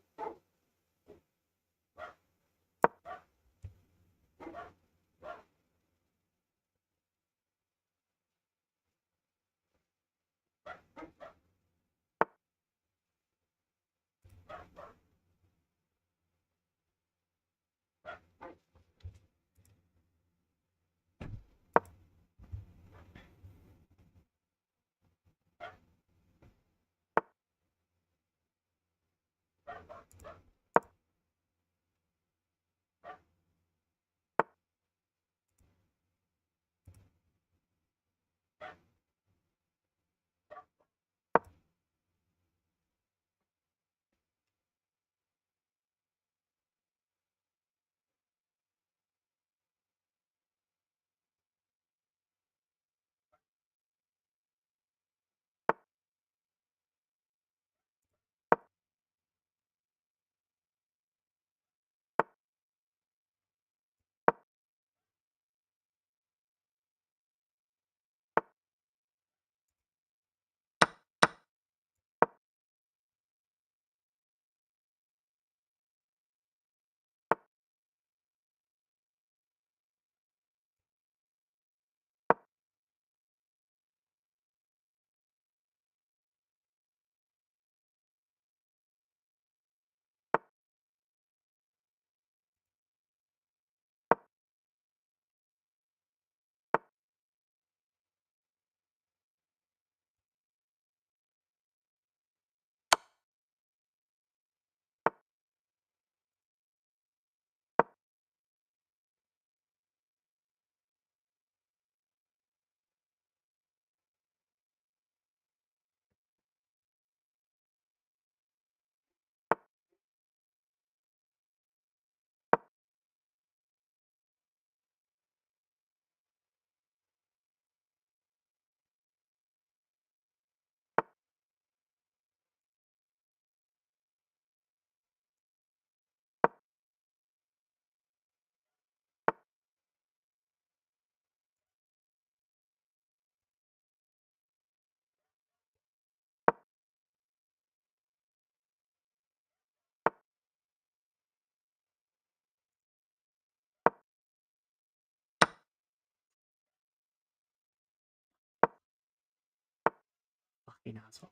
Fucking asshole.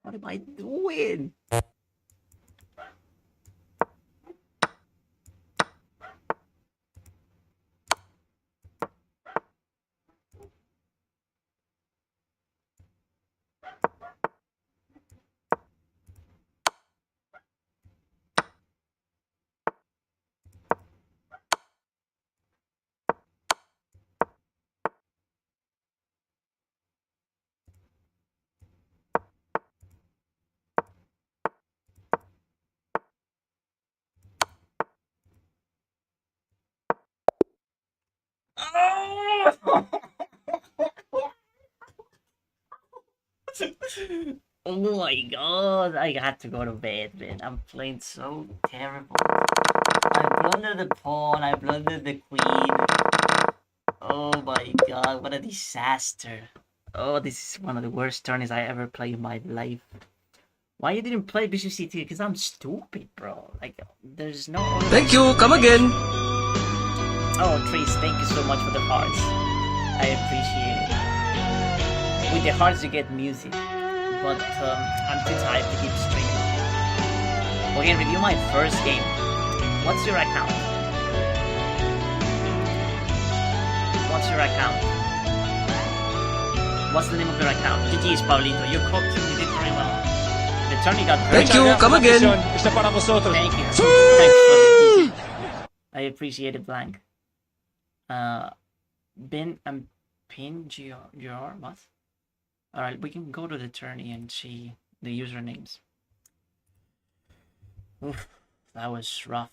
What am I doing? Oh my god, I had to go to bed, man. I'm playing so terrible. I blundered the pawn, I blundered the queen. Oh my god, what a disaster. Oh, this is one of the worst turns I ever played in my life. Why you didn't play Bishop C2? Because I'm stupid, bro. Like, there's no... Thank you. Come again. Oh, Trace, thank you so much for the hearts. I appreciate it. With the hearts you get music. But I'm too tired to keep streaming. Okay, review my first game. What's your account? What's your account? What's the name of your account? GG's, Paulito. You cooked. You did very well. The turn you got very Thank you. Come again. Thank you. Thanks for the GG. I appreciate it, Blank. Pin GR, what? Alright, we can go to the tourney and see the usernames. Oof, that was rough.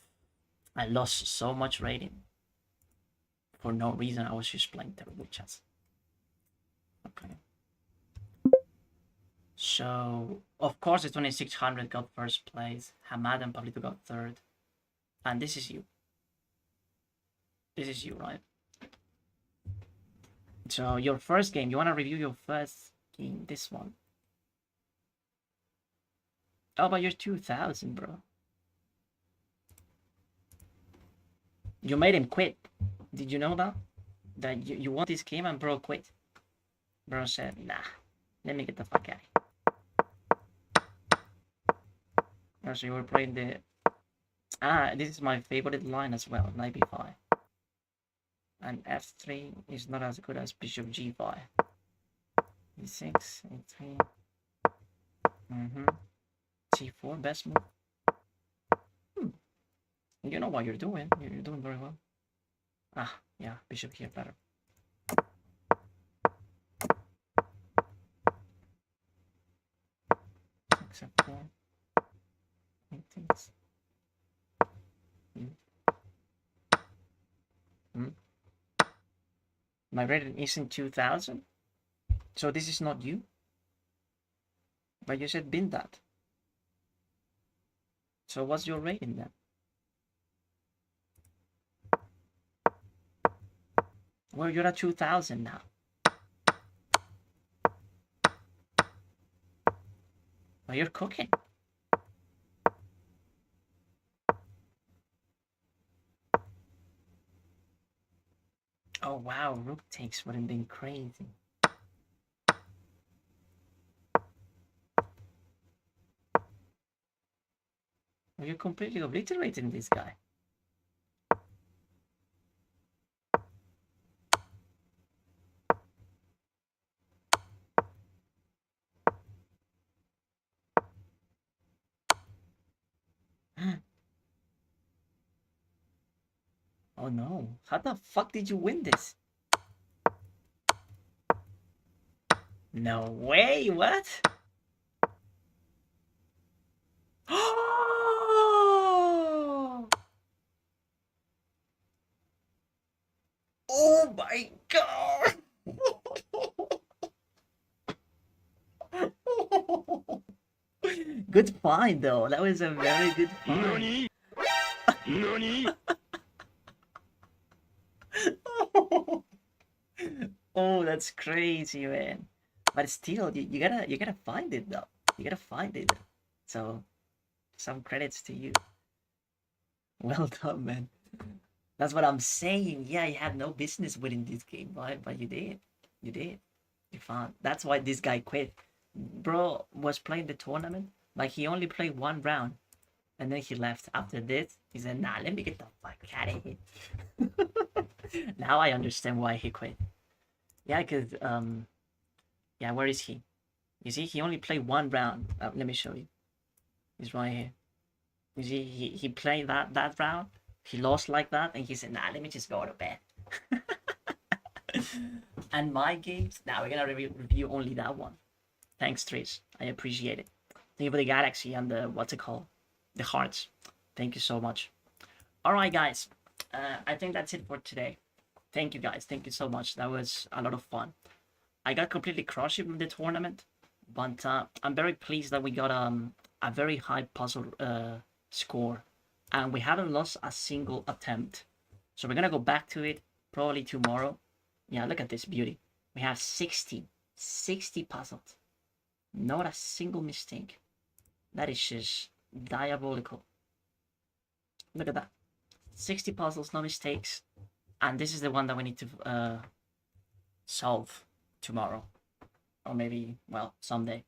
I lost so much rating. For no reason, I was just playing terrible chess. Okay. So, of course, the 2600 got first place. Hamad and Pablito got third. And this is you. This is you, right? So, your first game. You want to review your first game? This one. Oh, but you're 2000, bro. You made him quit. Did you know that? That you won this game and bro quit. Bro said, nah, let me get the fuck out of here. So you were playing the... this is my favorite line as well, knight b5. And f3 is not as good as bishop g5. e6, a3. c4, best move. You know what you're doing. You're doing very well. Yeah, bishop here better. Except for things. My rating isn't 2000, so this is not you. But you said bin that. So what's your rating then? Well, you're at 2000 now. Well, you're cooking. Oh wow, rook takes would have been crazy. Well, you're completely obliterating this guy. Oh no, how the fuck did you win this? No way, what? Oh my god! Good find though, that was a very good find. Oh, that's crazy, man. But still, you gotta find it though. You gotta find it. So, some credits to you. Well done, man. That's what I'm saying. Yeah, you had no business winning this game, right? But you did. You did. You found. That's why this guy quit. bro was playing the tournament. Like he only played one round, and then he left. After this, he said, "Nah, let me get the fuck out of here." Now I understand why he quit. Yeah, cause yeah, where is he? You see, he only played one round. Let me show you. He's right here. You see, he played that round. He lost like that, and he said, "Nah, let me just go to bed." And my games, now we're gonna review only that one. Thanks, Trish. I appreciate it. Thank you for the galaxy and the what's it called, the hearts. Thank you so much. All right, guys. I think that's it for today. Thank you, guys. Thank you so much. That was a lot of fun. I got completely crushed in the tournament, but I'm very pleased that we got a very high puzzle score, and we haven't lost a single attempt. So we're gonna go back to it probably tomorrow. Yeah, look at this beauty. We have 60 puzzles. Not a single mistake. That is just diabolical. Look at that. 60 puzzles, no mistakes. And this is the one that we need to solve tomorrow. Or maybe, well, someday.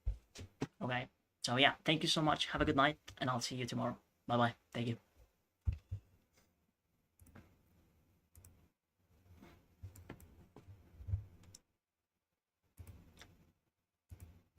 Okay. So yeah, thank you so much. Have a good night, and I'll see you tomorrow. Bye-bye. Thank you.